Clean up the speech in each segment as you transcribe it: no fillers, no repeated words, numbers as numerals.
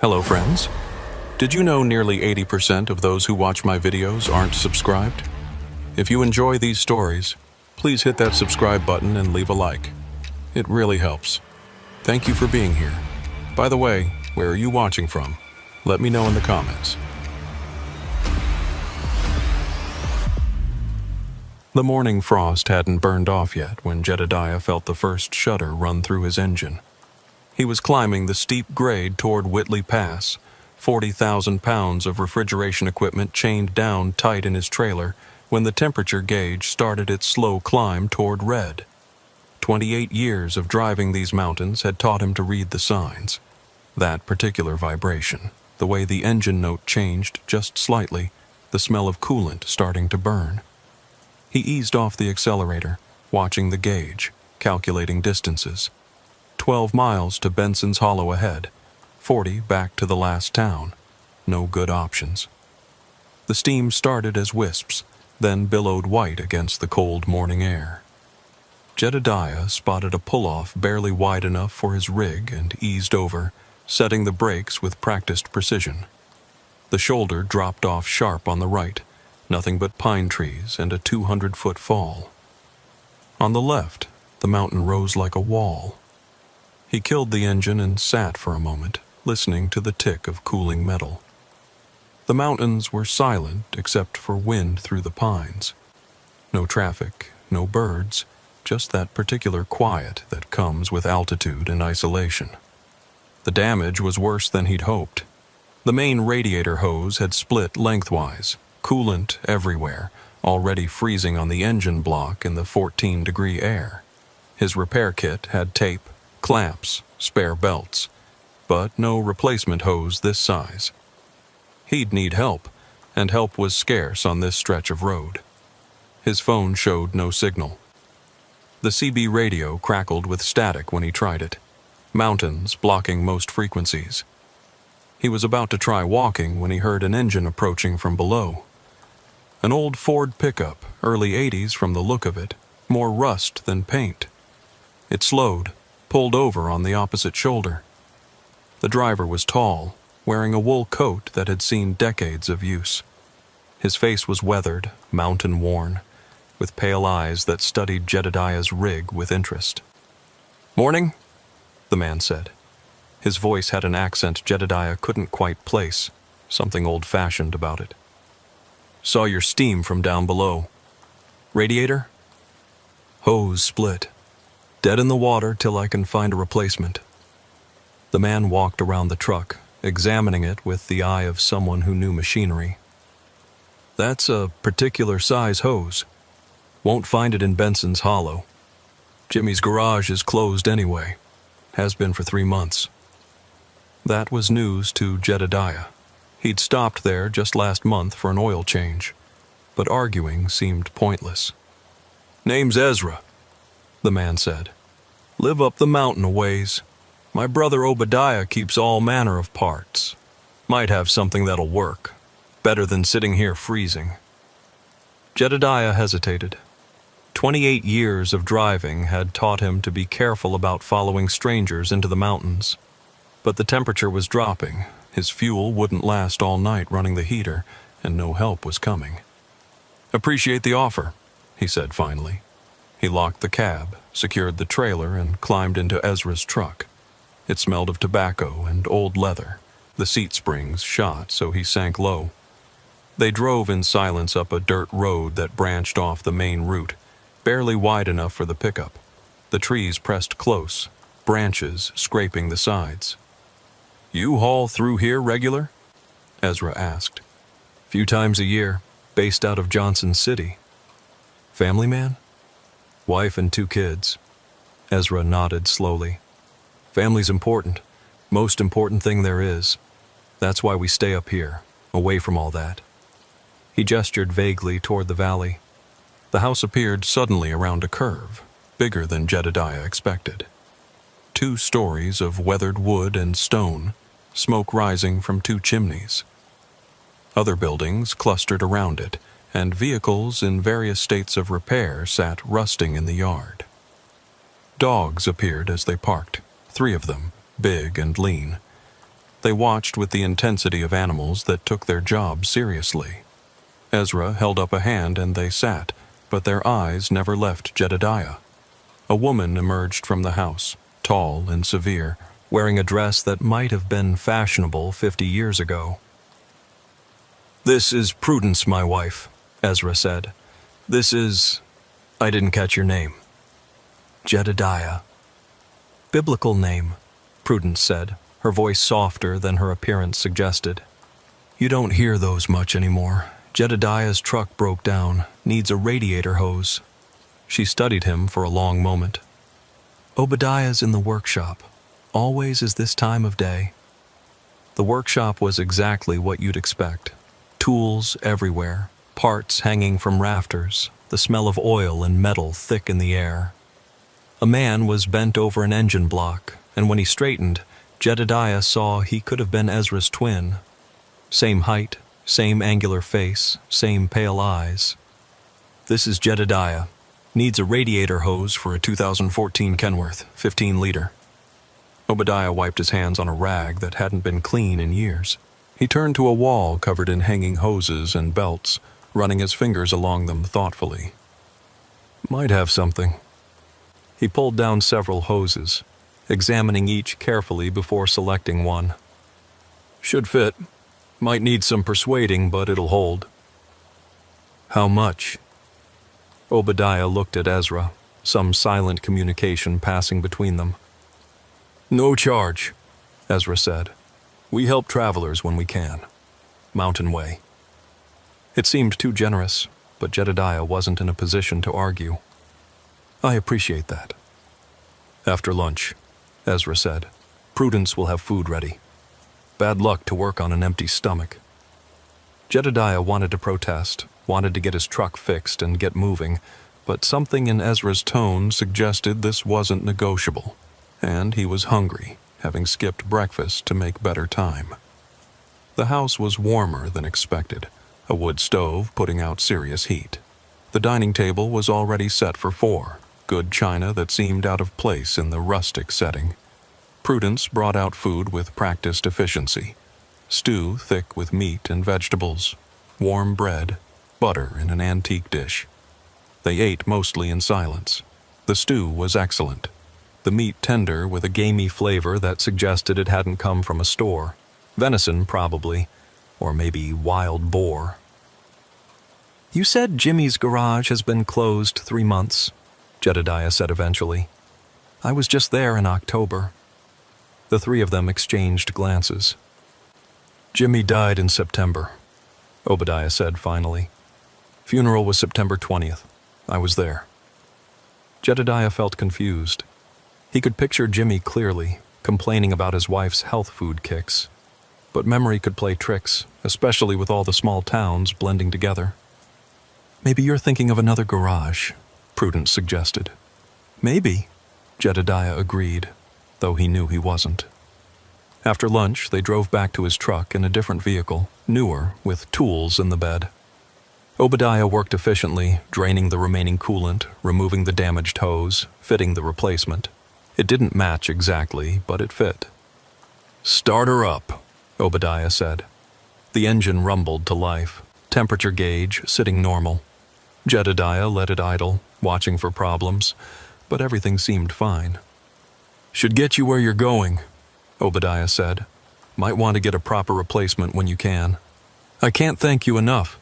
Hello friends. Did you know nearly 80% of those who watch my videos aren't subscribed? If you enjoy these stories, please hit that subscribe button and leave a like. It really helps. Thank you for being here. By the way, where are you watching from? Let me know in the comments. The morning frost hadn't burned off yet when Jedediah felt the first shudder run through his engine. He was climbing the steep grade toward Whitley Pass, 40,000 pounds of refrigeration equipment chained down tight in his trailer, when the temperature gauge started its slow climb toward red. 28 years of driving these mountains had taught him to read the signs. That particular vibration, the way the engine note changed just slightly, the smell of coolant starting to burn. He eased off the accelerator, watching the gauge, calculating distances. 12 miles to Benson's Hollow ahead, 40 back to the last town. No good options. The steam started as wisps, then billowed white against the cold morning air. Jedediah spotted a pull-off barely wide enough for his rig and eased over, setting the brakes with practiced precision. The shoulder dropped off sharp on the right, nothing but pine trees and a 200-foot fall. On the left, the mountain rose like a wall. He killed the engine and sat for a moment, listening to the tick of cooling metal. The mountains were silent except for wind through the pines. No traffic, no birds, just that particular quiet that comes with altitude and isolation. The damage was worse than he'd hoped. The main radiator hose had split lengthwise, coolant everywhere, already freezing on the engine block in the 14-degree air. His repair kit had tape, clamps, spare belts, but no replacement hose this size. He'd need help, and help was scarce on this stretch of road. His phone showed no signal. The CB radio crackled with static when he tried it, mountains blocking most frequencies. He was about to try walking when he heard an engine approaching from below. An old Ford pickup, early 80s from the look of it, more rust than paint. It slowed, pulled over on the opposite shoulder. The driver was tall, wearing a wool coat that had seen decades of use. His face was weathered, mountain-worn, with pale eyes that studied Jedediah's rig with interest. "Morning," the man said. His voice had an accent Jedediah couldn't quite place, something old-fashioned about it. "Saw your steam from down below. Radiator?" "Hose split. Dead in the water till I can find a replacement." The man walked around the truck, examining it with the eye of someone who knew machinery. "That's a particular size hose. Won't find it in Benson's Hollow. Jimmy's garage is closed anyway. Has been for 3 months." That was news to Jedediah. He'd stopped there just last month for an oil change, but arguing seemed pointless. "Name's Ezra," the man said. "Live up the mountain a ways. My brother Obadiah keeps all manner of parts. Might have something that'll work. Better than sitting here freezing." Jedediah hesitated. 28 years of driving had taught him to be careful about following strangers into the mountains. But the temperature was dropping, his fuel wouldn't last all night running the heater, and no help was coming. "Appreciate the offer," he said finally. He locked the cab, secured the trailer, and climbed into Ezra's truck. It smelled of tobacco and old leather. The seat springs shot, so he sank low. They drove in silence up a dirt road that branched off the main route, barely wide enough for the pickup. The trees pressed close, branches scraping the sides. "You haul through here regular?" Ezra asked. "Few times a year, based out of Johnson City." "Family man?" "Wife and 2 kids." Ezra nodded slowly. "Family's important. Most important thing there is. That's why we stay up here, away from all that." He gestured vaguely toward the valley. The house appeared suddenly around a curve, bigger than Jedediah expected. 2 stories of weathered wood and stone, smoke rising from 2 chimneys. Other buildings clustered around it, and vehicles in various states of repair sat rusting in the yard. Dogs appeared as they parked, 3 of them, big and lean. They watched with the intensity of animals that took their job seriously. Ezra held up a hand and they sat, but their eyes never left Jedediah. A woman emerged from the house, tall and severe, wearing a dress that might have been fashionable 50 years ago. "This is Prudence, my wife," Ezra said. "This is... I didn't catch your name." "Jedediah." "Biblical name," Prudence said, her voice softer than her appearance suggested. "You don't hear those much anymore. Jedediah's truck broke down, needs a radiator hose." She studied him for a long moment. "Obadiah's in the workshop. Always is this time of day." The workshop was exactly what you'd expect. Tools everywhere, parts hanging from rafters, the smell of oil and metal thick in the air. A man was bent over an engine block, and when he straightened, Jedediah saw he could have been Ezra's twin. Same height, same angular face, same pale eyes. "This is Jedediah. Needs a radiator hose for a 2014 Kenworth, 15-liter. Obadiah wiped his hands on a rag that hadn't been clean in years. He turned to a wall covered in hanging hoses and belts, running his fingers along them thoughtfully. "Might have something." He pulled down several hoses, examining each carefully before selecting one. "Should fit. Might need some persuading, but it'll hold." "How much?" Obadiah looked at Ezra, some silent communication passing between them. "No charge," Ezra said. "We help travelers when we can. Mountain way." It seemed too generous, but Jedediah wasn't in a position to argue. "I appreciate that." "After lunch," Ezra said. "Prudence will have food ready. Bad luck to work on an empty stomach." Jedediah wanted to protest, wanted to get his truck fixed and get moving, but something in Ezra's tone suggested this wasn't negotiable, and he was hungry, having skipped breakfast to make better time. The house was warmer than expected, a wood stove putting out serious heat. The dining table was already set for 4, good china that seemed out of place in the rustic setting. Prudence brought out food with practiced efficiency. Stew thick with meat and vegetables, warm bread, butter in an antique dish. They ate mostly in silence. The stew was excellent. The meat tender with a gamey flavor that suggested it hadn't come from a store. Venison, probably, or maybe wild boar. "You said Jimmy's garage has been closed 3 months," Jedediah said eventually. "I was just there in October." The three of them exchanged glances. "Jimmy died in September," Obadiah said finally. "Funeral was September 20th. I was there." Jedediah felt confused. He could picture Jimmy clearly, complaining about his wife's health food kicks. But memory could play tricks, especially with all the small towns blending together. "Maybe you're thinking of another garage," Prudence suggested. "Maybe," Jedediah agreed, though he knew he wasn't. After lunch, they drove back to his truck in a different vehicle, newer, with tools in the bed. Obadiah worked efficiently, draining the remaining coolant, removing the damaged hose, fitting the replacement. It didn't match exactly, but it fit. "Start her up," Obadiah said. The engine rumbled to life, temperature gauge sitting normal. Jedediah let it idle, watching for problems, but everything seemed fine. "Should get you where you're going," Obadiah said. "Might want to get a proper replacement when you can." "I can't thank you enough.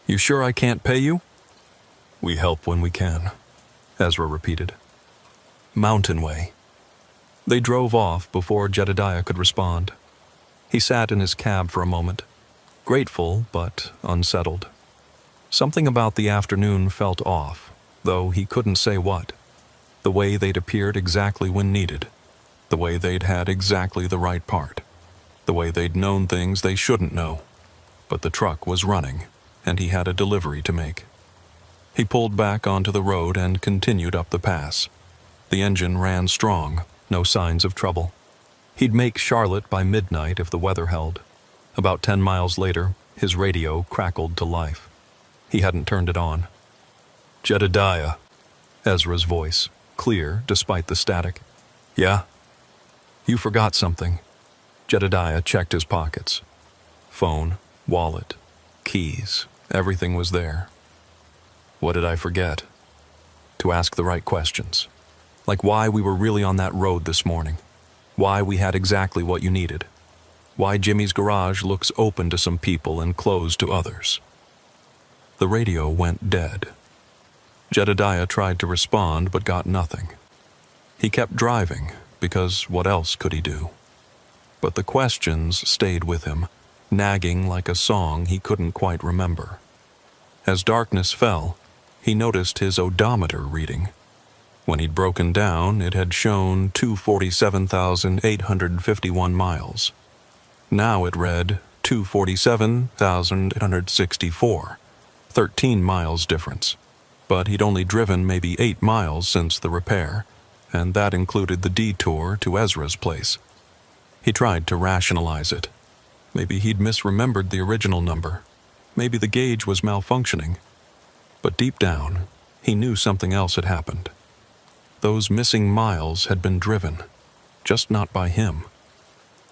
You sure I can't pay you?" "We help when we can," Ezra repeated. "Mountain way." They drove off before Jedediah could respond. He sat in his cab for a moment, grateful but unsettled. Something about the afternoon felt off, though he couldn't say what. The way they'd appeared exactly when needed. The way they'd had exactly the right part. The way they'd known things they shouldn't know. But the truck was running, and he had a delivery to make. He pulled back onto the road and continued up the pass. The engine ran strong, no signs of trouble. He'd make Charlotte by midnight if the weather held. About 10 miles later, his radio crackled to life. He hadn't turned it on. "Jedediah," Ezra's voice, clear despite the static. "Yeah?" "You forgot something." Jedediah checked his pockets. Phone, wallet, keys, everything was there. What did I forget? To ask the right questions. Like why we were really on that road this morning. Why we had exactly what you needed. Why Jimmy's garage looks open to some people and closed to others. The radio went dead. Jedediah tried to respond but got nothing. He kept driving because what else could he do? But the questions stayed with him, nagging like a song he couldn't quite remember. As darkness fell, he noticed his odometer reading. When he'd broken down, it had shown 247,851 miles. Now it read 247,864, 13 miles difference. But he'd only driven maybe 8 miles since the repair, and that included the detour to Ezra's place. He tried to rationalize it. Maybe he'd misremembered the original number. Maybe the gauge was malfunctioning. But deep down, he knew something else had happened. Those missing miles had been driven, just not by him.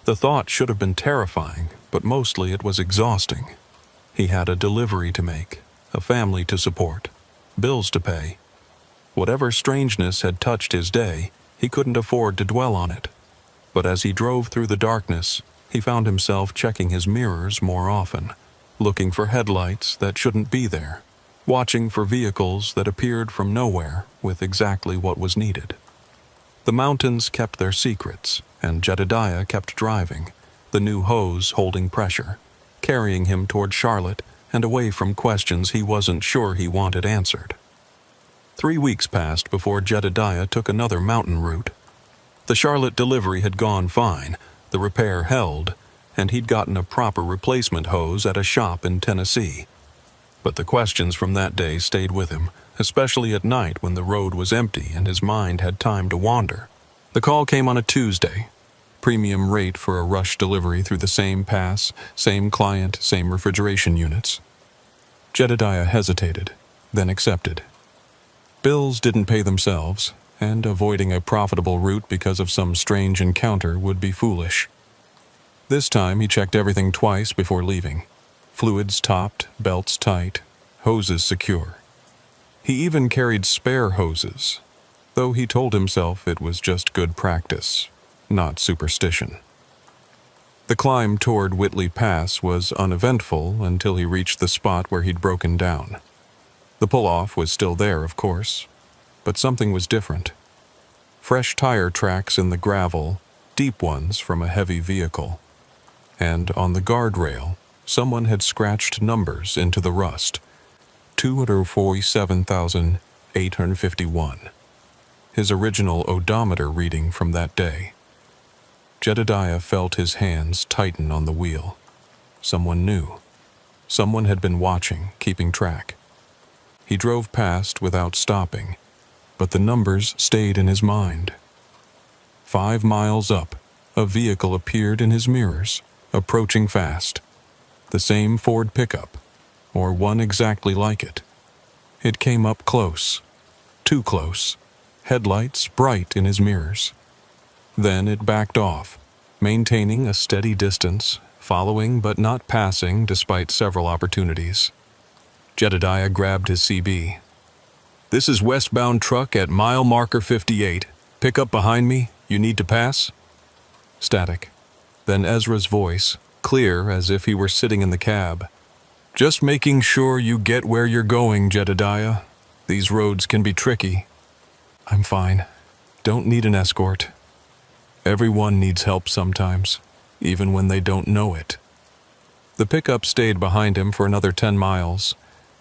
The thought should have been terrifying, but mostly it was exhausting. He had a delivery to make, a family to support, bills to pay. Whatever strangeness had touched his day, he couldn't afford to dwell on it. But as he drove through the darkness, he found himself checking his mirrors more often, looking for headlights that shouldn't be there, watching for vehicles that appeared from nowhere with exactly what was needed. The mountains kept their secrets, and Jedediah kept driving, the new hose holding pressure, carrying him toward Charlotte and away from questions he wasn't sure he wanted answered. 3 weeks passed before Jedediah took another mountain route. The Charlotte delivery had gone fine, the repair held, and he'd gotten a proper replacement hose at a shop in Tennessee. But the questions from that day stayed with him, especially at night when the road was empty and his mind had time to wander. The call came on a Tuesday. Premium rate for a rush delivery through the same pass, same client, same refrigeration units. Jedediah hesitated, then accepted. Bills didn't pay themselves, and avoiding a profitable route because of some strange encounter would be foolish. This time he checked everything twice before leaving. Fluids topped, belts tight, hoses secure. He even carried spare hoses, though he told himself it was just good practice, not superstition. The climb toward Whitley Pass was uneventful until he reached the spot where he'd broken down. The pull-off was still there, of course, but something was different. Fresh tire tracks in the gravel, deep ones from a heavy vehicle. And on the guardrail, someone had scratched numbers into the rust. 247,851. His original odometer reading from that day. Jedediah felt his hands tighten on the wheel. Someone knew. Someone had been watching, keeping track. He drove past without stopping, but the numbers stayed in his mind. 5 miles up, a vehicle appeared in his mirrors, approaching fast. The same Ford pickup, or one exactly like it. It came up close, too close, headlights bright in his mirrors. Then it backed off, maintaining a steady distance, following but not passing despite several opportunities. Jedediah grabbed his CB. "This is westbound truck at mile marker 58. Pick up behind me. You need to pass?" Static. Then Ezra's voice, clear as if he were sitting in the cab. "Just making sure you get where you're going, Jedediah. These roads can be tricky." "I'm fine. Don't need an escort." Everyone needs help sometimes, even when they don't know it. The pickup stayed behind him for another 10 miles,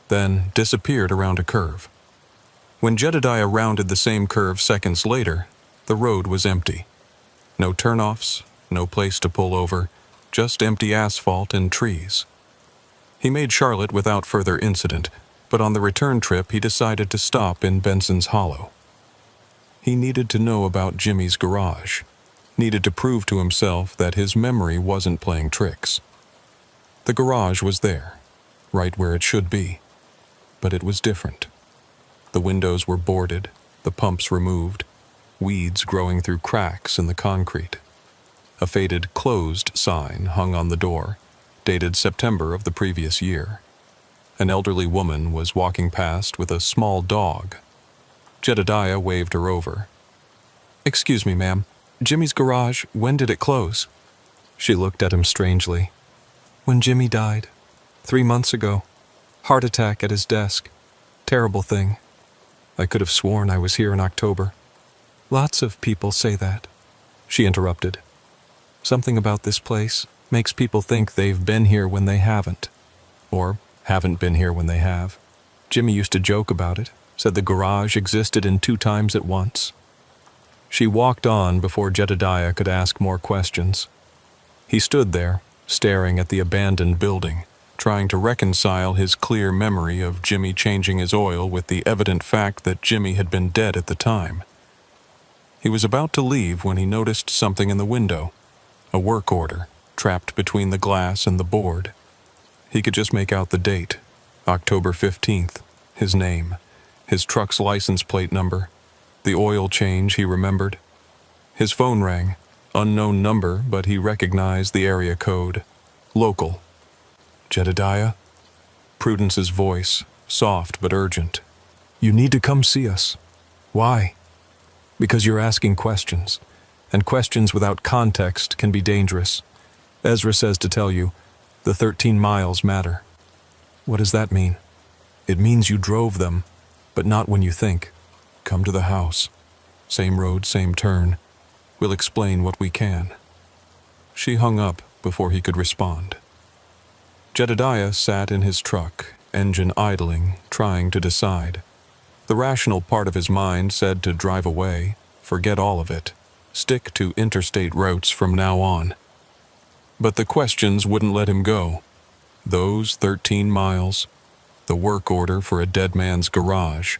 then disappeared around a curve. When Jedediah rounded the same curve seconds later, the road was empty. No turnoffs, no place to pull over, just empty asphalt and trees. He made Charlotte without further incident, but on the return trip he decided to stop in Benson's Hollow. He needed to know about Jimmy's garage, needed to prove to himself that his memory wasn't playing tricks. The garage was there, right where it should be, but it was different. The windows were boarded, the pumps removed, weeds growing through cracks in the concrete. A faded "closed" sign hung on the door, dated September of the previous year. An elderly woman was walking past with a small dog. Jedediah waved her over. "Excuse me, ma'am. Jimmy's garage, when did it close?" She looked at him strangely. "When Jimmy died. 3 months ago. Heart attack at his desk. Terrible thing. I could have sworn I was here in October." "Lots of people say that," she interrupted. "Something about this place makes people think they've been here when they haven't. Or haven't been here when they have. Jimmy used to joke about it, said the garage existed in 2 times at once." She walked on before Jedediah could ask more questions. He stood there, staring at the abandoned building, trying to reconcile his clear memory of Jimmy changing his oil with the evident fact that Jimmy had been dead at the time. He was about to leave when he noticed something in the window, a work order, trapped between the glass and the board. He could just make out the date, October 15th, his name, his truck's license plate number, the oil change he remembered. His phone rang, unknown number, but he recognized the area code, local. "Jedediah?" Prudence's voice, soft but urgent. "You need to come see us." "Why?" "Because you're asking questions, and questions without context can be dangerous. Ezra says to tell you, the 13 miles matter." "What does that mean?" "It means you drove them, but not when you think. Come to the house. Same road, same turn. We'll explain what we can." She hung up before he could respond. Jedediah sat in his truck, engine idling, trying to decide. The rational part of his mind said to drive away, forget all of it, stick to interstate routes from now on. But the questions wouldn't let him go. Those 13 miles, the work order for a dead man's garage,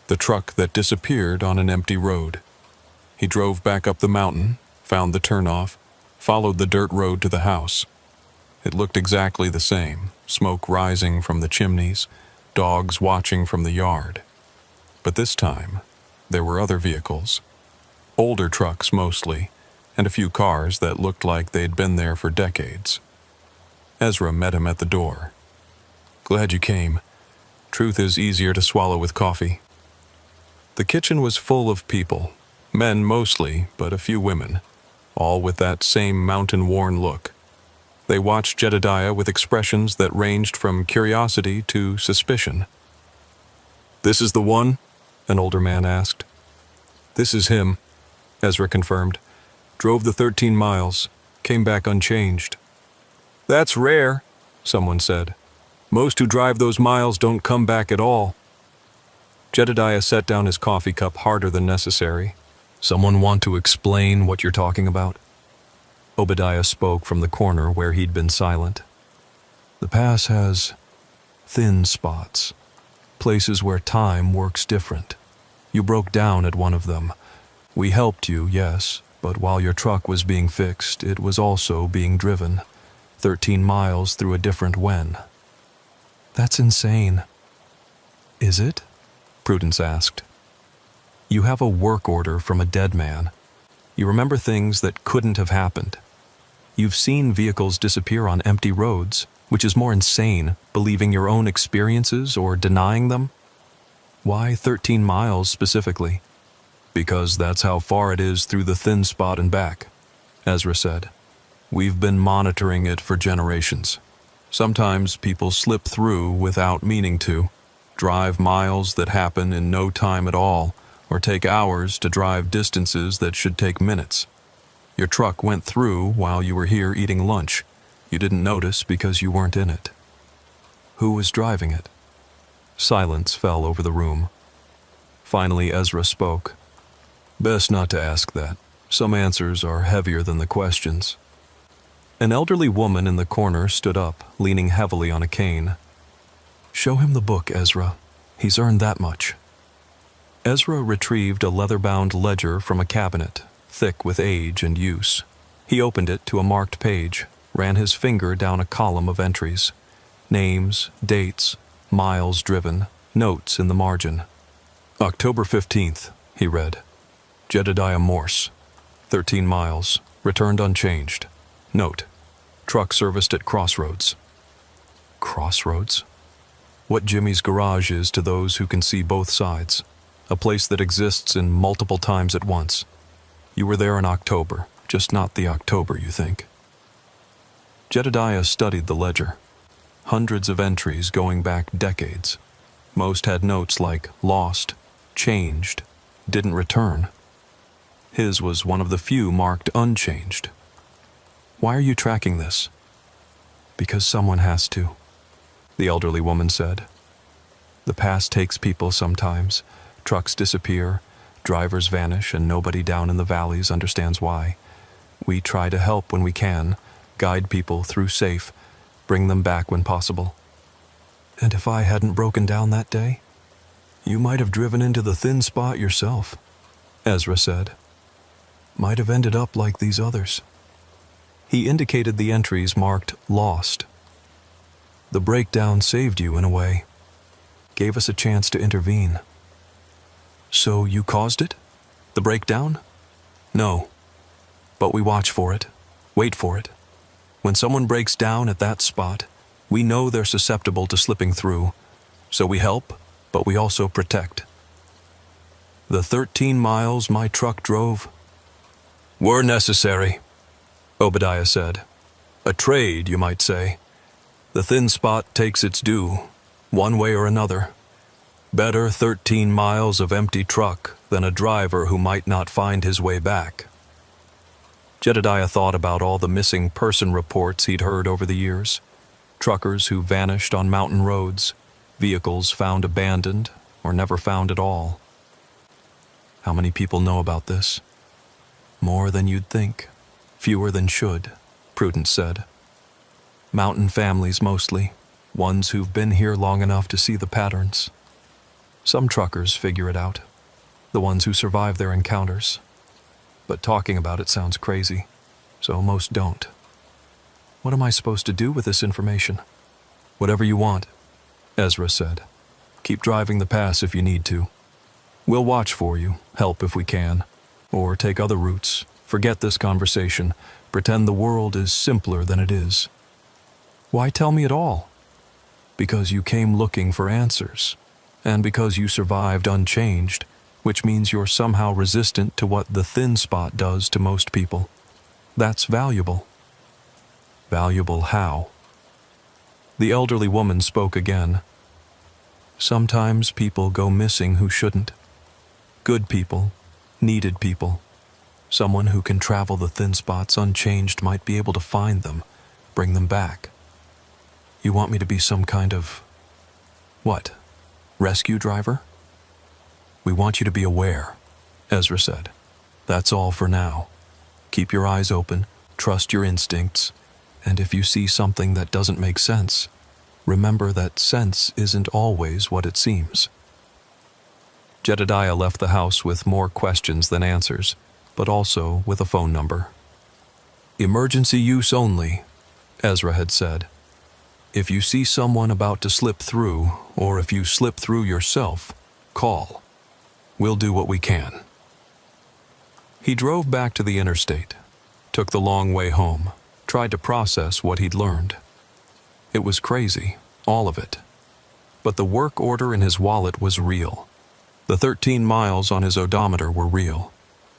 the truck that disappeared on an empty road. He drove back up the mountain, found the turnoff, followed the dirt road to the house. It looked exactly the same, smoke rising from the chimneys, dogs watching from the yard. But this time, there were other vehicles. Older trucks mostly, and a few cars that looked like they'd been there for decades. Ezra met him at the door. "Glad you came. Truth is easier to swallow with coffee." The kitchen was full of people, men mostly, but a few women, all with that same mountain-worn look. They watched Jedediah with expressions that ranged from curiosity to suspicion. "This is the one?" an older man asked. "This is him," Ezra confirmed. "Drove the 13 miles, came back unchanged." "That's rare," someone said. "Most who drive those miles don't come back at all." Jedediah set down his coffee cup harder than necessary. "Someone want to explain what you're talking about?" Obadiah spoke from the corner where he'd been silent. "The pass has thin spots, places where time works different. You broke down at one of them. We helped you, yes, but while your truck was being fixed, it was also being driven. 13 miles through a different when." "That's insane." "Is it?" Prudence asked. "You have a work order from a dead man. You remember things that couldn't have happened. You've seen vehicles disappear on empty roads, which is more insane, believing your own experiences or denying them. Why 13 miles specifically?" "Because that's how far it is through the thin spot and back," Ezra said. "We've been monitoring it for generations. Sometimes people slip through without meaning to, drive miles that happen in no time at all, or take hours to drive distances that should take minutes. Your truck went through while you were here eating lunch. You didn't notice because you weren't in it." "Who was driving it?" Silence fell over the room. Finally, Ezra spoke. "Best not to ask that. Some answers are heavier than the questions." An elderly woman in the corner stood up, leaning heavily on a cane. "Show him the book, Ezra. He's earned that much." Ezra retrieved a leather-bound ledger from a cabinet, thick with age and use. He opened it to a marked page, ran his finger down a column of entries. Names, dates, miles driven, notes in the margin. "October 15th, he read. "Jedediah Morse. 13 miles. Returned unchanged. Note: truck serviced at Crossroads. Crossroads? What Jimmy's garage is to those who can see both sides. A place that exists in multiple times at once. You were there in October, just not the October you think. Jedediah studied the ledger. Hundreds of entries going back decades. Most had notes like lost, changed, didn't return. His was one of the few marked unchanged. Why are you tracking this? Because someone has to, the elderly woman said. The past takes people sometimes. Trucks disappear, drivers vanish, and nobody down in the valleys understands why. We try to help when we can, guide people through safe, bring them back when possible. And if I hadn't broken down that day, you might have driven into the thin spot yourself, Ezra said. Might have ended up like these others. He indicated the entries marked lost. The breakdown saved you in a way, gave us a chance to intervene. So you caused it? The breakdown? No. But we watch for it, wait for it. When someone breaks down at that spot, we know they're susceptible to slipping through, so we help, but we also protect. The 13 miles my truck drove were necessary, Obadiah said. A trade, you might say. The thin spot takes its due, one way or another. Better 13 miles of empty truck than a driver who might not find his way back. Jedediah thought about all the missing person reports he'd heard over the years. Truckers who vanished on mountain roads, vehicles found abandoned or never found at all. How many people know about this? More than you'd think, fewer than should, Prudence said. Mountain families mostly, ones who've been here long enough to see the patterns. Some truckers figure it out, the ones who survive their encounters. But talking about it sounds crazy, so most don't. What am I supposed to do with this information? Whatever you want, Ezra said. Keep driving the pass if you need to. We'll watch for you, help if we can, or take other routes. Forget this conversation, pretend the world is simpler than it is. Why tell me at all? Because you came looking for answers, and because you survived unchanged, which means you're somehow resistant to what the thin spot does to most people. That's valuable. Valuable how? The elderly woman spoke again. Sometimes people go missing who shouldn't. Good people, needed people. Someone who can travel the thin spots unchanged might be able to find them, bring them back. You want me to be some kind of... what? Rescue driver? We want you to be aware, Ezra said. That's all for now. Keep your eyes open, trust your instincts, and if you see something that doesn't make sense, remember that sense isn't always what it seems. Jedediah left the house with more questions than answers, but also with a phone number. Emergency use only, Ezra had said. If you see someone about to slip through, or if you slip through yourself, call. We'll do what we can. He drove back to the interstate, took the long way home, tried to process what he'd learned. It was crazy, all of it. But the work order in his wallet was real. The 13 miles on his odometer were real.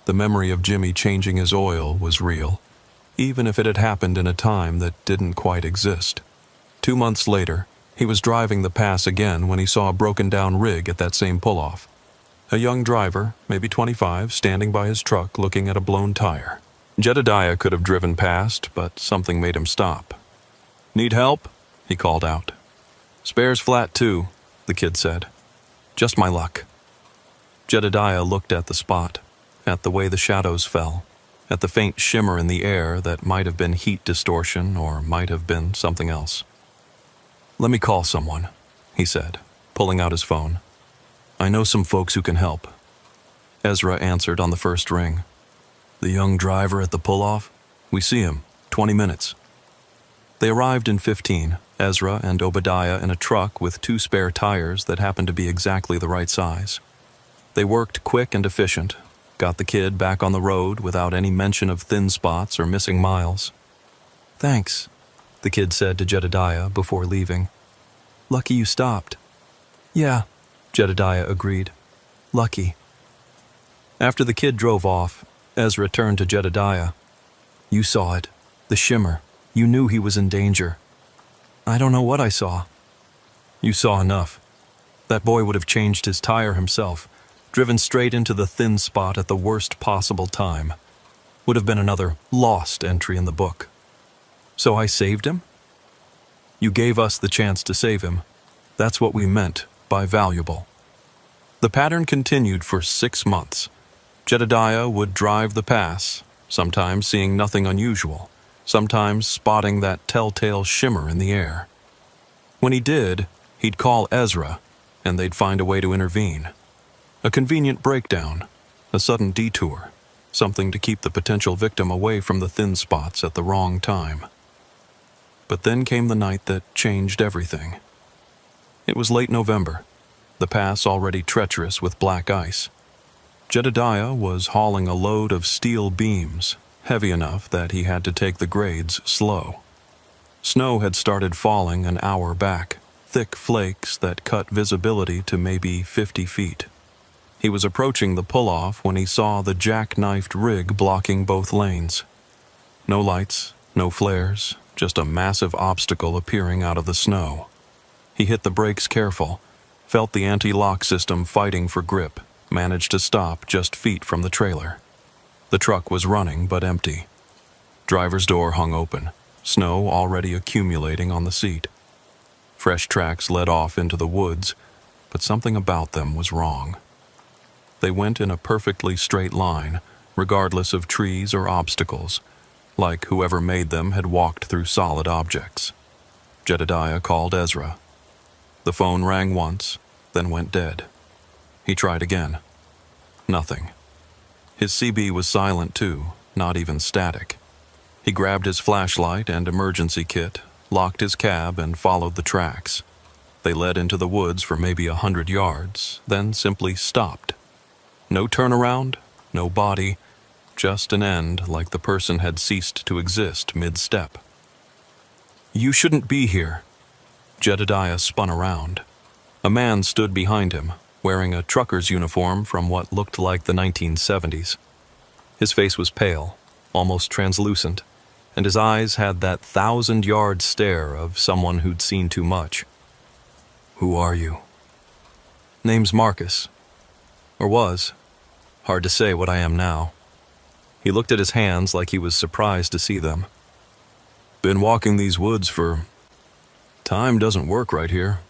The memory of Jimmy changing his oil was real, even if it had happened in a time that didn't quite exist. 2 months later, he was driving the pass again when he saw a broken-down rig at that same pull-off. A young driver, maybe 25, standing by his truck looking at a blown tire. Jedediah could have driven past, but something made him stop. Need help? He called out. Spare's flat too, the kid said. Just my luck. Jedediah looked at the spot, at the way the shadows fell, at the faint shimmer in the air that might have been heat distortion or might have been something else. Let me call someone, he said, pulling out his phone. I know some folks who can help. Ezra answered on the first ring. The young driver at the pull-off? We see him. 20 minutes. They arrived in 15, Ezra and Obadiah in a truck with 2 spare tires that happened to be exactly the right size. They worked quick and efficient, Got the kid back on the road without any mention of thin spots or missing miles. "Thanks," the kid said to Jedediah before leaving. "Lucky you stopped." "Yeah," Jedediah agreed. "Lucky." After the kid drove off, Ezra turned to Jedediah. "You saw it. The shimmer. You knew he was in danger." "I don't know what I saw." "You saw enough. That boy would have changed his tire himself, driven straight into the thin spot at the worst possible time. Would have been another lost entry in the book. So I saved him?" "You gave us the chance to save him. That's what we meant by valuable." The pattern continued for 6 months. Jedediah would drive the pass, sometimes seeing nothing unusual, sometimes spotting that telltale shimmer in the air. When he did, he'd call Ezra, and they'd find a way to intervene. A convenient breakdown, a sudden detour, something to keep the potential victim away from the thin spots at the wrong time. But then came the night that changed everything. It was late November, the pass already treacherous with black ice. Jedediah was hauling a load of steel beams, heavy enough that he had to take the grades slow. Snow had started falling an hour back, thick flakes that cut visibility to maybe 50 feet. He was approaching the pull-off when he saw the jackknifed rig blocking both lanes. No lights, no flares, just a massive obstacle appearing out of the snow. He hit the brakes careful, felt the anti-lock system fighting for grip, managed to stop just feet from the trailer. The truck was running but empty. Driver's door hung open, snow already accumulating on the seat. Fresh tracks led off into the woods, but something about them was wrong. They went in a perfectly straight line, regardless of trees or obstacles, like whoever made them had walked through solid objects. Jedediah called Ezra. The phone rang once, then went dead. He tried again. Nothing. His CB was silent too, not even static. He grabbed his flashlight and emergency kit, locked his cab, and followed the tracks. They led into the woods for maybe 100 yards, then simply stopped. No turnaround, no body, just an end like the person had ceased to exist mid-step. "You shouldn't be here." Jedediah spun around. A man stood behind him, wearing a trucker's uniform from what looked like the 1970s. His face was pale, almost translucent, and his eyes had that 1,000-yard stare of someone who'd seen too much. "Who are you?" "Name's Marcus. Or was. Hard to say what I am now." He looked at his hands like he was surprised to see them. "Been walking these woods for... Time doesn't work right here.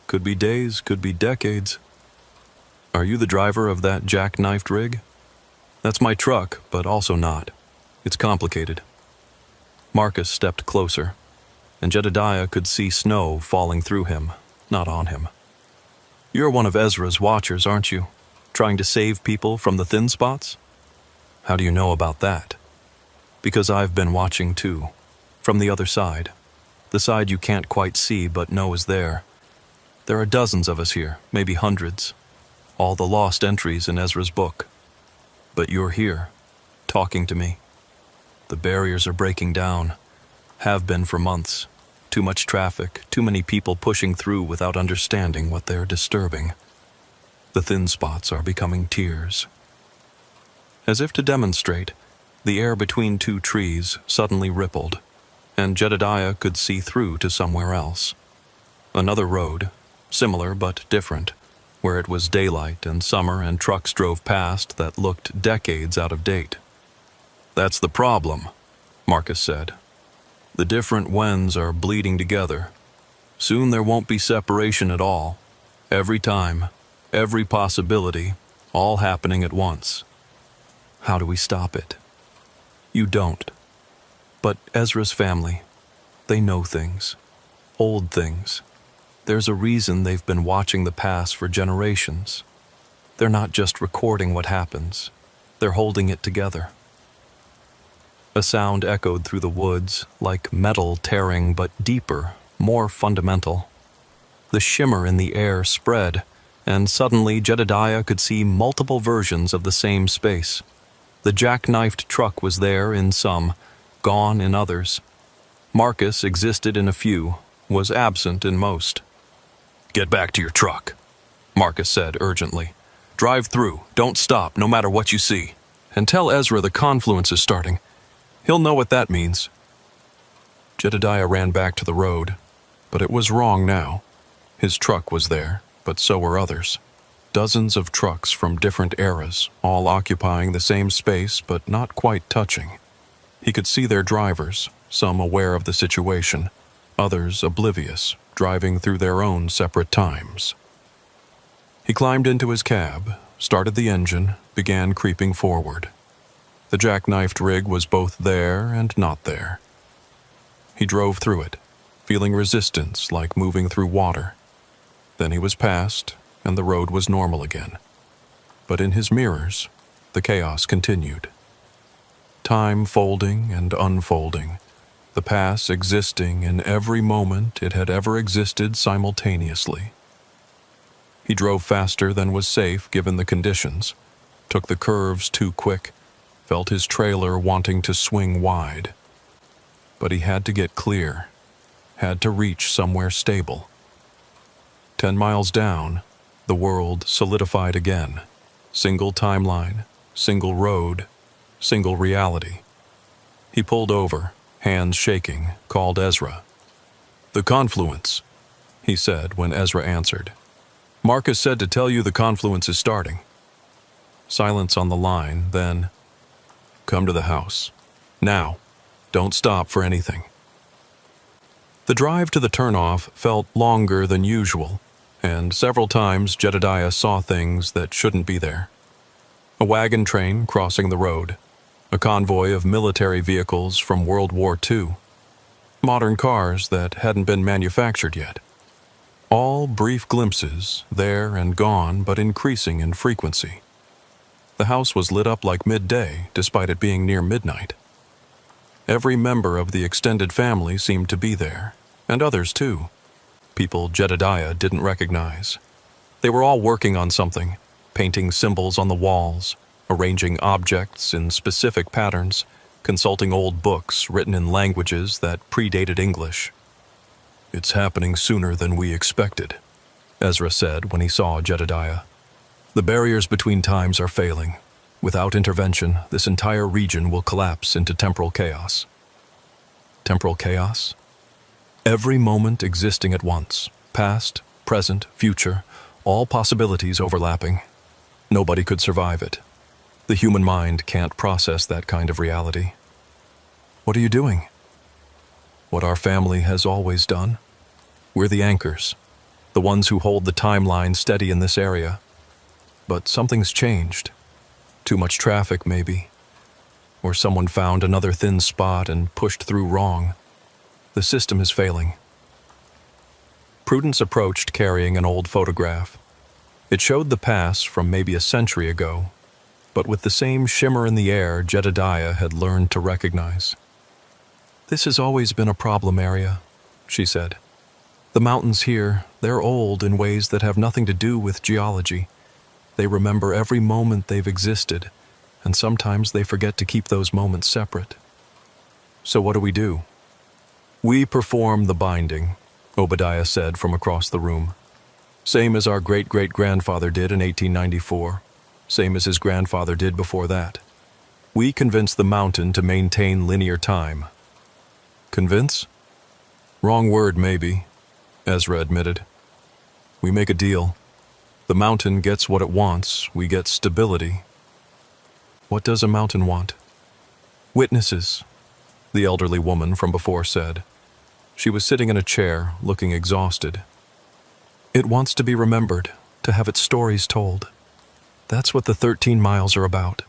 Could be days, could be decades." "Are you the driver of that jackknifed rig?" "That's my truck, but also not. It's complicated." Marcus stepped closer, and Jedediah could see snow falling through him, not on him. "You're one of Ezra's watchers, aren't you? Trying to save people from the thin spots?" "How do you know about that?" "Because I've been watching too, from the other side. The side you can't quite see but know is there. There are dozens of us here, maybe hundreds. All the lost entries in Ezra's book. But you're here, talking to me. The barriers are breaking down. Have been for months. Too much traffic, too many people pushing through without understanding what they're disturbing. The thin spots are becoming tears." As if to demonstrate, the air between two trees suddenly rippled, and Jedediah could see through to somewhere else. Another road, similar but different, where it was daylight and summer and trucks drove past that looked decades out of date. "That's the problem," Marcus said. "The different whens are bleeding together. Soon there won't be separation at all. Every time, every possibility, all happening at once." "How do we stop it?" "You don't. But Ezra's family, they know things. Old things. There's a reason they've been watching the past for generations. They're not just recording what happens. They're holding it together." A sound echoed through the woods, like metal tearing, but deeper, more fundamental. The shimmer in the air spread, and suddenly Jedediah could see multiple versions of the same space. The jackknifed truck was there in some, gone in others. Marcus existed in a few, was absent in most. "Get back to your truck," Marcus said urgently. "Drive through, don't stop, no matter what you see. And tell Ezra the confluence is starting. He'll know what that means." Jedediah ran back to the road, but it was wrong now. His truck was there, but so were others. Dozens of trucks from different eras, all occupying the same space but not quite touching. He could see their drivers, some aware of the situation, others oblivious, driving through their own separate times. He climbed into his cab, started the engine, began creeping forward. The jackknifed rig was both there and not there. He drove through it, feeling resistance like moving through water. Then he was past, and the road was normal again. But in his mirrors, the chaos continued. Time folding and unfolding, the past existing in every moment it had ever existed simultaneously. He drove faster than was safe given the conditions, took the curves too quick, felt his trailer wanting to swing wide. But he had to get clear, had to reach somewhere stable. 10 miles down, the world solidified again. Single timeline, single road, single reality. He pulled over, hands shaking, called Ezra. "The confluence," he said when Ezra answered. "Marcus said to tell you the confluence is starting." Silence on the line, then, "Come to the house. Now. Don't stop for anything." The drive to the turnoff felt longer than usual, and several times Jedediah saw things that shouldn't be there. A wagon train crossing the road, a convoy of military vehicles from World War II, modern cars that hadn't been manufactured yet. All brief glimpses, there and gone, but increasing in frequency. The house was lit up like midday, despite it being near midnight. Every member of the extended family seemed to be there, and others too. People Jedediah didn't recognize. They were all working on something, painting symbols on the walls, arranging objects in specific patterns, consulting old books written in languages that predated English. "It's happening sooner than we expected," Ezra said when he saw Jedediah. "The barriers between times are failing. Without intervention, this entire region will collapse into temporal chaos." Temporal chaos? Every moment existing at once, past, present, future, all possibilities overlapping. Nobody could survive it. The human mind can't process that kind of reality. "What are you doing?" "What our family has always done. We're the anchors, the ones who hold the timeline steady in this area. But something's changed. Too much traffic, maybe. Or someone found another thin spot and pushed through wrong. The system is failing." Prudence approached carrying an old photograph. It showed the past from maybe a century ago, but with the same shimmer in the air Jedediah had learned to recognize. "This has always been a problem area," she said. "The mountains here, they're old in ways that have nothing to do with geology. They remember every moment they've existed, and sometimes they forget to keep those moments separate. So what do we do?" "We perform the binding," Obadiah said from across the room. "Same as our great-great-grandfather did in 1894, same as his grandfather did before that. We convince the mountain to maintain linear time." "Convince? Wrong word, maybe," Ezra admitted. "We make a deal. The mountain gets what it wants, we get stability." "What does a mountain want?" "Witnesses," the elderly woman from before said. She was sitting in a chair, looking exhausted. "It wants to be remembered, to have its stories told. That's what the 13 miles are about.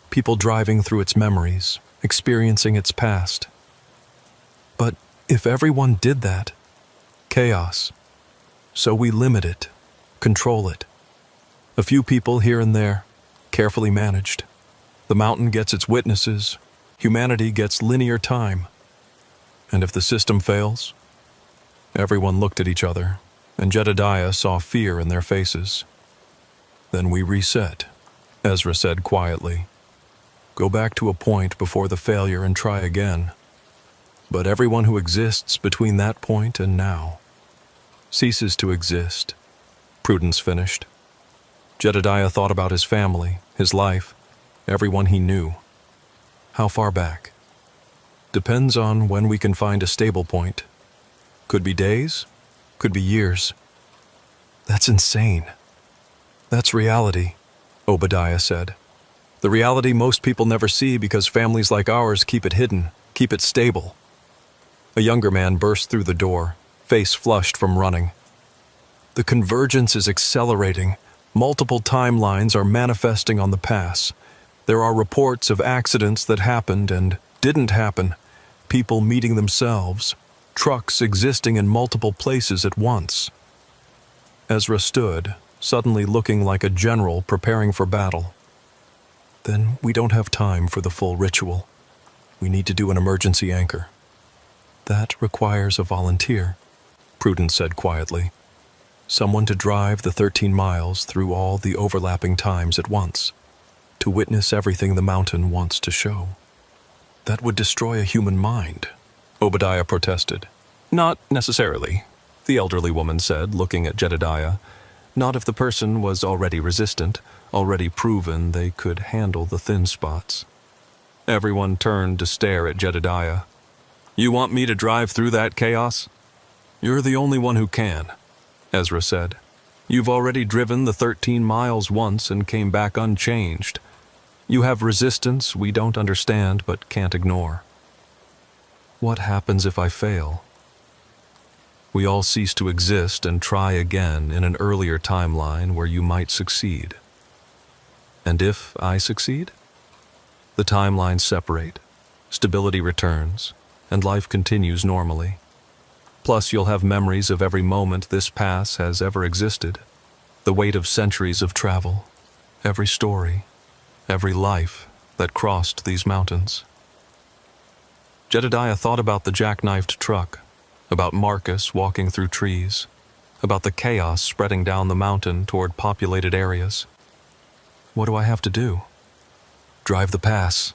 People driving through its memories, experiencing its past. But if everyone did that, chaos. So we limit it, control it. A few people here and there, carefully managed. The mountain gets its witnesses, humanity gets linear time. And if the system fails?" Everyone looked at each other, and Jedediah saw fear in their faces. Then we reset, Ezra said quietly. Go back to a point before the failure and try again. But everyone who exists between that point and now ceases to exist, Prudence finished. Jedediah thought about his family, his life, everyone he knew. How far back? Depends on when we can find a stable point. Could be days, could be years. That's insane. That's reality, Obadiah said. The reality most people never see because families like ours keep it hidden, keep it stable. A younger man burst through the door, face flushed from running. The convergence is accelerating. Multiple timelines are manifesting on the pass. There are reports of accidents that happened and didn't happen, people meeting themselves, trucks existing in multiple places at once. Ezra stood, suddenly looking like a general preparing for battle. Then we don't have time for the full ritual. We need to do an emergency anchor. That requires a volunteer, Prudence said quietly. Someone to drive the 13 miles through all the overlapping times at once, to witness everything the mountain wants to show. That would destroy a human mind, Obadiah protested. Not necessarily, the elderly woman said, looking at Jedediah. Not if the person was already resistant, already proven they could handle the thin spots. Everyone turned to stare at Jedediah. You want me to drive through that chaos? You're the only one who can, Ezra said. You've already driven the 13 miles once and came back unchanged. You have resistance we don't understand but can't ignore. What happens if I fail? We all cease to exist and try again in an earlier timeline where you might succeed. And if I succeed? The timelines separate, stability returns, and life continues normally. Plus, you'll have memories of every moment this pass has ever existed, the weight of centuries of travel, every story, every life that crossed these mountains. Jedediah thought about the jackknifed truck, about Marcus walking through trees, about the chaos spreading down the mountain toward populated areas. What do I have to do? Drive the pass,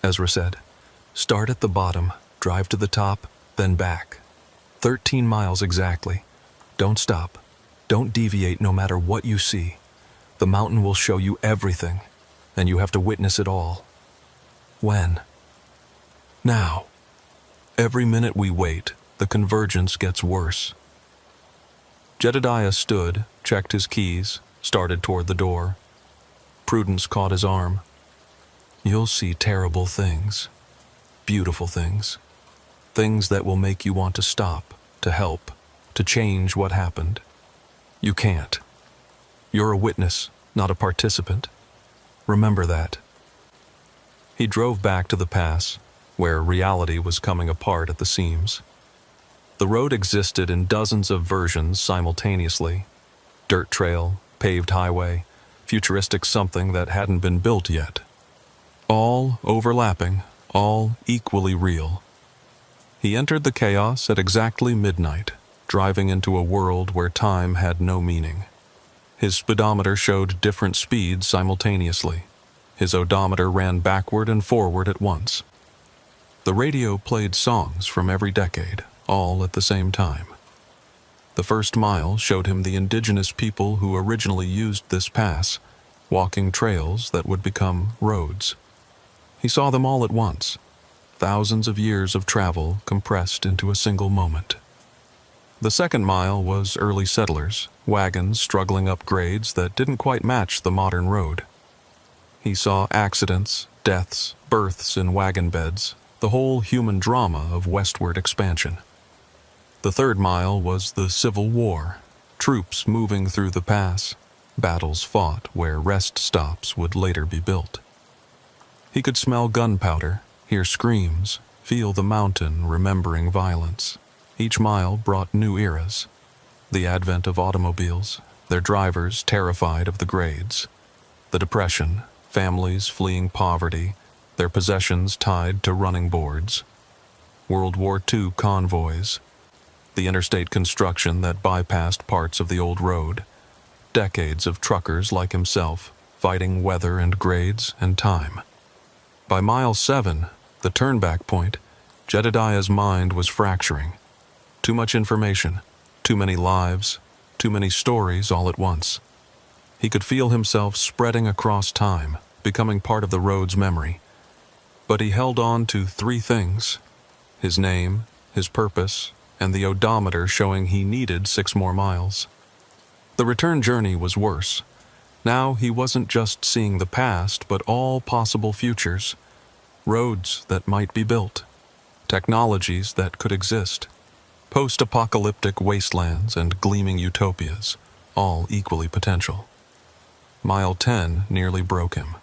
Ezra said. Start at the bottom, drive to the top, then back. 13 miles exactly. Don't stop. Don't deviate no matter what you see. The mountain will show you everything, and you have to witness it all. When? Now. Every minute we wait, the convergence gets worse. Jedediah stood, checked his keys, started toward the door. Prudence caught his arm. You'll see terrible things. Beautiful things. Things that will make you want to stop, to help, to change what happened. You can't. You're a witness, not a participant. Remember that. He drove back to the pass, where reality was coming apart at the seams. The road existed in dozens of versions simultaneously. Dirt trail, paved highway, futuristic something that hadn't been built yet. All overlapping, all equally real. He entered the chaos at exactly midnight, driving into a world where time had no meaning. His speedometer showed different speeds simultaneously. His odometer ran backward and forward at once. The radio played songs from every decade, all at the same time. The first mile showed him the indigenous people who originally used this pass, walking trails that would become roads. He saw them all at once, thousands of years of travel compressed into a single moment. The second mile was early settlers, wagons struggling up grades that didn't quite match the modern road. He saw accidents, deaths, births in wagon beds, the whole human drama of westward expansion. The third mile was the Civil War, troops moving through the pass, battles fought where rest stops would later be built. He could smell gunpowder, hear screams, feel the mountain remembering violence. Each mile brought new eras. The advent of automobiles, their drivers terrified of the grades. The Depression, families fleeing poverty, their possessions tied to running boards. World War II convoys, the interstate construction that bypassed parts of the old road. decades of truckers like himself, fighting weather and grades and time. By mile 7, the turnback point, Jedediah's mind was fracturing. Too much information, too many lives, too many stories all at once. He could feel himself spreading across time, becoming part of the road's memory. But he held on to 3 things: his name, his purpose, and the odometer showing he needed 6 more miles. The return journey was worse. Now he wasn't just seeing the past, but all possible futures. Roads that might be built. Technologies that could exist. Post-apocalyptic wastelands and gleaming utopias, all equally potential. Mile 10 nearly broke him.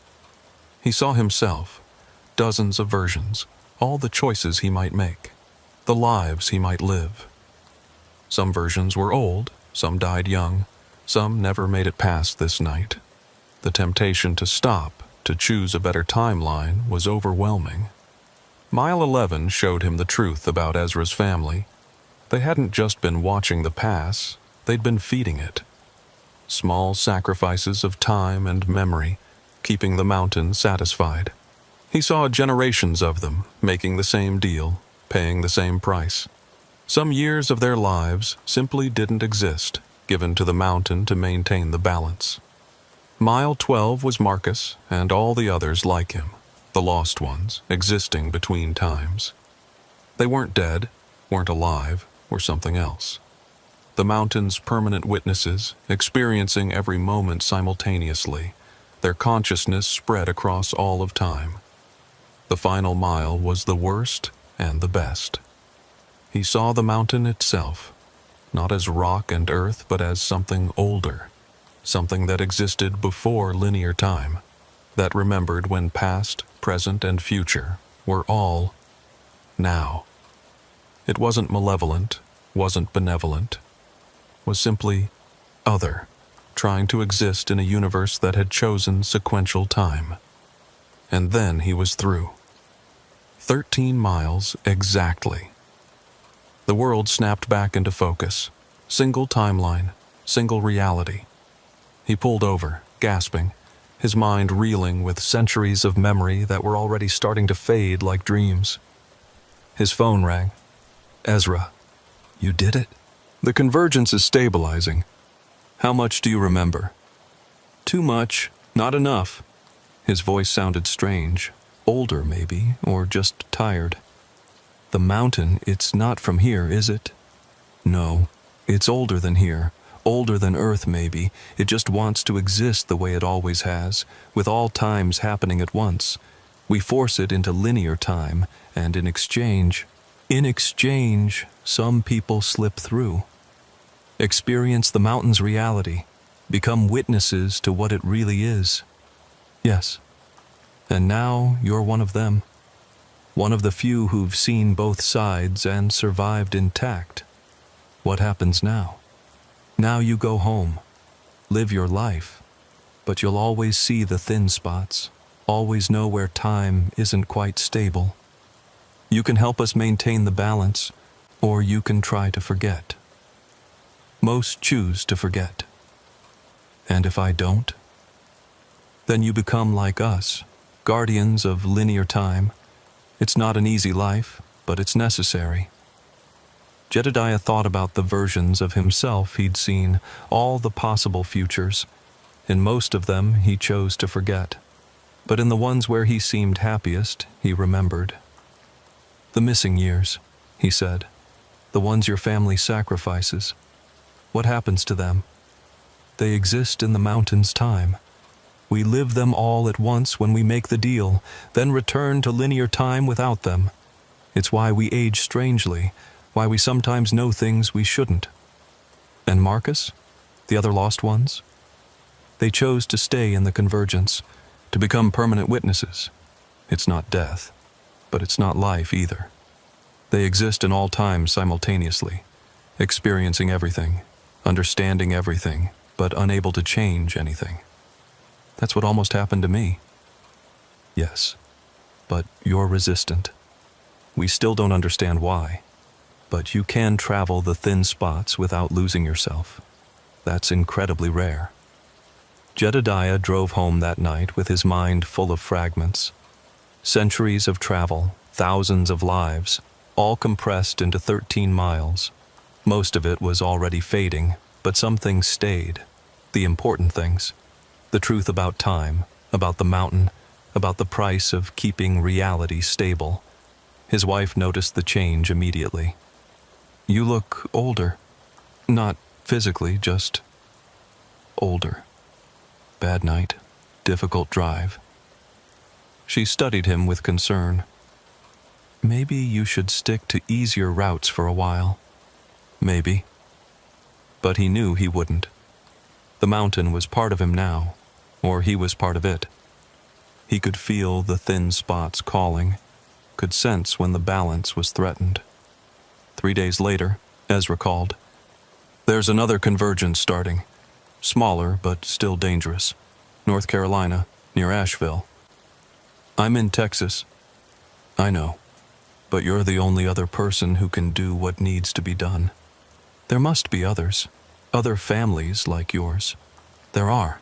He saw himself, dozens of versions, all the choices he might make, the lives he might live. Some versions were old, some died young, some never made it past this night. The temptation to stop, to choose a better timeline, was overwhelming. Mile 11 showed him the truth about Ezra's family. They hadn't just been watching the pass, they'd been feeding it. Small sacrifices of time and memory, keeping the mountain satisfied. He saw generations of them, making the same deal, paying the same price. Some years of their lives simply didn't exist, given to the mountain to maintain the balance. Mile 12 was Marcus and all the others like him, the lost ones, existing between times. They weren't dead, weren't alive, were something else. The mountain's permanent witnesses, experiencing every moment simultaneously, their consciousness spread across all of time. The final mile was the worst and the best. He saw the mountain itself, not as rock and earth, but as something older, something that existed before linear time, that remembered when past, present, and future were all now. It wasn't malevolent, wasn't benevolent, was simply other, trying to exist in a universe that had chosen sequential time. And then he was through. 13 miles exactly. The world snapped back into focus. Single timeline, single reality. He pulled over, gasping, his mind reeling with centuries of memory that were already starting to fade like dreams. His phone rang. Ezra, you did it? The convergence is stabilizing. How much do you remember? Too much, not enough. His voice sounded strange, older maybe, or just tired. The mountain, it's not from here, is it? No, it's older than here, older than Earth maybe. It just wants to exist the way it always has, with all times happening at once. We force it into linear time, and in exchange, some people slip through. Experience the mountain's reality, become witnesses to what it really is. Yes. And now you're one of them. One of the few who've seen both sides and survived intact. What happens now? Now you go home, live your life, but you'll always see the thin spots, always know where time isn't quite stable. You can help us maintain the balance, or you can try to forget. Most choose to forget. And if I don't? Then you become like us, guardians of linear time. It's not an easy life, but it's necessary. Jedediah thought about the versions of himself he'd seen, all the possible futures. In most of them, he chose to forget. But in the ones where he seemed happiest, he remembered. The missing years, he said. The ones your family sacrifices. What happens to them? They exist in the mountain's time. We live them all at once when we make the deal, then return to linear time without them. It's why we age strangely, why we sometimes know things we shouldn't. And Marcus? The other lost ones? They chose to stay in the convergence, to become permanent witnesses. It's not death, but it's not life either. They exist in all times simultaneously, experiencing everything, understanding everything, but unable to change anything. That's what almost happened to me. Yes, but you're resistant. We still don't understand why, but you can travel the thin spots without losing yourself. That's incredibly rare. Jedediah drove home that night with his mind full of fragments. Centuries of travel, thousands of lives, all compressed into 13 miles. Most of it was already fading, but some things stayed. The important things. The truth about time, about the mountain, about the price of keeping reality stable. His wife noticed the change immediately. "You look older. Not physically, just older. Bad night. Difficult drive." She studied him with concern. "Maybe you should stick to easier routes for a while." Maybe. But he knew he wouldn't. The mountain was part of him now, or he was part of it. He could feel the thin spots calling, could sense when the balance was threatened. 3 days later, Ezra called. "There's another convergence starting. Smaller, but still dangerous. North Carolina, near Asheville." "I'm in Texas." "I know, but you're the only other person who can do what needs to be done. There must be others, other families like yours." "There are,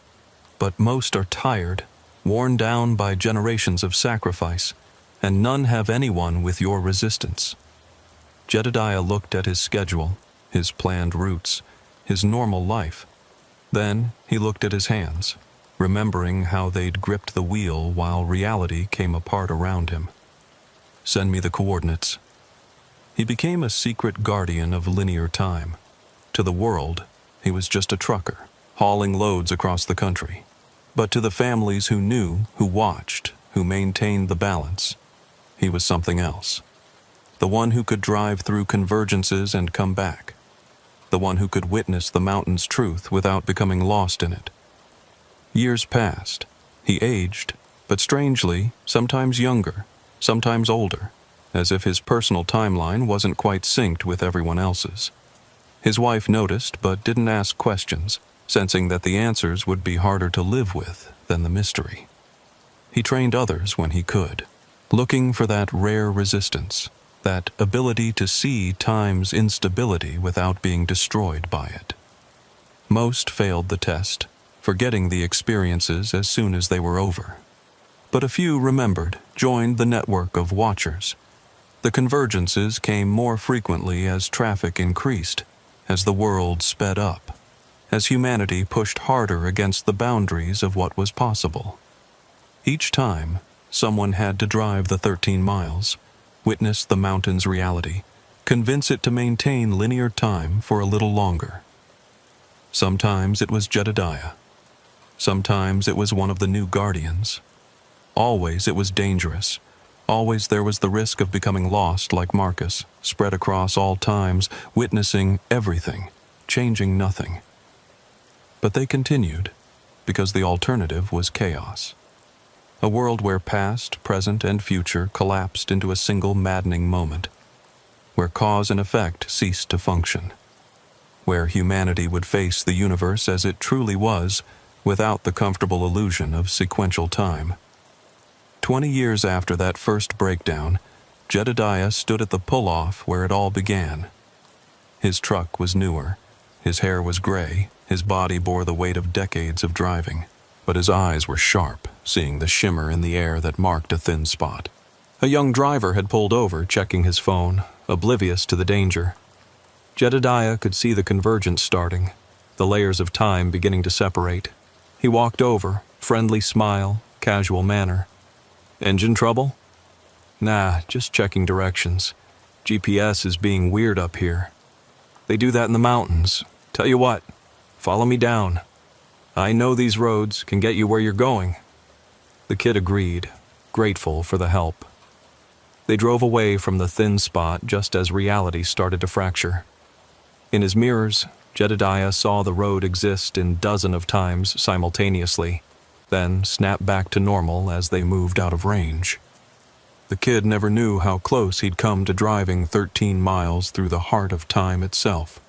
but most are tired, worn down by generations of sacrifice, and none have anyone with your resistance." Jedediah looked at his schedule, his planned routes, his normal life. Then he looked at his hands, remembering how they'd gripped the wheel while reality came apart around him. "Send me the coordinates." He became a secret guardian of linear time. To the world, he was just a trucker, hauling loads across the country. But to the families who knew, who watched, who maintained the balance, he was something else. The one who could drive through convergences and come back. The one who could witness the mountain's truth without becoming lost in it. Years passed. He aged, but strangely, sometimes younger, sometimes older, as if his personal timeline wasn't quite synced with everyone else's. His wife noticed, but didn't ask questions, sensing that the answers would be harder to live with than the mystery. He trained others when he could, looking for that rare resistance, that ability to see time's instability without being destroyed by it. Most failed the test, forgetting the experiences as soon as they were over. But a few remembered, joined the network of watchers. The convergences came more frequently as traffic increased, as the world sped up, as humanity pushed harder against the boundaries of what was possible. Each time, someone had to drive the 13 miles, witness the mountain's reality, convince it to maintain linear time for a little longer. Sometimes it was Jedediah. Sometimes it was one of the new guardians. Always it was dangerous. Always there was the risk of becoming lost like Marcus, spread across all times, witnessing everything, changing nothing. But they continued, because the alternative was chaos. A world where past, present, and future collapsed into a single maddening moment, where cause and effect ceased to function, where humanity would face the universe as it truly was, without the comfortable illusion of sequential time. 20 years after that first breakdown, Jedediah stood at the pull-off where it all began. His truck was newer, his hair was gray, his body bore the weight of decades of driving, but his eyes were sharp, seeing the shimmer in the air that marked a thin spot. A young driver had pulled over, checking his phone, oblivious to the danger. Jedediah could see the convergence starting, the layers of time beginning to separate. He walked over, friendly smile, casual manner. "Engine trouble?" "Nah, just checking directions. GPS is being weird up here. They do that in the mountains. Tell you what, follow me down. I know these roads can get you where you're going." The kid agreed, grateful for the help. They drove away from the thin spot just as reality started to fracture. In his mirrors, Jedediah saw the road exist in dozens of times simultaneously, then snap back to normal as they moved out of range. The kid never knew how close he'd come to driving 13 miles through the heart of time itself.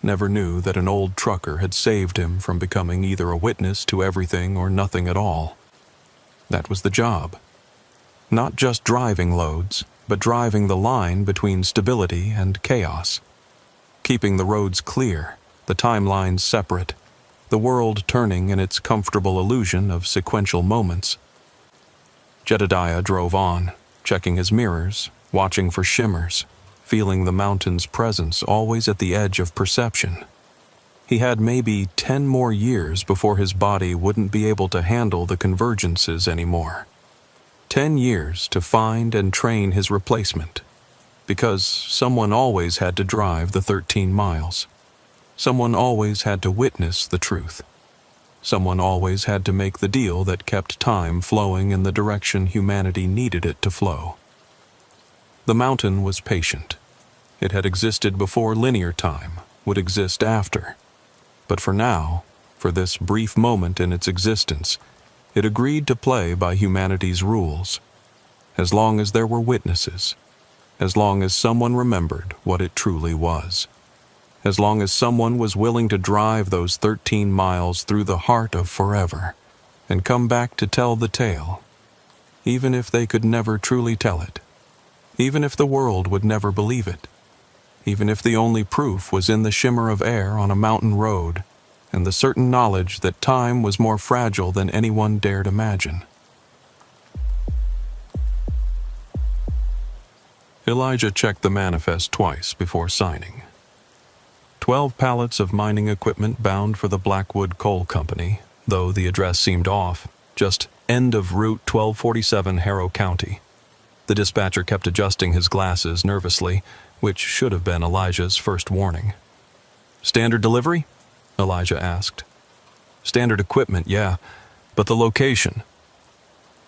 Never knew that an old trucker had saved him from becoming either a witness to everything or nothing at all. That was the job. Not just driving loads, but driving the line between stability and chaos. Keeping the roads clear, the timelines separate, the world turning in its comfortable illusion of sequential moments. Jedediah drove on, checking his mirrors, watching for shimmers, feeling the mountain's presence always at the edge of perception. He had maybe 10 more years before his body wouldn't be able to handle the convergences anymore. 10 years to find and train his replacement, because someone always had to drive the 13 miles. Someone always had to witness the truth. Someone always had to make the deal that kept time flowing in the direction humanity needed it to flow. The mountain was patient. It had existed before linear time would exist after. But for now, for this brief moment in its existence, it agreed to play by humanity's rules. As long as there were witnesses, as long as someone remembered what it truly was, as long as someone was willing to drive those 13 miles through the heart of forever and come back to tell the tale, even if they could never truly tell it, even if the world would never believe it, even if the only proof was in the shimmer of air on a mountain road and the certain knowledge that time was more fragile than anyone dared imagine. Elijah checked the manifest twice before signing. 12 pallets of mining equipment bound for the Blackwood Coal Company, though the address seemed off, just end of Route 1247, Harrow County. The dispatcher kept adjusting his glasses nervously, which should have been Elijah's first warning. "Standard delivery?" Elijah asked. "Standard equipment, yeah, but the location."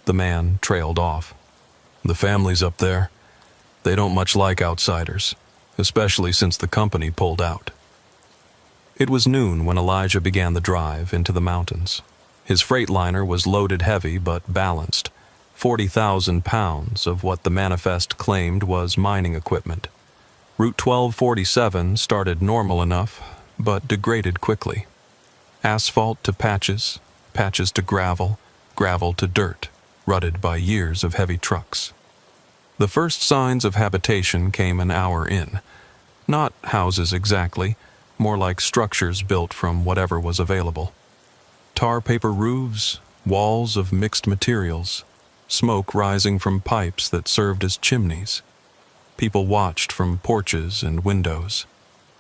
The man trailed off. "The family's up there. They don't much like outsiders, especially since the company pulled out." It was noon when Elijah began the drive into the mountains. His freightliner was loaded heavy but balanced, 40,000 pounds of what the manifest claimed was mining equipment. Route 1247 started normal enough, but degraded quickly. Asphalt to patches, patches to gravel, gravel to dirt, rutted by years of heavy trucks. The first signs of habitation came an hour in. Not houses exactly, more like structures built from whatever was available. Tar paper roofs, walls of mixed materials, smoke rising from pipes that served as chimneys. People watched from porches and windows.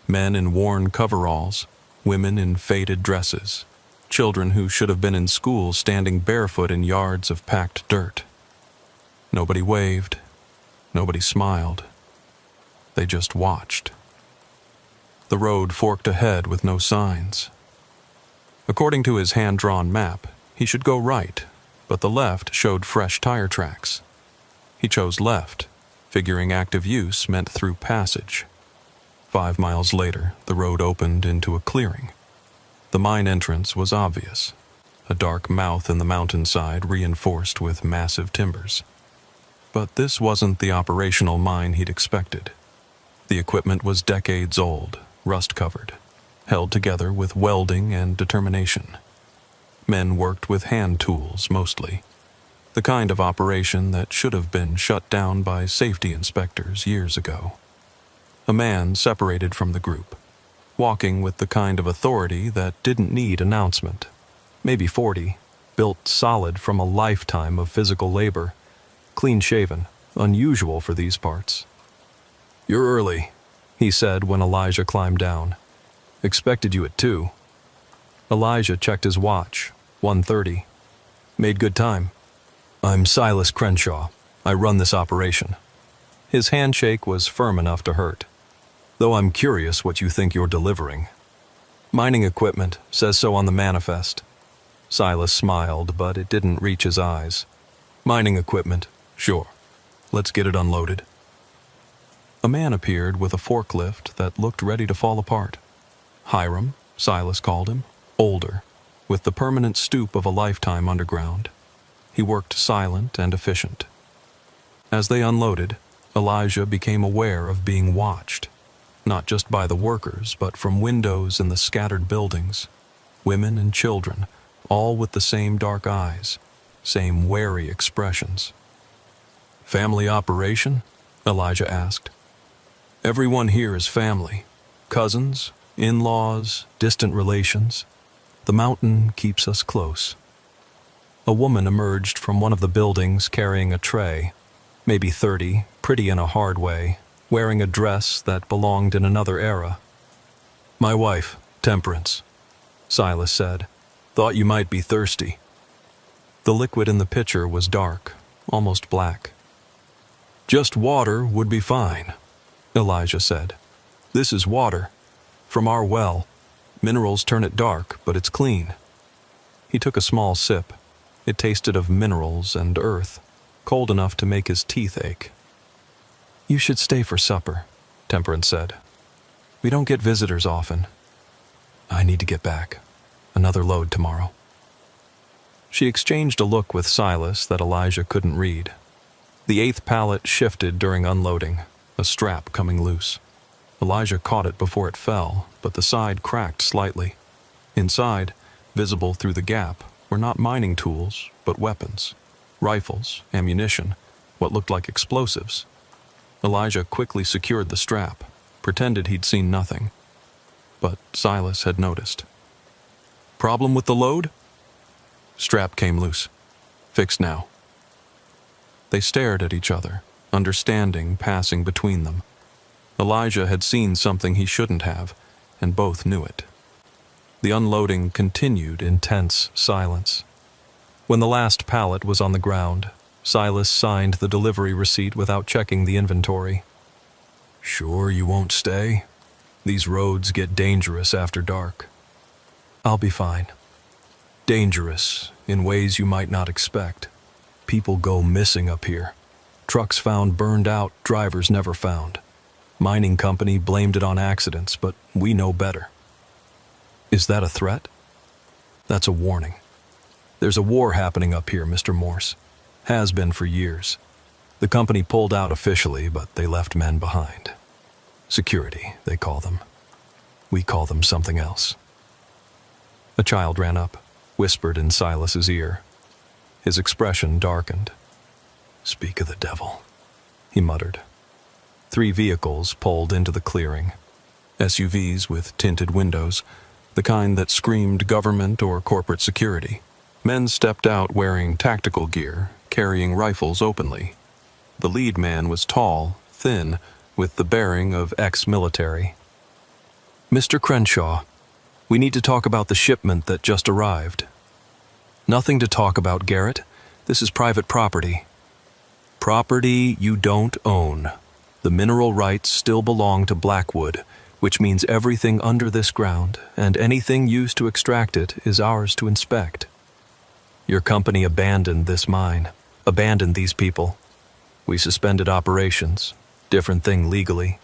Men in worn coveralls, women in faded dresses, children who should have been in school standing barefoot in yards of packed dirt. Nobody waved. Nobody smiled. They just watched. The road forked ahead with no signs. According to his hand-drawn map, he should go right, but the left showed fresh tire tracks. He chose left, figuring active use meant through passage. 5 miles later, the road opened into a clearing. The mine entrance was obvious, a dark mouth in the mountainside reinforced with massive timbers. But this wasn't the operational mine he'd expected. The equipment was decades old, rust-covered, held together with welding and determination. Men worked with hand tools mostly, the kind of operation that should have been shut down by safety inspectors years ago. A man separated from the group, walking with the kind of authority that didn't need announcement. Maybe 40, built solid from a lifetime of physical labor, clean-shaven, unusual for these parts. "You're early," he said when Elijah climbed down. "Expected you at 2. Elijah checked his watch, 1:30. "Made good time." "I'm Silas Crenshaw. I run this operation." His handshake was firm enough to hurt. "Though I'm curious what you think you're delivering." "Mining equipment, says so on the manifest." Silas smiled, but it didn't reach his eyes. "Mining equipment, sure. Let's get it unloaded." A man appeared with a forklift that looked ready to fall apart. Hiram, Silas called him, older, with the permanent stoop of a lifetime underground. He worked silent and efficient. As they unloaded, Elijah became aware of being watched, not just by the workers, but from windows in the scattered buildings. Women and children, all with the same dark eyes, same wary expressions. "Family operation?" Elijah asked. "Everyone here is family. Cousins, in-laws, distant relations. The mountain keeps us close. A woman emerged from one of the buildings carrying a tray, maybe 30, pretty in a hard way, wearing a dress that belonged in another era. "My wife, Temperance," Silas said. "Thought you might be thirsty." The liquid in the pitcher was dark, almost black. "Just water would be fine," Elijah said. "This is water. From our well. Minerals turn it dark, but it's clean." He took a small sip. It tasted of minerals and earth, cold enough to make his teeth ache. "You should stay for supper," Temperance said. "We don't get visitors often. I need to get back. Another load tomorrow." She exchanged a look with Silas that Elijah couldn't read. The 8th pallet shifted during unloading, a strap coming loose. Elijah caught it before it fell, but the side cracked slightly. Inside, visible through the gap, were not mining tools, but weapons. Rifles, ammunition, what looked like explosives. Elijah quickly secured the strap, pretended he'd seen nothing. But Silas had noticed. "Problem with the load?" "Strap came loose. Fixed now." They stared at each other, understanding passing between them. Elijah had seen something he shouldn't have, and both knew it. The unloading continued in tense silence. When the last pallet was on the ground, Silas signed the delivery receipt without checking the inventory. "Sure you won't stay? These roads get dangerous after dark." "I'll be fine." "Dangerous in ways you might not expect. People go missing up here. Trucks found burned out, drivers never found. Mining company blamed it on accidents, but we know better." "Is that a threat?" "That's a warning. There's a war happening up here, Mr. Morse. Has been for years. The company pulled out officially, but they left men behind. Security, they call them. We call them something else." A child ran up, whispered in Silas's ear. His expression darkened. "Speak of the devil," he muttered. 3 vehicles pulled into the clearing. SUVs with tinted windows, the kind that screamed government or corporate security. Men stepped out wearing tactical gear, carrying rifles openly. The lead man was tall, thin, with the bearing of ex-military. "Mr. Crenshaw, we need to talk about the shipment that just arrived." "Nothing to talk about, Garrett. This is private property." "Property you don't own. The mineral rights still belong to Blackwood, which means everything under this ground and anything used to extract it is ours to inspect. Your company abandoned this mine, abandoned these people. We suspended operations, different thing legally."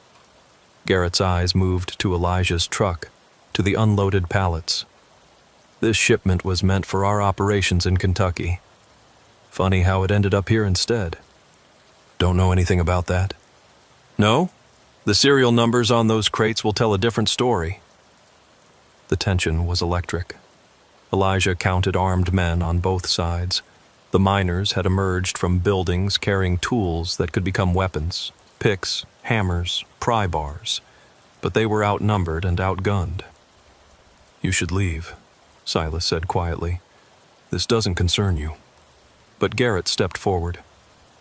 Garrett's eyes moved to Elijah's truck, to the unloaded pallets. "This shipment was meant for our operations in Kentucky. Funny how it ended up here instead." "Don't know anything about that?" "No? The serial numbers on those crates will tell a different story." The tension was electric. Elijah counted armed men on both sides. The miners had emerged from buildings carrying tools that could become weapons, picks, hammers, pry bars. But they were outnumbered and outgunned. "You should leave," Silas said quietly. "This doesn't concern you." But Garrett stepped forward.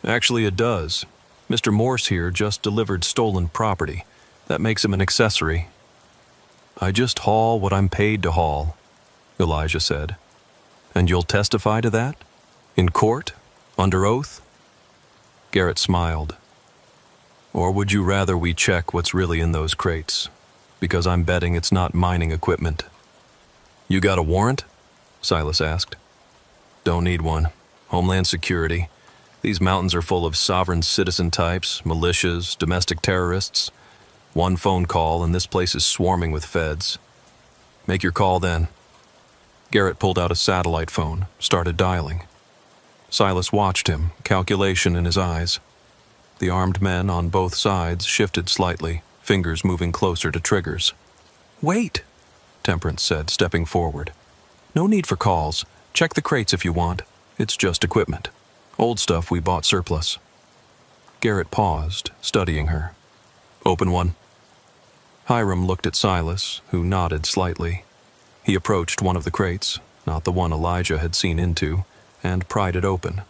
"Actually, it does. Mr. Morse here just delivered stolen property. That makes him an accessory." "I just haul what I'm paid to haul," Elijah said. "And you'll testify to that? In court? Under oath?" Garrett smiled. "Or would you rather we check what's really in those crates? Because I'm betting it's not mining equipment." "You got a warrant?" Silas asked. "Don't need one. Homeland Security. These mountains are full of sovereign citizen types, militias, domestic terrorists. One phone call and this place is swarming with feds. Make your call then." Garrett pulled out a satellite phone, started dialing. Silas watched him, calculation in his eyes. The armed men on both sides shifted slightly, fingers moving closer to triggers. "Wait," Temperance said, stepping forward. "No need for calls. Check the crates if you want. It's just equipment. Old stuff we bought surplus." Garrett paused, studying her. "Open one." Hiram looked at Silas, who nodded slightly. He approached one of the crates, not the one Elijah had seen into, and pried it open.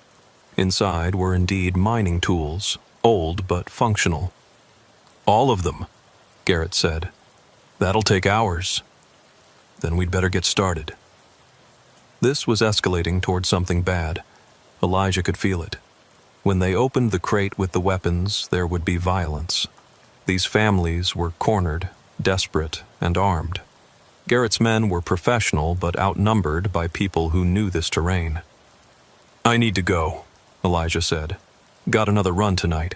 Inside were indeed mining tools, old but functional. "All of them," Garrett said. "That'll take hours." "Then we'd better get started." This was escalating toward something bad. Elijah could feel it. When they opened the crate with the weapons, there would be violence. These families were cornered, desperate, and armed. Garrett's men were professional but outnumbered by people who knew this terrain. "I need to go," Elijah said. "Got another run tonight."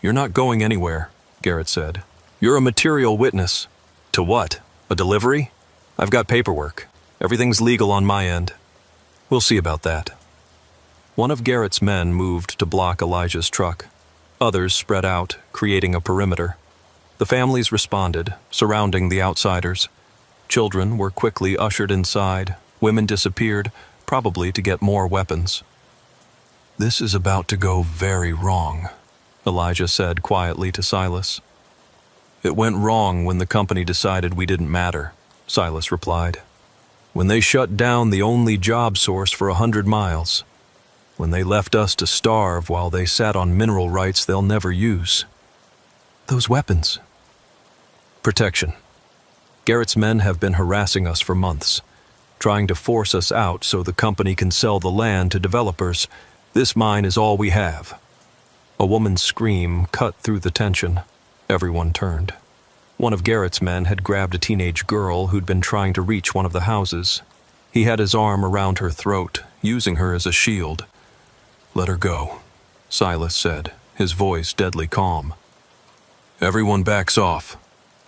"You're not going anywhere," Garrett said. "You're a material witness." "To what? A delivery? I've got paperwork. Everything's legal on my end." "We'll see about that." One of Garrett's men moved to block Elijah's truck. Others spread out, creating a perimeter. The families responded, surrounding the outsiders. Children were quickly ushered inside. Women disappeared, probably to get more weapons. "This is about to go very wrong," Elijah said quietly to Silas. "It went wrong when the company decided we didn't matter," Silas replied. "When they shut down the only job source for 100 miles. When they left us to starve while they sat on mineral rights they'll never use." "Those weapons." "Protection. Garrett's men have been harassing us for months, trying to force us out so the company can sell the land to developers. This mine is all we have." A woman's scream cut through the tension. Everyone turned. One of Garrett's men had grabbed a teenage girl who'd been trying to reach one of the houses. He had his arm around her throat, using her as a shield. "Let her go," Silas said, his voice deadly calm. "Everyone backs off,"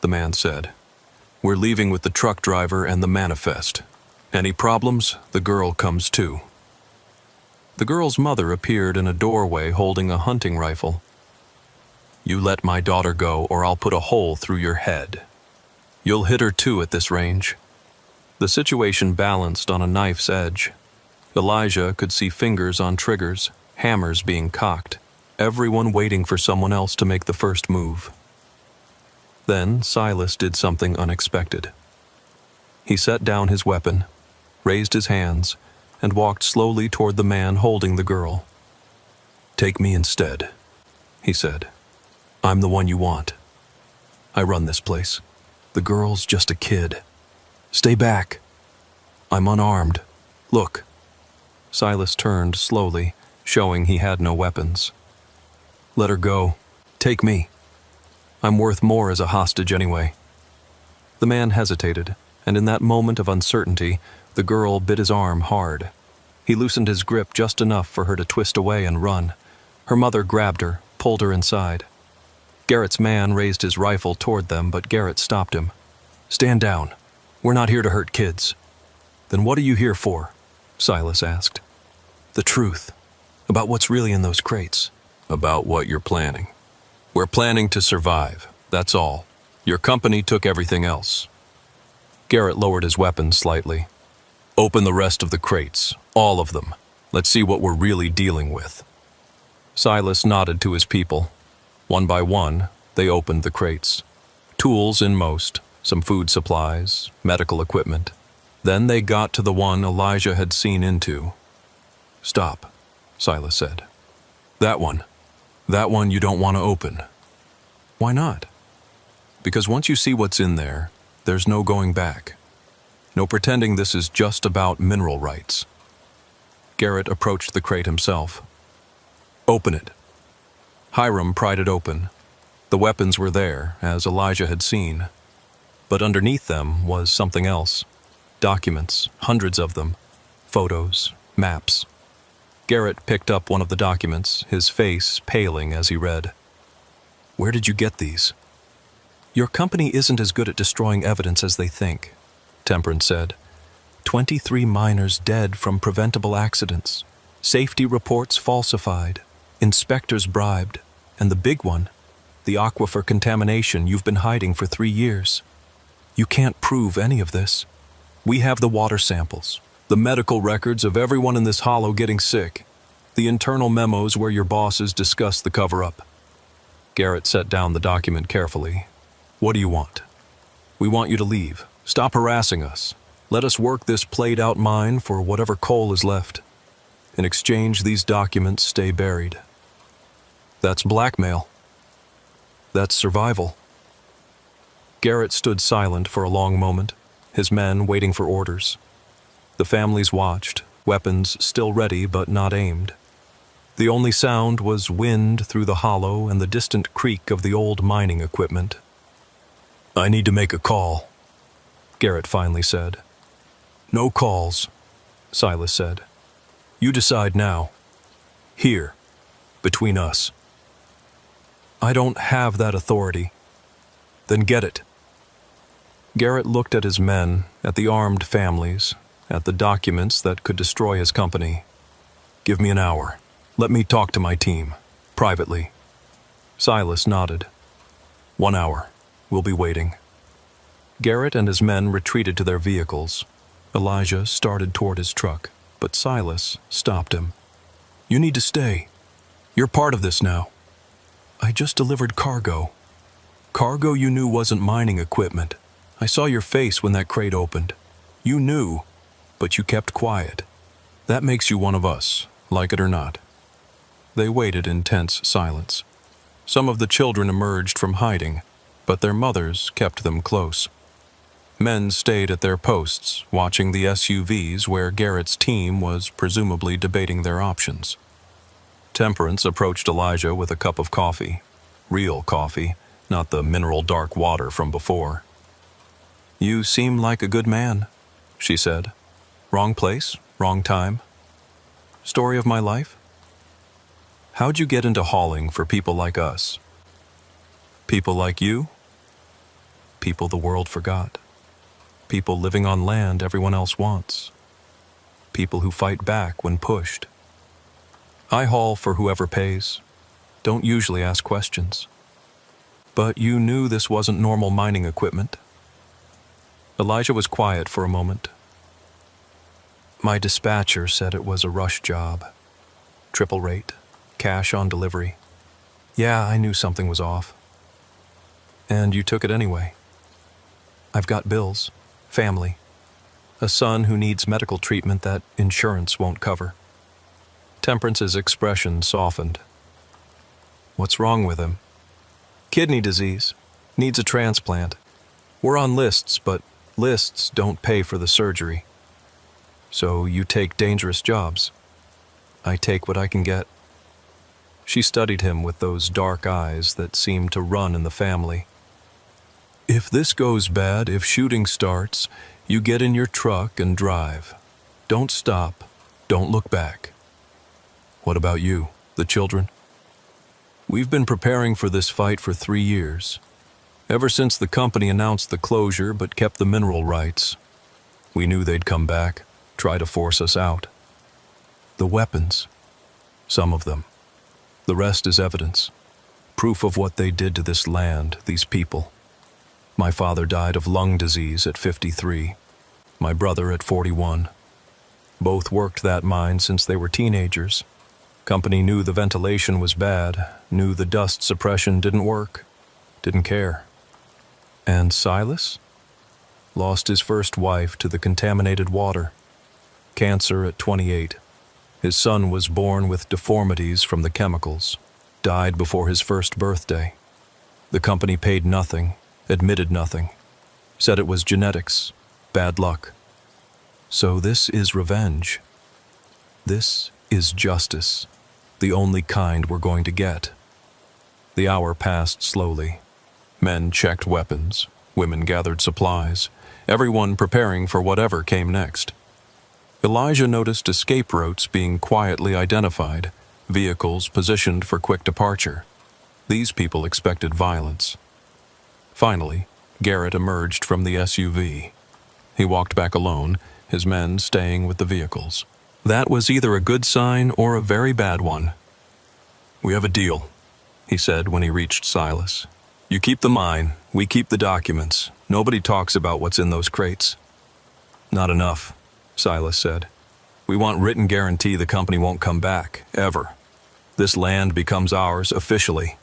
the man said. "We're leaving with the truck driver and the manifest. Any problems, the girl comes too." The girl's mother appeared in a doorway holding a hunting rifle. "You let my daughter go or I'll put a hole through your head. You'll hit her too at this range." The situation balanced on a knife's edge. Elijah could see fingers on triggers, hammers being cocked, everyone waiting for someone else to make the first move. Then Silas did something unexpected. He set down his weapon, raised his hands, and walked slowly toward the man holding the girl. "Take me instead," he said. "I'm the one you want. I run this place. The girl's just a kid. Stay back. I'm unarmed. Look." Silas turned slowly, showing he had no weapons. "Let her go. Take me. I'm worth more as a hostage anyway." The man hesitated, and in that moment of uncertainty, the girl bit his arm hard. He loosened his grip just enough for her to twist away and run. Her mother grabbed her, pulled her inside. Garrett's man raised his rifle toward them, but Garrett stopped him. "Stand down. We're not here to hurt kids." "Then what are you here for?" Silas asked. "The truth. About what's really in those crates." "About what you're planning. We're planning to survive, that's all. Your company took everything else." Garrett lowered his weapon slightly. "Open the rest of the crates, all of them. Let's see what we're really dealing with." Silas nodded to his people. One by one, they opened the crates. Tools in most, some food supplies, medical equipment. Then they got to the one Elijah had seen into. "Stop," Silas said. That one you don't want to open." "Why not?" "Because once you see what's in there, there's no going back. No pretending this is just about mineral rights." Garrett approached the crate himself. "Open it." Hiram pried it open. The weapons were there, as Elijah had seen. But underneath them was something else. Documents, hundreds of them. Photos, maps. Garrett picked up one of the documents, his face paling as he read. "Where did you get these?" "Your company isn't as good at destroying evidence as they think," Temperance said. 23 miners dead from preventable accidents. Safety reports falsified. Inspectors bribed. And the big one, the aquifer contamination you've been hiding for 3 years. You can't prove any of this. We have the water samples, the medical records of everyone in this hollow getting sick, the internal memos where your bosses discuss the cover-up." Garrett set down the document carefully. "What do you want?" "We want you to leave. Stop harassing us. Let us work this played-out mine for whatever coal is left. In exchange, these documents stay buried. That's blackmail. That's survival. Garrett stood silent for a long moment, his men waiting for orders. The families watched, weapons still ready but not aimed. The only sound was wind through the hollow and the distant creak of the old mining equipment. "I need to make a call," Garrett finally said. "No calls," Silas said. "You decide now. Here, between us." "I don't have that authority." "Then get it." Garrett looked at his men, at the armed families, at the documents that could destroy his company. "Give me an hour. Let me talk to my team, privately." Silas nodded. "1 hour. We'll be waiting." Garrett and his men retreated to their vehicles. Elijah started toward his truck, but Silas stopped him. "You need to stay. You're part of this now." "I just delivered cargo." "Cargo you knew wasn't mining equipment. I saw your face when that crate opened. You knew, but you kept quiet. That makes you one of us, like it or not." They waited in tense silence. Some of the children emerged from hiding, but their mothers kept them close. Men stayed at their posts, watching the SUVs where Garrett's team was presumably debating their options. Temperance approached Elijah with a cup of coffee. Real coffee, not the mineral dark water from before. "You seem like a good man," she said. "Wrong place, wrong time. Story of my life? How'd you get into hauling for people like us? People like you? People the world forgot. People living on land everyone else wants. People who fight back when pushed. I haul for whoever pays. Don't usually ask questions. But you knew this wasn't normal mining equipment." Elijah was quiet for a moment. "My dispatcher said it was a rush job. Triple rate. Cash on delivery. Yeah, I knew something was off." "And you took it anyway?" "I've got bills. Family. A son who needs medical treatment that insurance won't cover." Temperance's expression softened. "What's wrong with him?" "Kidney disease. Needs a transplant. We're on lists, but lists don't pay for the surgery." "So you take dangerous jobs?" "I take what I can get." She studied him with those dark eyes that seemed to run in the family. "If this goes bad, if shooting starts, you get in your truck and drive. Don't stop. Don't look back." "What about you, the children?" "We've been preparing for this fight for 3 years. Ever since the company announced the closure but kept the mineral rights. We knew they'd come back, try to force us out. The weapons. Some of them. The rest is evidence. Proof of what they did to this land, these people. My father died of lung disease at 53. My brother at 41. Both worked that mine since they were teenagers. Company knew the ventilation was bad, knew the dust suppression didn't work, didn't care. And Silas? Lost his first wife to the contaminated water. Cancer at 28. His son was born with deformities from the chemicals. Died before his first birthday. The company paid nothing, admitted nothing. Said it was genetics, bad luck. So this is revenge. This is justice, the only kind we're going to get. The hour passed slowly. Men checked weapons, women gathered supplies, everyone preparing for whatever came next. Elijah noticed escape routes being quietly identified, vehicles positioned for quick departure. These people expected violence. Finally, Garrett emerged from the SUV. He walked back alone, his men staying with the vehicles. That was either a good sign or a very bad one. "We have a deal," he said when he reached Silas. "You keep the mine, we keep the documents. Nobody talks about what's in those crates." "Not enough," Silas said. "We want written guarantee the company won't come back, ever. This land becomes ours officially."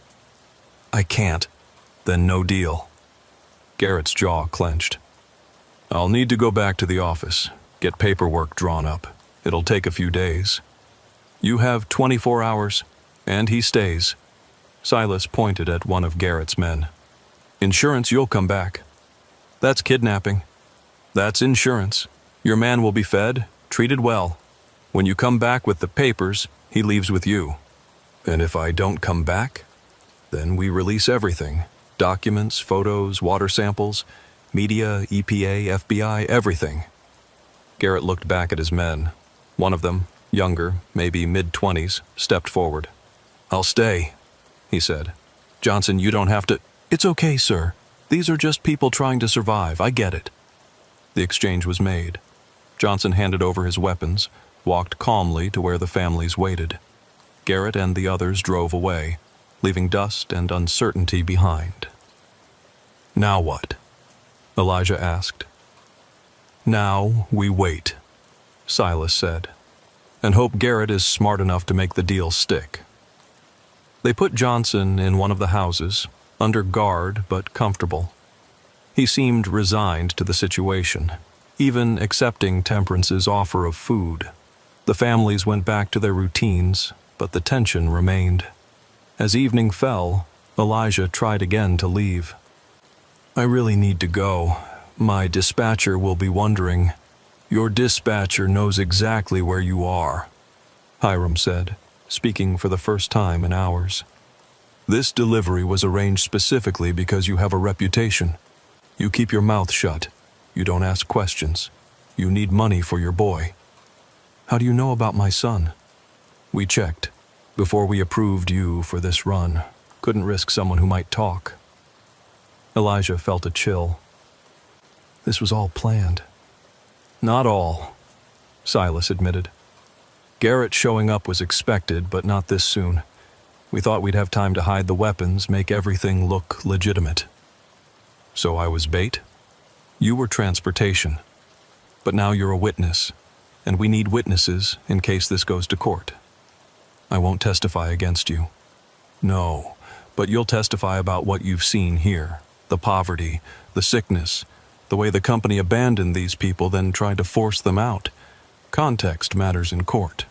"I can't." "Then no deal." Garrett's jaw clenched. I'll need to go back to the office, get paperwork drawn up. It'll take a few days. You have 24 hours, and he stays. Silas pointed at one of Garrett's men. Insurance, you'll come back. That's kidnapping. That's insurance. Your man will be fed, treated well. When you come back with the papers, he leaves with you. And if I don't come back, then we release everything. Documents, photos, water samples, media, EPA, FBI, everything. Garrett looked back at his men. One of them, younger, maybe mid-20s, stepped forward. I'll stay, he said. Johnson, you don't have to. It's okay, sir. These are just people trying to survive. I get it. The exchange was made. Johnson handed over his weapons, walked calmly to where the families waited. Garrett and the others drove away, leaving dust and uncertainty behind. Now what? Elijah asked. Now we wait, Silas said, and hope Garrett is smart enough to make the deal stick. They put Johnson in one of the houses, under guard but comfortable. He seemed resigned to the situation, even accepting Temperance's offer of food. The families went back to their routines, but the tension remained. As evening fell, Elijah tried again to leave. I really need to go. My dispatcher will be wondering. Your dispatcher knows exactly where you are, Hiram said, speaking for the first time in hours. This delivery was arranged specifically because you have a reputation. You keep your mouth shut. You don't ask questions. You need money for your boy. How do you know about my son? We checked. Before we approved you for this run, couldn't risk someone who might talk. Elijah felt a chill. This was all planned. Not all, Silas admitted. Garrett showing up was expected, but not this soon. We thought we'd have time to hide the weapons, make everything look legitimate. So I was bait? You were transportation. But now you're a witness, and we need witnesses in case this goes to court. I won't testify against you. No, but you'll testify about what you've seen here. The poverty, the sickness, the way the company abandoned these people, then tried to force them out. Context matters in court.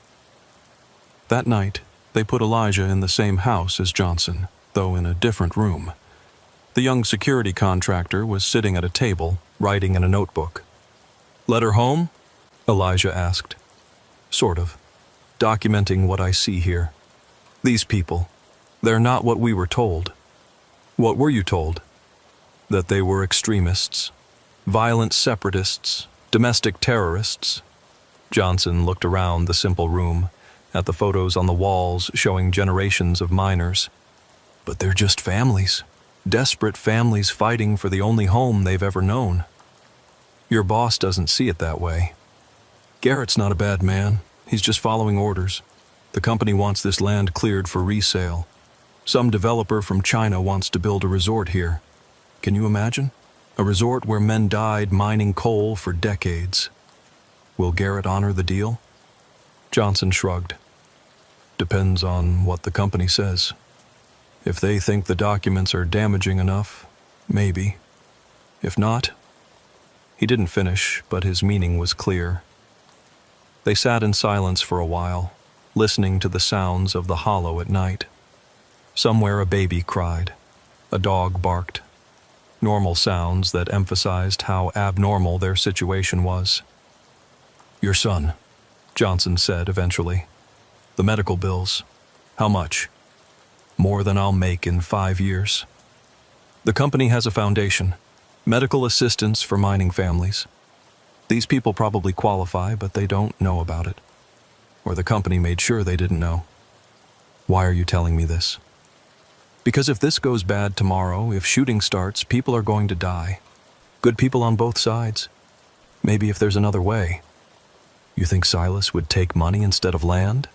That night, they put Elijah in the same house as Johnson, though in a different room. The young security contractor was sitting at a table, writing in a notebook. Let her home? Elijah asked. Sort of. Documenting what I see here. These people, they're not what we were told. What were you told? That they were extremists, violent separatists, domestic terrorists. Johnson looked around the simple room, at the photos on the walls showing generations of miners. But they're just families, desperate families fighting for the only home they've ever known. Your boss doesn't see it that way. Garrett's not a bad man. He's just following orders. The company wants this land cleared for resale. Some developer from China wants to build a resort here. Can you imagine? A resort where men died mining coal for decades. Will Garrett honor the deal? Johnson shrugged. Depends on what the company says. If they think the documents are damaging enough, maybe. If not, he didn't finish, but his meaning was clear. They sat in silence for a while, listening to the sounds of the hollow at night. Somewhere a baby cried. A dog barked. Normal sounds that emphasized how abnormal their situation was. Your son, Johnson said eventually. The medical bills. How much? More than I'll make in 5 years. The company has a foundation. Medical assistance for mining families. These people probably qualify, but they don't know about it. Or the company made sure they didn't know. Why are you telling me this? Because if this goes bad tomorrow, if shooting starts, people are going to die. Good people on both sides. Maybe if there's another way. You think Silas would take money instead of land?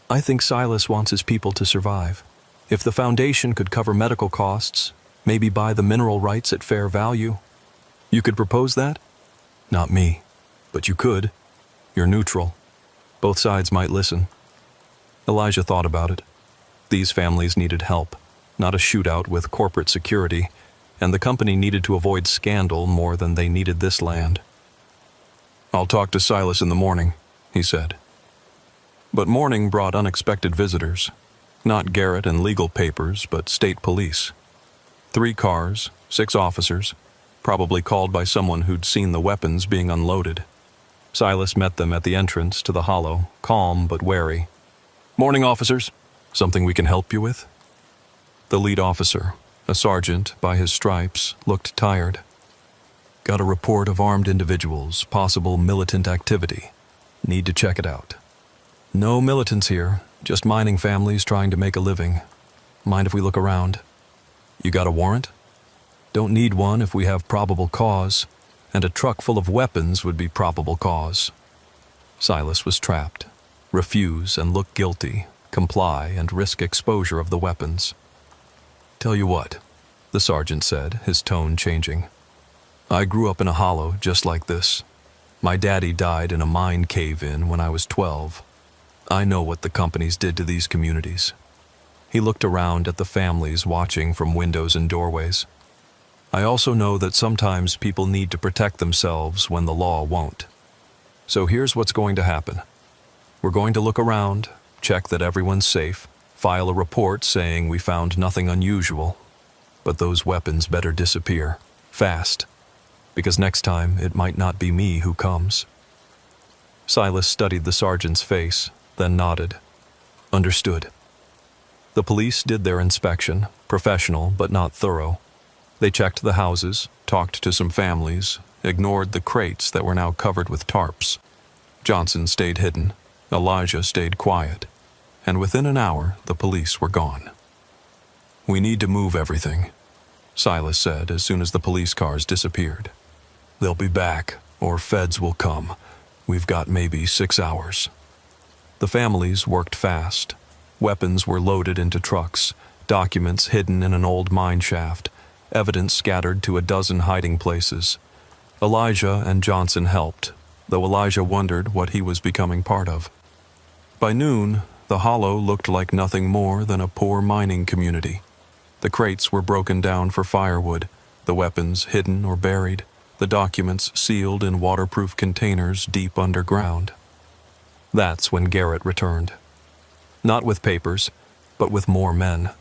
I think Silas wants his people to survive. If the foundation could cover medical costs, maybe buy the mineral rights at fair value. You could propose that? Not me, but you could. You're neutral. Both sides might listen. Elijah thought about it. These families needed help, not a shootout with corporate security. and the company needed to avoid scandal more than they needed this land. "I'll talk to Silas in the morning," he said. But morning brought unexpected visitors. Not Garrett and legal papers, but state police. 3 cars, 6 officers, probably called by someone who'd seen the weapons being unloaded. Silas met them at the entrance to the hollow, calm but wary. "Morning, officers. Something we can help you with?" The lead officer, a sergeant by his stripes, looked tired. "Got a report of armed individuals, possible militant activity. Need to check it out." "No militants here, just mining families trying to make a living. Mind if we look around?" "You got a warrant?" "Don't need one if we have probable cause, and a truck full of weapons would be probable cause." Silas was trapped. Refuse and look guilty, comply and risk exposure of the weapons. "Tell you what," the sergeant said, his tone changing. "I grew up in a hollow just like this. My daddy died in a mine cave-in when I was 12. I know what the companies did to these communities." He looked around at the families watching from windows and doorways. "I also know that sometimes people need to protect themselves when the law won't. So here's what's going to happen. We're going to look around, check that everyone's safe, file a report saying we found nothing unusual. But those weapons better disappear, fast, because next time it might not be me who comes." Silas studied the sergeant's face, then nodded. "Understood." The police did their inspection, professional but not thorough. They checked the houses, talked to some families, ignored the crates that were now covered with tarps. Johnson stayed hidden. Elijah stayed quiet. And within an hour, the police were gone. "We need to move everything," Silas said as soon as the police cars disappeared. "They'll be back, or feds will come. We've got maybe 6 hours." The families worked fast. Weapons were loaded into trucks, documents hidden in an old mine shaft, evidence scattered to a dozen hiding places. Elijah and Johnson helped, though Elijah wondered what he was becoming part of. By noon, the hollow looked like nothing more than a poor mining community. The crates were broken down for firewood, the weapons hidden or buried, the documents sealed in waterproof containers deep underground. That's when Garrett returned. Not with papers, but with more men.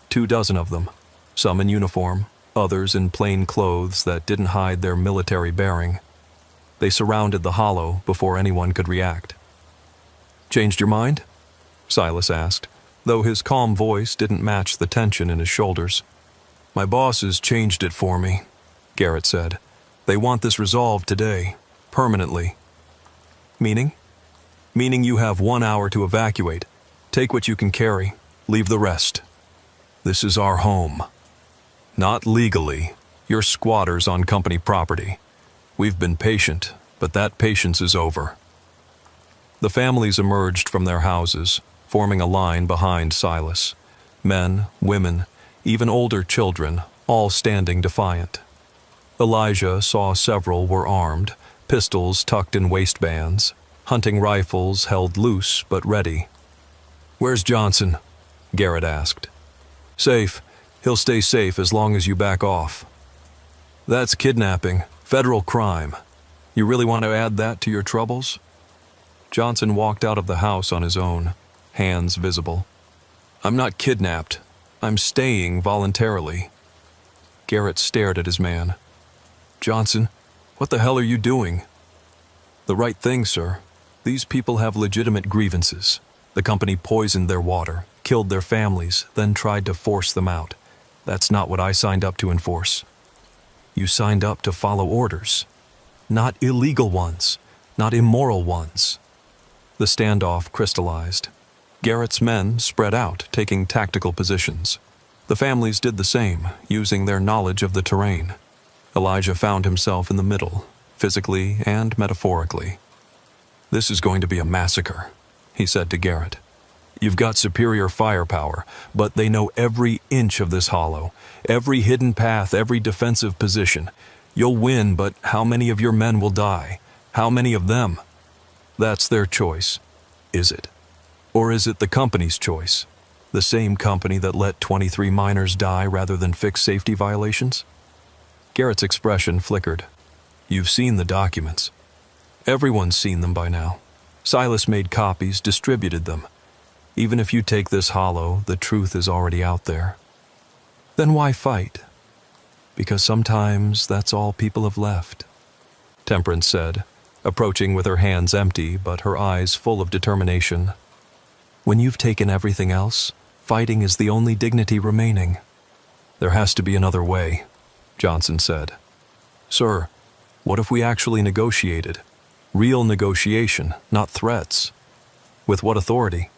24 of them, some in uniform, others in plain clothes that didn't hide their military bearing. They surrounded the hollow before anyone could react. "Changed your mind?" Silas asked, though his calm voice didn't match the tension in his shoulders. "My bosses changed it for me," Garrett said. "They want this resolved today, permanently." "Meaning?" "Meaning you have 1 hour to evacuate. Take what you can carry, leave the rest. This is our home." "Not legally. You're squatters on company property. We've been patient, but that patience is over." The families emerged from their houses, forming a line behind Silas. Men, women, even older children, all standing defiant. Elijah saw several were armed, pistols tucked in waistbands, hunting rifles held loose but ready. "Where's Johnson?" Garrett asked. "Safe. He'll stay safe as long as you back off." "That's kidnapping, federal crime. You really want to add that to your troubles?" Johnson walked out of the house on his own, hands visible. "I'm not kidnapped. I'm staying voluntarily." Garrett stared at his man. "Johnson, what the hell are you doing?" "The right thing, sir. These people have legitimate grievances. The company poisoned their water, killed their families, then tried to force them out. That's not what I signed up to enforce." "You signed up to follow orders. Not illegal ones, not immoral ones." The standoff crystallized. Garrett's men spread out, taking tactical positions. The families did the same, using their knowledge of the terrain. Elijah found himself in the middle, physically and metaphorically. "This is going to be a massacre," he said to Garrett. "You've got superior firepower, but they know every inch of this hollow, every hidden path, every defensive position. You'll win, but how many of your men will die? How many of them? That's their choice. Is it? Or is it the company's choice? The same company that let 23 miners die rather than fix safety violations? Garrett's expression flickered. You've seen the documents. Everyone's seen them by now. Silas made copies, distributed them. Even if you take this hollow, the truth is already out there. Then why fight? Because sometimes that's all people have left, Temperance said, approaching with her hands empty but her eyes full of determination. When you've taken everything else, fighting is the only dignity remaining. There has to be another way, Johnson said. Sir, what if we actually negotiated? Real negotiation, not threats. With what authority?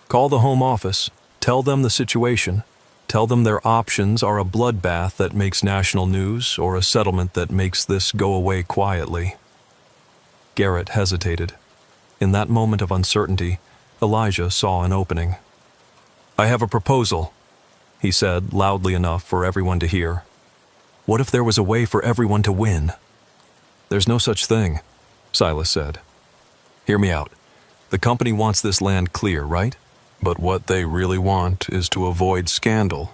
Call the Home Office, tell them the situation, tell them their options are a bloodbath that makes national news or a settlement that makes this go away quietly. Garrett hesitated. In that moment of uncertainty, Elijah saw an opening. I have a proposal, he said loudly enough for everyone to hear. What if there was a way for everyone to win? There's no such thing, Silas said. Hear me out. The company wants this land clear, right? But what they really want is to avoid scandal.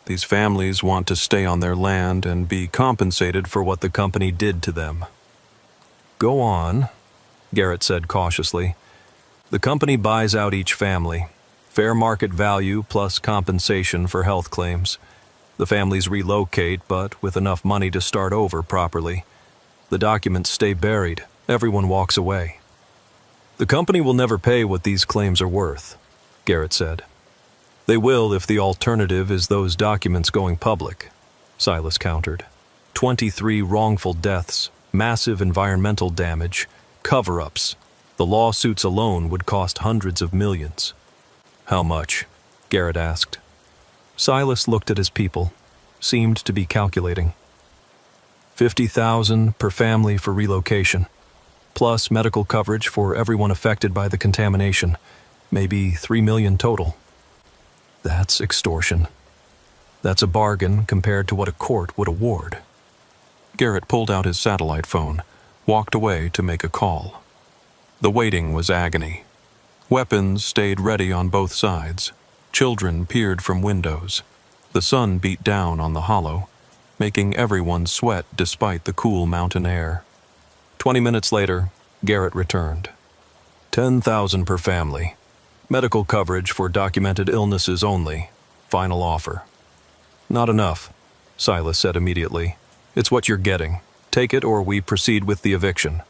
These families want to stay on their land and be compensated for what the company did to them. Go on, Garrett said cautiously. The company buys out each family. Fair market value plus compensation for health claims. The families relocate, but with enough money to start over properly. The documents stay buried. Everyone walks away. The company will never pay what these claims are worth, Garrett said. They will if the alternative is those documents going public, Silas countered. 23 wrongful deaths, massive environmental damage, cover-ups. The lawsuits alone would cost hundreds of millions. How much? Garrett asked. Silas looked at his people, seemed to be calculating. $50,000 per family for relocation, plus medical coverage for everyone affected by the contamination, maybe $3 million total. That's extortion. That's a bargain compared to what a court would award. Garrett pulled out his satellite phone, walked away to make a call. The waiting was agony. Weapons stayed ready on both sides. Children peered from windows. The sun beat down on the hollow, making everyone sweat despite the cool mountain air. 20 minutes later, Garrett returned. $10,000 per family. Medical coverage for documented illnesses only. Final offer. Not enough, Silas said immediately. It's what you're getting. Take it or we proceed with the eviction.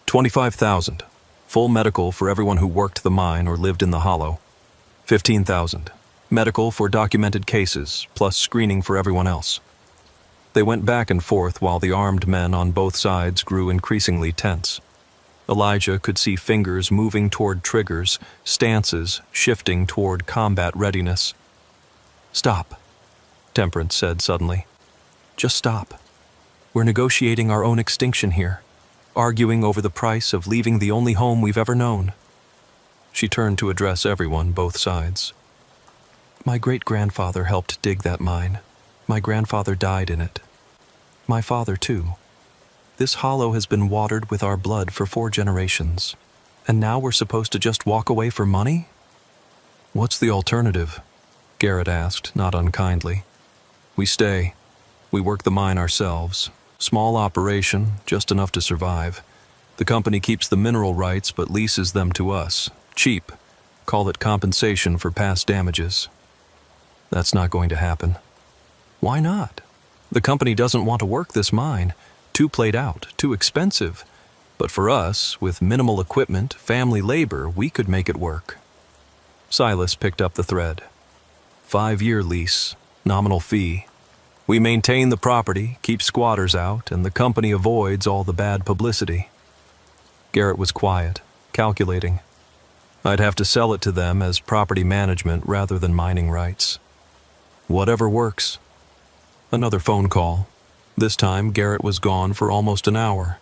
$25,000. Full medical for everyone who worked the mine or lived in the hollow. $15,000. Medical for documented cases, plus screening for everyone else. They went back and forth while the armed men on both sides grew increasingly tense. Elijah could see fingers moving toward triggers, stances shifting toward combat readiness. Stop, Temperance said suddenly. Just stop. We're negotiating our own extinction here, arguing over the price of leaving the only home we've ever known. She turned to address everyone, both sides. My great-grandfather helped dig that mine. My grandfather died in it. My father, too. This hollow has been watered with our blood for 4 generations. And now we're supposed to just walk away for money? What's the alternative? Garrett asked, not unkindly. We stay. We work the mine ourselves. Small operation, just enough to survive. The company keeps the mineral rights but leases them to us. Cheap. Call it compensation for past damages. That's not going to happen. Why not? The company doesn't want to work this mine. Too played out, too expensive. But for us, with minimal equipment, family labor, we could make it work. Silas picked up the thread. 5-year lease, nominal fee. We maintain the property, keep squatters out, and the company avoids all the bad publicity. Garrett was quiet, calculating. I'd have to sell it to them as property management rather than mining rights. Whatever works. Another phone call. This time, Garrett was gone for almost an hour.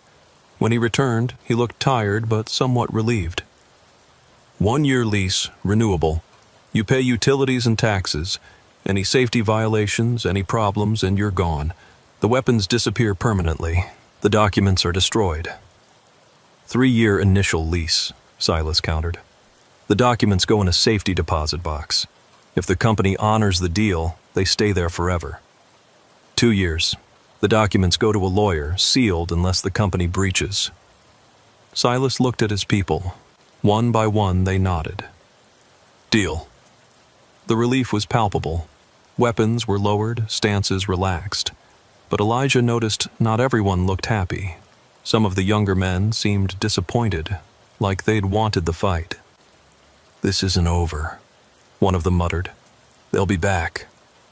When he returned, he looked tired but somewhat relieved. 1-year lease, renewable. You pay utilities and taxes. Any safety violations, any problems, and you're gone. The weapons disappear permanently. The documents are destroyed. 3-year initial lease, Silas countered. The documents go in a safety deposit box. If the company honors the deal, they stay there forever. 2 years. The documents go to a lawyer, sealed unless the company breaches. Silas looked at his people. One by one, they nodded. Deal. The relief was palpable. Weapons were lowered, stances relaxed. But Elijah noticed not everyone looked happy. Some of the younger men seemed disappointed, like they'd wanted the fight. This isn't over, one of them muttered. They'll be back.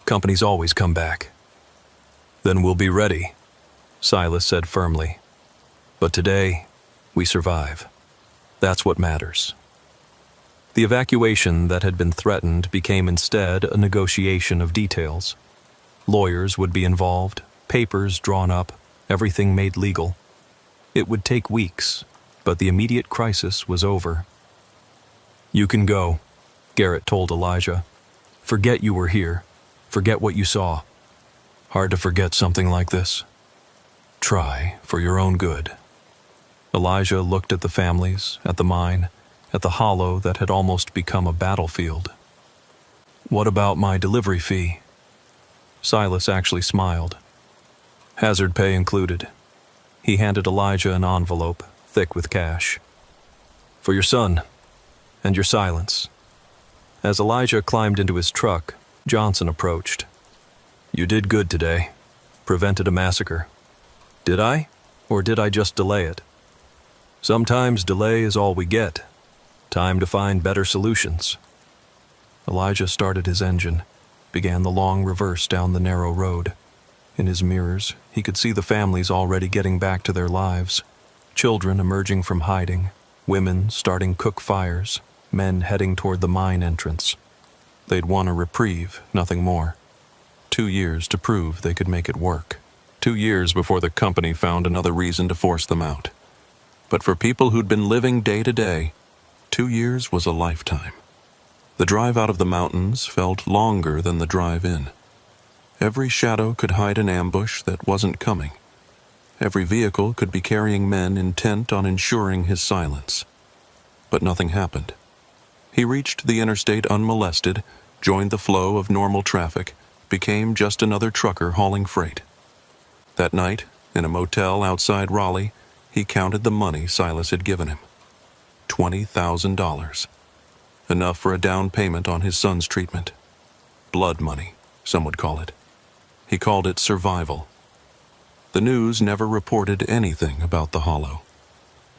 Companies always come back. Then we'll be ready, Silas said firmly. But today, we survive. That's what matters. The evacuation that had been threatened became instead a negotiation of details. Lawyers would be involved, papers drawn up, everything made legal. It would take weeks, but the immediate crisis was over. You can go, Garrett told Elijah. Forget you were here. Forget what you saw. Hard to forget something like this. Try for your own good. Elijah looked at the families, at the mine, at the hollow that had almost become a battlefield. What about my delivery fee? Silas actually smiled. Hazard pay included. He handed Elijah an envelope, thick with cash. For your son, and your silence. As Elijah climbed into his truck, Johnson approached. You did good today. Prevented a massacre. Did I? Or did I just delay it? Sometimes delay is all we get. Time to find better solutions. Elijah started his engine, began the long reverse down the narrow road. In his mirrors, he could see the families already getting back to their lives. Children emerging from hiding, women starting cook fires, men heading toward the mine entrance. They'd won a reprieve, nothing more. 2 years to prove they could make it work. 2 years before the company found another reason to force them out. But for people who'd been living day to day, 2 years was a lifetime. The drive out of the mountains felt longer than the drive in. Every shadow could hide an ambush that wasn't coming. Every vehicle could be carrying men intent on ensuring his silence. But nothing happened. He reached the interstate unmolested, joined the flow of normal traffic, became just another trucker hauling freight. That night, in a motel outside Raleigh, he counted the money Silas had given him. $20,000. Enough for a down payment on his son's treatment. Blood money, some would call it. He called it survival. The news never reported anything about the hollow.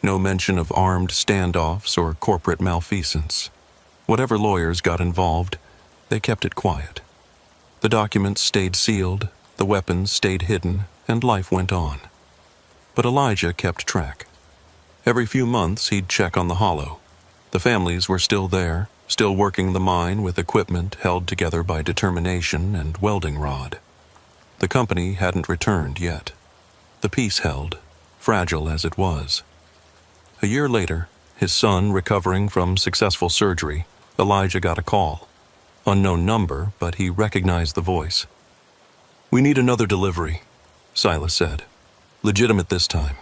No mention of armed standoffs or corporate malfeasance. Whatever lawyers got involved, they kept it quiet. The documents stayed sealed, the weapons stayed hidden, and life went on. But Elijah kept track. Every few months he'd check on the hollow. The families were still there, still working the mine with equipment held together by determination and welding rod. The company hadn't returned yet. The peace held, fragile as it was. A year later, his son recovering from successful surgery, Elijah got a call. Unknown number, but he recognized the voice. We need another delivery, Silas said. Legitimate this time.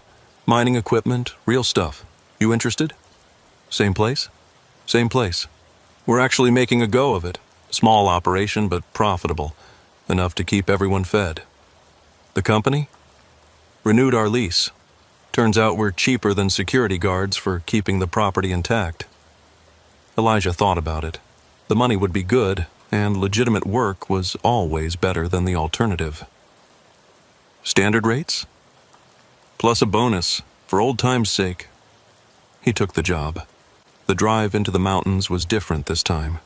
Mining equipment, real stuff. You interested? Same place? Same place. We're actually making a go of it. Small operation, but profitable. Enough to keep everyone fed. The company? Renewed our lease. Turns out we're cheaper than security guards for keeping the property intact. Elijah thought about it. The money would be good, and legitimate work was always better than the alternative. Standard rates? Plus a bonus, for old time's sake. He took the job. The drive into the mountains was different this time.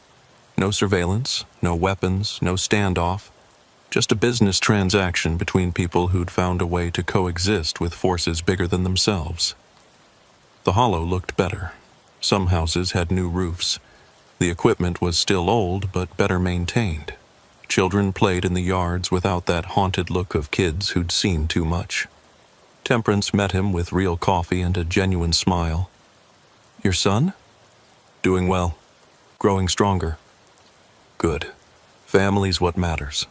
No surveillance, no weapons, no standoff. Just a business transaction between people who'd found a way to coexist with forces bigger than themselves. The hollow looked better. Some houses had new roofs. The equipment was still old, but better maintained. Children played in the yards without that haunted look of kids who'd seen too much. Temperance met him with real coffee and a genuine smile. Your son? Doing well. Growing stronger. Good. Family's what matters.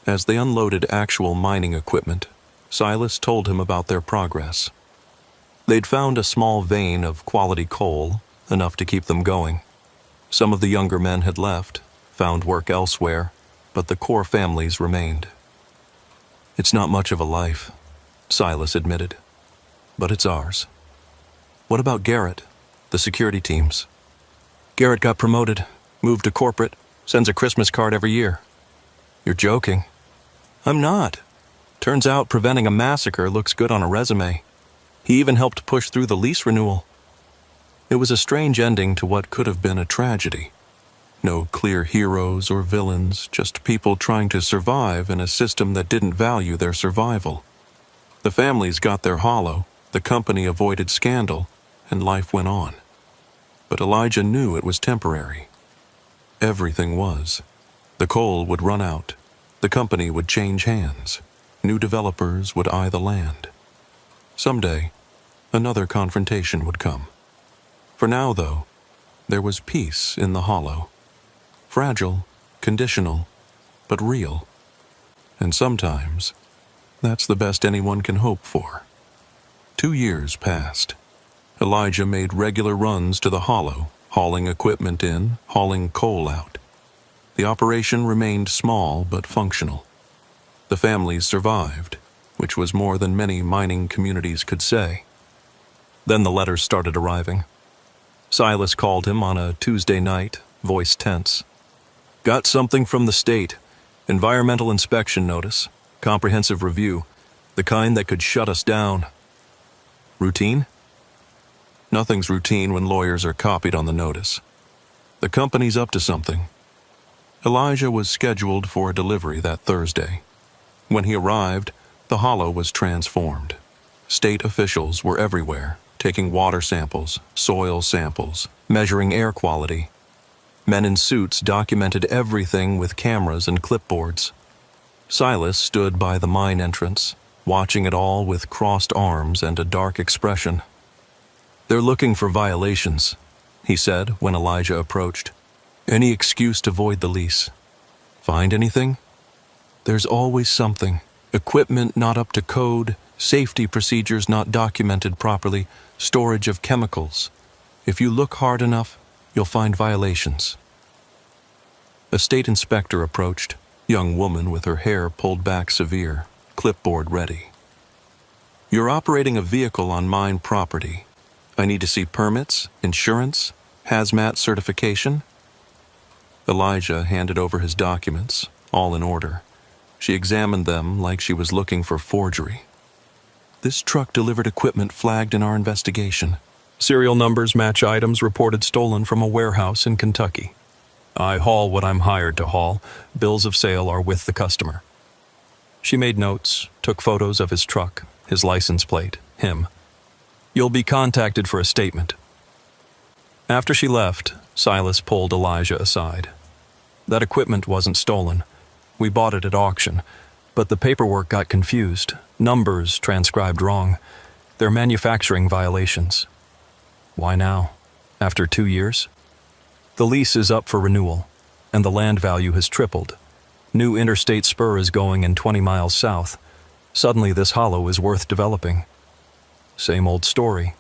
As they unloaded actual mining equipment, Silas told him about their progress. They'd found a small vein of quality coal, enough to keep them going. Some of the younger men had left, found work elsewhere, but the core families remained. "It's not much of a life," Silas admitted, "but it's ours." "What about Garrett, the security teams?" "Garrett got promoted, moved to corporate, sends a Christmas card every year." "You're joking." "I'm not. Turns out preventing a massacre looks good on a resume. He even helped push through the lease renewal." It was a strange ending to what could have been a tragedy. No clear heroes or villains, just people trying to survive in a system that didn't value their survival. The families got their hollow, the company avoided scandal, and life went on. But Elijah knew it was temporary. Everything was. The coal would run out. The company would change hands. New developers would eye the land. Someday, another confrontation would come. For now, though, there was peace in the hollow. Fragile, conditional, but real. And sometimes, that's the best anyone can hope for. 2 years passed. Elijah made regular runs to the hollow, hauling equipment in, hauling coal out. The operation remained small but functional. The families survived, which was more than many mining communities could say. Then the letters started arriving. Silas called him on a Tuesday night, voice tense. "Got something from the state. Environmental inspection notice. Comprehensive review. The kind that could shut us down." "Routine?" "Nothing's routine when lawyers are copied on the notice. The company's up to something." Elijah was scheduled for a delivery that Thursday. When he arrived, the hollow was transformed. State officials were everywhere, taking water samples, soil samples, measuring air quality. Men in suits documented everything with cameras and clipboards. Silas stood by the mine entrance, watching it all with crossed arms and a dark expression. "They're looking for violations," he said when Elijah approached. "Any excuse to void the lease." "Find anything?" "There's always something. Equipment not up to code, safety procedures not documented properly, storage of chemicals. If you look hard enough, you'll find violations." A state inspector approached, young woman with her hair pulled back severe, clipboard ready. "You're operating a vehicle on mine property. I need to see permits, insurance, hazmat certification." Elijah handed over his documents, all in order. She examined them like she was looking for forgery. "This truck delivered equipment flagged in our investigation. Serial numbers match items reported stolen from a warehouse in Kentucky. I haul what I'm hired to haul. Bills of sale are with the customer." She made notes, took photos of his truck, his license plate, him. "You'll be contacted for a statement." After she left, Silas pulled Elijah aside. "That equipment wasn't stolen. We bought it at auction, but the paperwork got confused, numbers transcribed wrong. They're manufacturing violations." "Why now? After 2 years?" "The lease is up for renewal, and the land value has tripled. New interstate spur is going in 20 miles south. Suddenly this hollow is worth developing." Same old story.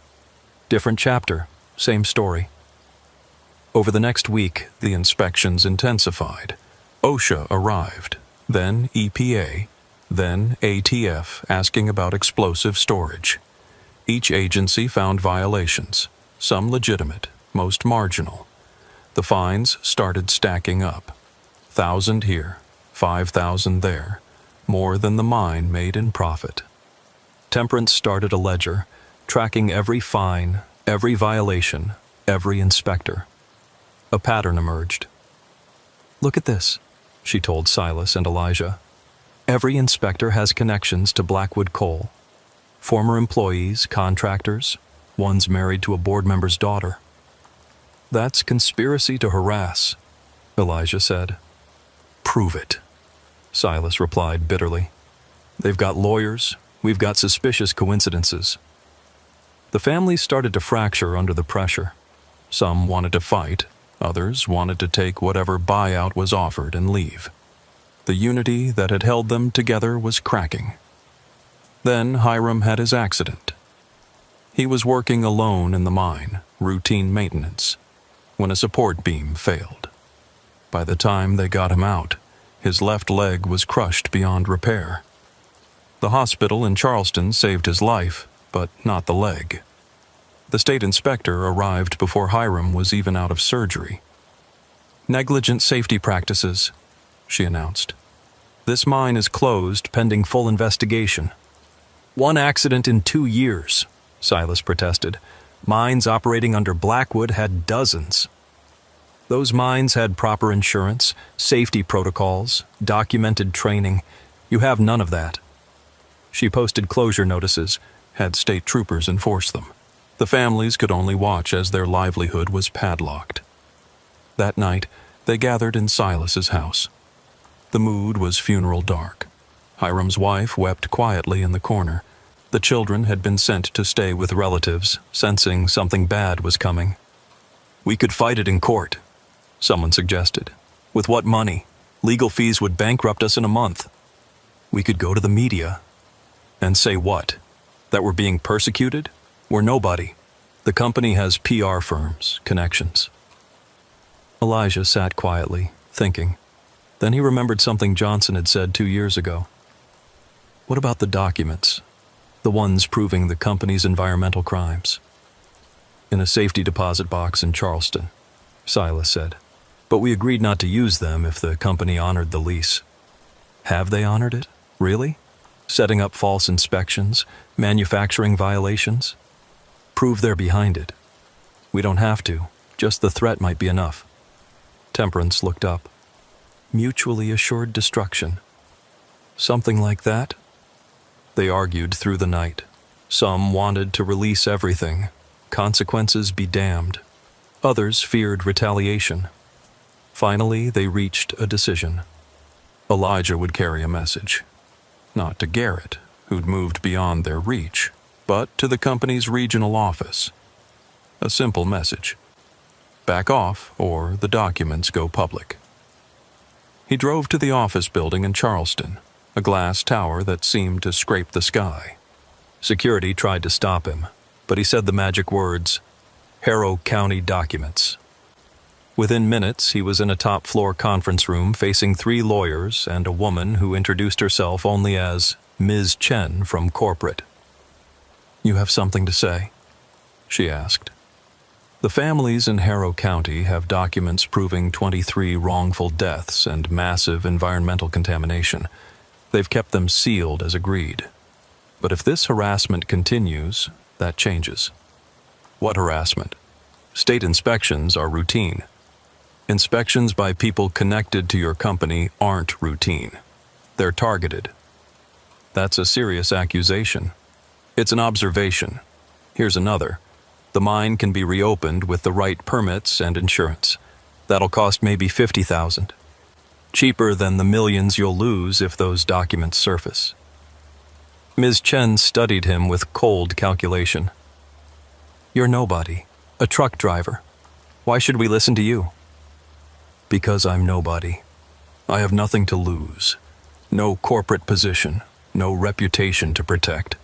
Different chapter, same story. Over the next week, the inspections intensified. OSHA arrived, then EPA, then ATF asking about explosive storage. Each agency found violations, some legitimate, most marginal. The fines started stacking up. 1,000 here, 5,000 there, more than the mine made in profit. Temperance started a ledger, tracking every fine, every violation, every inspector. A pattern emerged. "Look at this," she told Silas and Elijah. "Every inspector has connections to Blackwood Coal. Former employees, contractors, one's married to a board member's daughter." "That's conspiracy to harass," Elijah said. "Prove it," Silas replied bitterly. "They've got lawyers, we've got suspicious coincidences." The families started to fracture under the pressure. Some wanted to fight, others wanted to take whatever buyout was offered and leave. The unity that had held them together was cracking. Then Hiram had his accident. He was working alone in the mine, routine maintenance, when a support beam failed. By the time they got him out, his left leg was crushed beyond repair. The hospital in Charleston saved his life, but not the leg. The state inspector arrived before Hiram was even out of surgery. "Negligent safety practices," she announced. "This mine is closed pending full investigation." "One accident in 2 years," Silas protested. "Mines operating under Blackwood had dozens." "Those mines had proper insurance, safety protocols, documented training. You have none of that." She posted closure notices, had state troopers enforce them. The families could only watch as their livelihood was padlocked. That night, they gathered in Silas's house. The mood was funeral dark. Hiram's wife wept quietly in the corner. The children had been sent to stay with relatives, sensing something bad was coming. "We could fight it in court," someone suggested. "With what money? Legal fees would bankrupt us in a month." "We could go to the media." "And say what? That we're being persecuted? We're nobody. The company has PR firms, connections." Elijah sat quietly, thinking. Then he remembered something Johnson had said 2 years ago. What about the documents? The ones proving the company's environmental crimes? "In a safety deposit box in Charleston," Silas said. "But we agreed not to use them if the company honored the lease." Have they honored it? Really? Setting up false inspections, manufacturing violations? Prove they're behind it. We don't have to. Just the threat might be enough. Temperance looked up. Mutually assured destruction. Something like that? They argued through the night. Some wanted to release everything, consequences be damned. Others feared retaliation. Finally, they reached a decision. Elijah would carry a message. Not to Garrett, who'd moved beyond their reach, but to the company's regional office. A simple message. Back off, or the documents go public. He drove to the office building in Charleston, a glass tower that seemed to scrape the sky. Security tried to stop him, but he said the magic words, "Harrow County documents." Within minutes, he was in a top-floor conference room facing 3 lawyers and a woman who introduced herself only as Ms. Chen from corporate. "You have something to say?" she asked. The families in Harrow County have documents proving 23 wrongful deaths and massive environmental contamination. They've kept them sealed as agreed. But if this harassment continues, that changes. What harassment? State inspections are routine. Inspections by people connected to your company aren't routine. They're targeted. That's a serious accusation. It's an observation. Here's another. The mine can be reopened with the right permits and insurance. That'll cost maybe $50,000. Cheaper than the millions you'll lose if those documents surface. Ms. Chen studied him with cold calculation. "You're nobody, a truck driver. Why should we listen to you?" "Because I'm nobody. I have nothing to lose. No corporate position, no reputation to protect.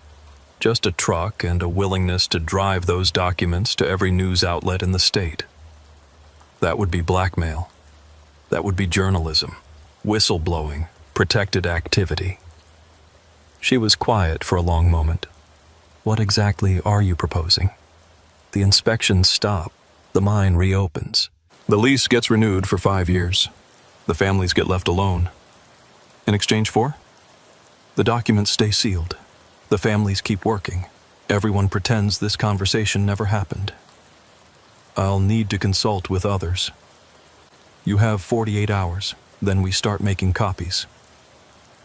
Just a truck and a willingness to drive those documents to every news outlet in the state. That would be blackmail. That would be journalism, whistleblowing, protected activity." She was quiet for a long moment. "What exactly are you proposing?" "The inspections stop. The mine reopens. The lease gets renewed for 5 years. The families get left alone. In exchange for? The documents stay sealed. The families keep working. Everyone pretends this conversation never happened. I'll need to consult with others. You have 48 hours, then we start making copies."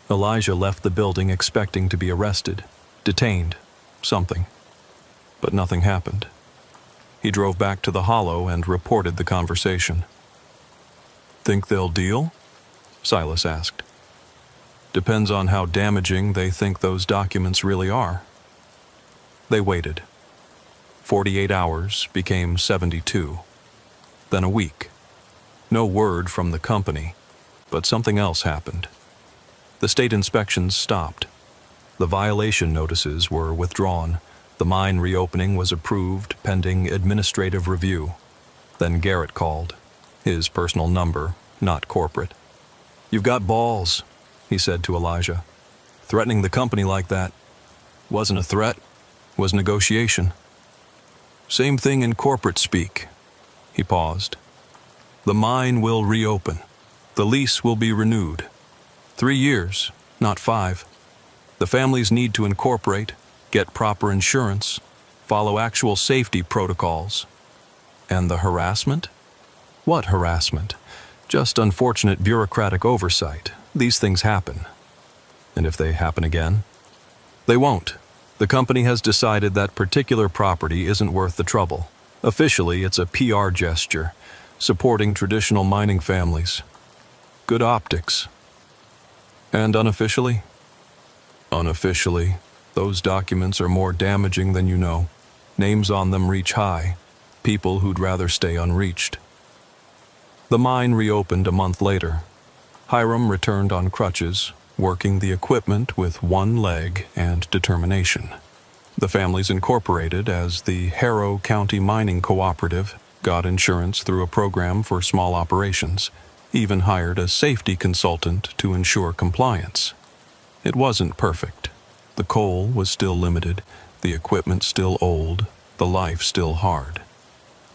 Elijah left the building expecting to be arrested, detained, something. But nothing happened. He drove back to the Hollow and reported the conversation. "Think they'll deal?" Silas asked. "Depends on how damaging they think those documents really are." They waited. 48 hours became 72. Then a week. No word from the company, but something else happened. The state inspections stopped. The violation notices were withdrawn. The mine reopening was approved pending administrative review. Then Garrett called, his personal number not corporate. "You've got balls," he said to Elijah. "Threatening the company like that wasn't a threat, was negotiation. Same thing in corporate speak." He paused. "The mine will reopen. The lease will be renewed. 3 years, not 5. The families need to incorporate, get proper insurance, follow actual safety protocols. And the harassment? What harassment? Just unfortunate bureaucratic oversight. These things happen. And if they happen again? They won't. The company has decided that particular property isn't worth the trouble. Officially, it's a PR gesture, supporting traditional mining families. Good optics. And unofficially? Unofficially, those documents are more damaging than you know. Names on them reach high. People who'd rather stay unreached. The mine reopened a month later. Hiram returned on crutches, working the equipment with one leg and determination. The families incorporated as the Harrow County Mining Cooperative, got insurance through a program for small operations, even hired a safety consultant to ensure compliance. It wasn't perfect. The coal was still limited, the equipment still old, the life still hard.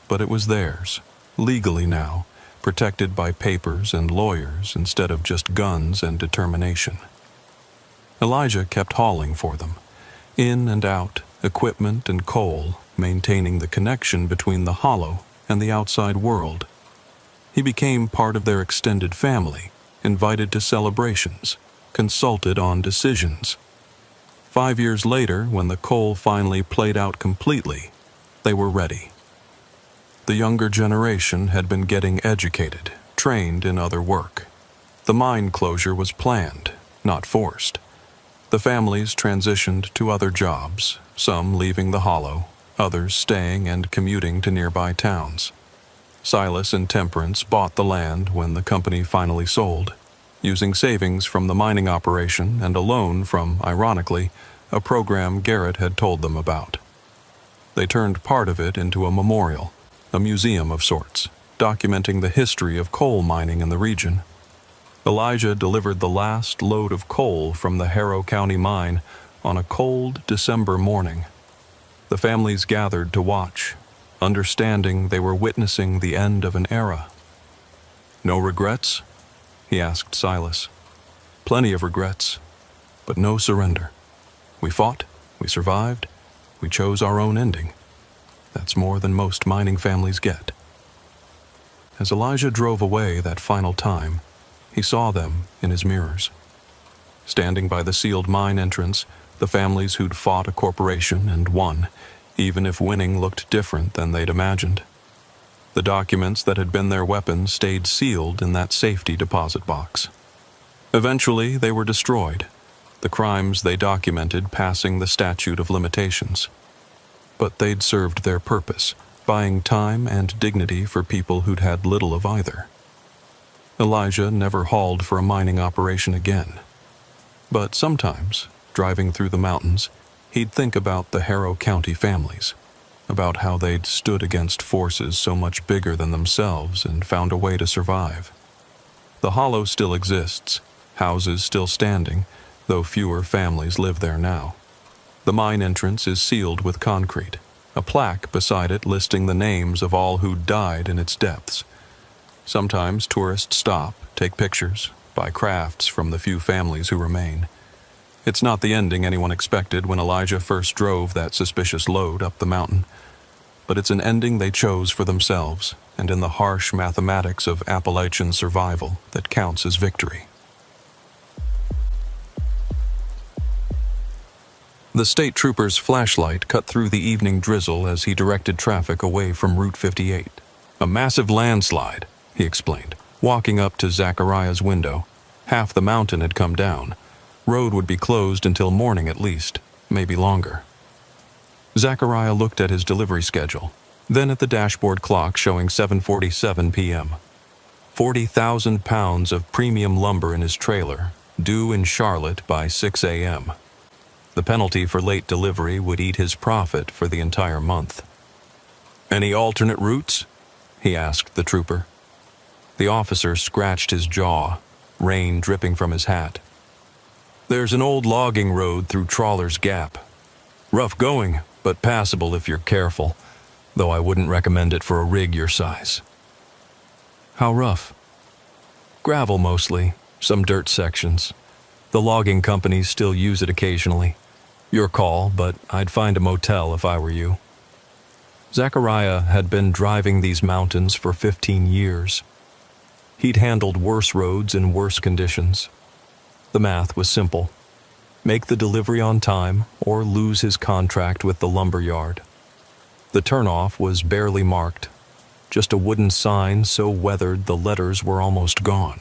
But it was theirs, legally now, protected by papers and lawyers instead of just guns and determination. Elijah kept hauling for them, in and out, equipment and coal, maintaining the connection between the hollow and the outside world. He became part of their extended family, invited to celebrations, consulted on decisions. 5 years later, when the coal finally played out completely, they were ready. The younger generation had been getting educated, trained in other work. The mine closure was planned, not forced. The families transitioned to other jobs, some leaving the hollow, others staying and commuting to nearby towns. Silas and Temperance bought the land when the company finally sold, using savings from the mining operation and a loan from, ironically, a program Garrett had told them about. They turned part of it into a memorial, a museum of sorts, documenting the history of coal mining in the region. Elijah delivered the last load of coal from the Harrow County mine on a cold December morning. The families gathered to watch, understanding they were witnessing the end of an era. "No regrets?" he asked Silas. "Plenty of regrets, but no surrender. We fought, we survived, we chose our own ending. That's more than most mining families get." As Elijah drove away that final time, he saw them in his mirrors. Standing by the sealed mine entrance, the families who'd fought a corporation and won, even if winning looked different than they'd imagined. The documents that had been their weapons stayed sealed in that safety deposit box. Eventually, they were destroyed, the crimes they documented passing the statute of limitations. But they'd served their purpose, buying time and dignity for people who'd had little of either. Elijah never hauled for a mining operation again. But sometimes, driving through the mountains, he'd think about the Harrow County families, about how they'd stood against forces so much bigger than themselves and found a way to survive. The hollow still exists, houses still standing, though fewer families live there now. The mine entrance is sealed with concrete, a plaque beside it listing the names of all who died in its depths. Sometimes tourists stop, take pictures, buy crafts from the few families who remain. It's not the ending anyone expected when Elijah first drove that suspicious load up the mountain, but it's an ending they chose for themselves, and in the harsh mathematics of Appalachian survival that counts as victory. The state trooper's flashlight cut through the evening drizzle as he directed traffic away from Route 58. "A massive landslide," he explained, walking up to Zachariah's window. Half the mountain had come down. Road would be closed until morning at least, maybe longer. Zachariah looked at his delivery schedule, then at the dashboard clock showing 7:47 p.m. 40,000 pounds of premium lumber in his trailer, due in Charlotte by 6 a.m. The penalty for late delivery would eat his profit for the entire month. "Any alternate routes?" he asked the trooper. The officer scratched his jaw, rain dripping from his hat. "There's an old logging road through Trawler's Gap. Rough going, but passable if you're careful, though I wouldn't recommend it for a rig your size." "How rough?" "Gravel mostly, some dirt sections. The logging companies still use it occasionally. Your call, but I'd find a motel if I were you." Zachariah had been driving these mountains for 15 years. He'd handled worse roads in worse conditions. The math was simple. Make the delivery on time or lose his contract with the lumber yard. The turnoff was barely marked, just a wooden sign so weathered the letters were almost gone.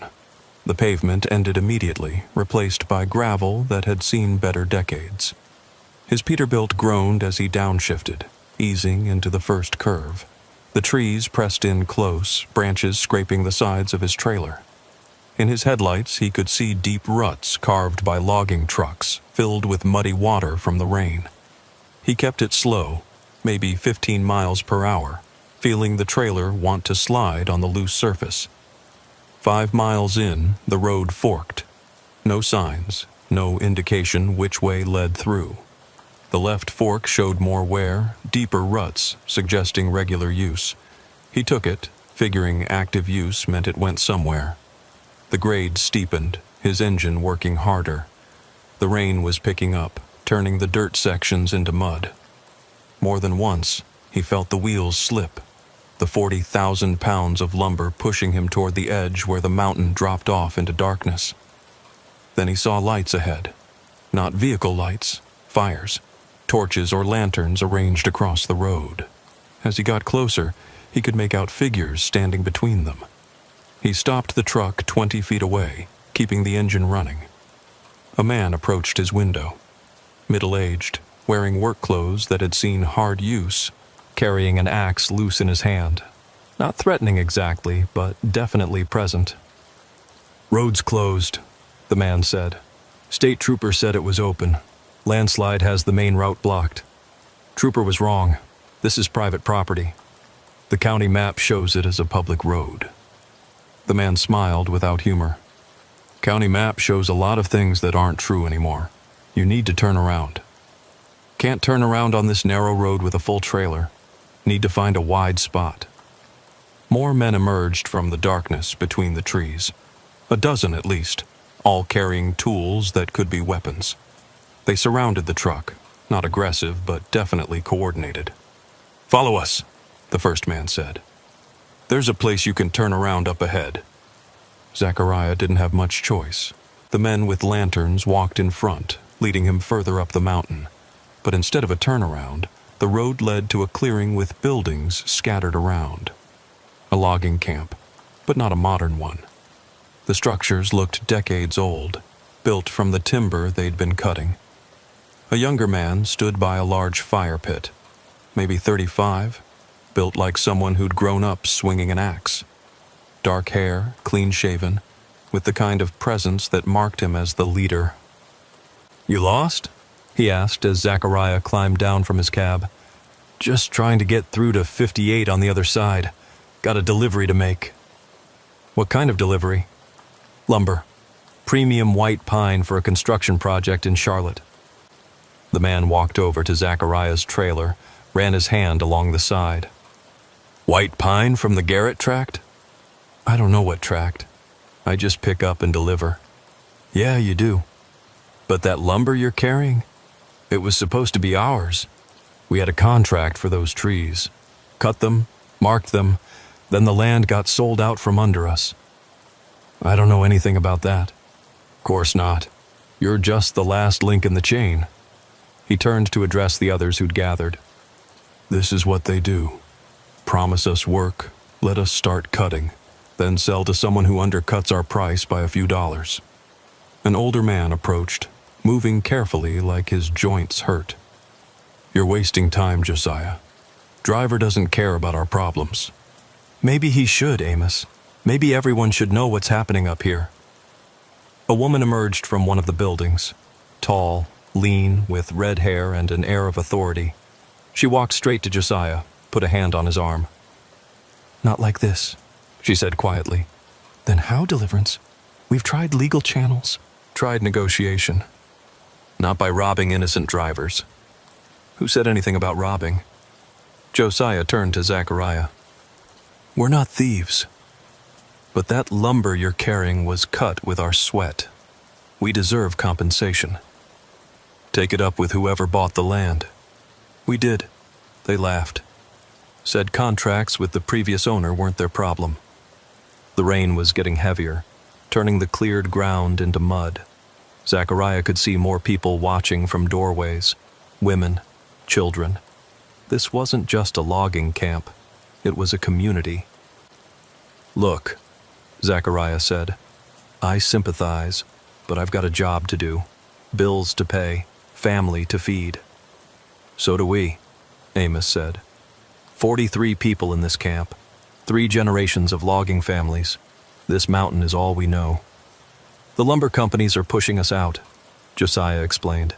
The pavement ended immediately, replaced by gravel that had seen better decades. His Peterbilt groaned as he downshifted, easing into the first curve. The trees pressed in close, branches scraping the sides of his trailer. In his headlights, he could see deep ruts carved by logging trucks, filled with muddy water from the rain. He kept it slow, maybe 15 miles per hour, feeling the trailer want to slide on the loose surface. 5 miles in, the road forked. No signs, no indication which way led through. The left fork showed more wear, deeper ruts, suggesting regular use. He took it, figuring active use meant it went somewhere. The grade steepened, his engine working harder. The rain was picking up, turning the dirt sections into mud. More than once, he felt the wheels slip, the 40,000 pounds of lumber pushing him toward the edge where the mountain dropped off into darkness. Then he saw lights ahead. Not vehicle lights, fires, torches or lanterns arranged across the road. As he got closer, he could make out figures standing between them. He stopped the truck 20 feet away, keeping the engine running. A man approached his window. Middle-aged, wearing work clothes that had seen hard use, carrying an axe loose in his hand. Not threatening exactly, but definitely present. "Road's closed," the man said. "State trooper said it was open. Landslide has the main route blocked. Trooper was wrong. This is private property. The county map shows it as a public road." The man smiled without humor. "County map shows a lot of things that aren't true anymore. You need to turn around." "Can't turn around on this narrow road with a full trailer. Need to find a wide spot." More men emerged from the darkness between the trees. A dozen at least, all carrying tools that could be weapons. They surrounded the truck, not aggressive but definitely coordinated. "Follow us," the first man said. "There's a place you can turn around up ahead." Zachariah didn't have much choice. The men with lanterns walked in front, leading him further up the mountain. But instead of a turnaround, the road led to a clearing with buildings scattered around. A logging camp, but not a modern one. The structures looked decades old, built from the timber they'd been cutting. A younger man stood by a large fire pit, maybe 35, built like someone who'd grown up swinging an axe. Dark hair, clean-shaven, with the kind of presence that marked him as the leader. "You lost?" he asked as Zachariah climbed down from his cab. "Just trying to get through to 58 on the other side. Got a delivery to make." "What kind of delivery?" "Lumber. Premium white pine for a construction project in Charlotte." The man walked over to Zachariah's trailer, ran his hand along the side. "White pine from the Garrett tract?" "I don't know what tract. I just pick up and deliver." "Yeah, you do. But that lumber you're carrying? It was supposed to be ours. We had a contract for those trees. Cut them, marked them, then the land got sold out from under us." "I don't know anything about that." "Course not. You're just the last link in the chain." He turned to address the others who'd gathered. "This is what they do. Promise us work, let us start cutting, then sell to someone who undercuts our price by a few dollars." An older man approached, moving carefully like his joints hurt. "You're wasting time, Josiah. Driver doesn't care about our problems." "Maybe he should, Amos. Maybe everyone should know what's happening up here." A woman emerged from one of the buildings, tall, lean, with red hair and an air of authority. She walked straight to Josiah, put a hand on his arm. "Not like this," she said quietly. Then how deliverance? We've tried legal channels. Tried negotiation. Not by robbing innocent drivers. Who said anything about robbing? Josiah turned to Zachariah. We're not thieves. But that lumber you're carrying was cut with our sweat. We deserve compensation. Take it up with whoever bought the land. We did. They laughed. Said contracts with the previous owner weren't their problem. The rain was getting heavier, turning the cleared ground into mud. Zachariah could see more people watching from doorways. Women, children. This wasn't just a logging camp. It was a community. Look, Zachariah said. I sympathize, but I've got a job to do. Bills to pay, family to feed. So do we, Amos said. 43 people in this camp. 3 generations of logging families. This mountain is all we know. The lumber companies are pushing us out, Josiah explained.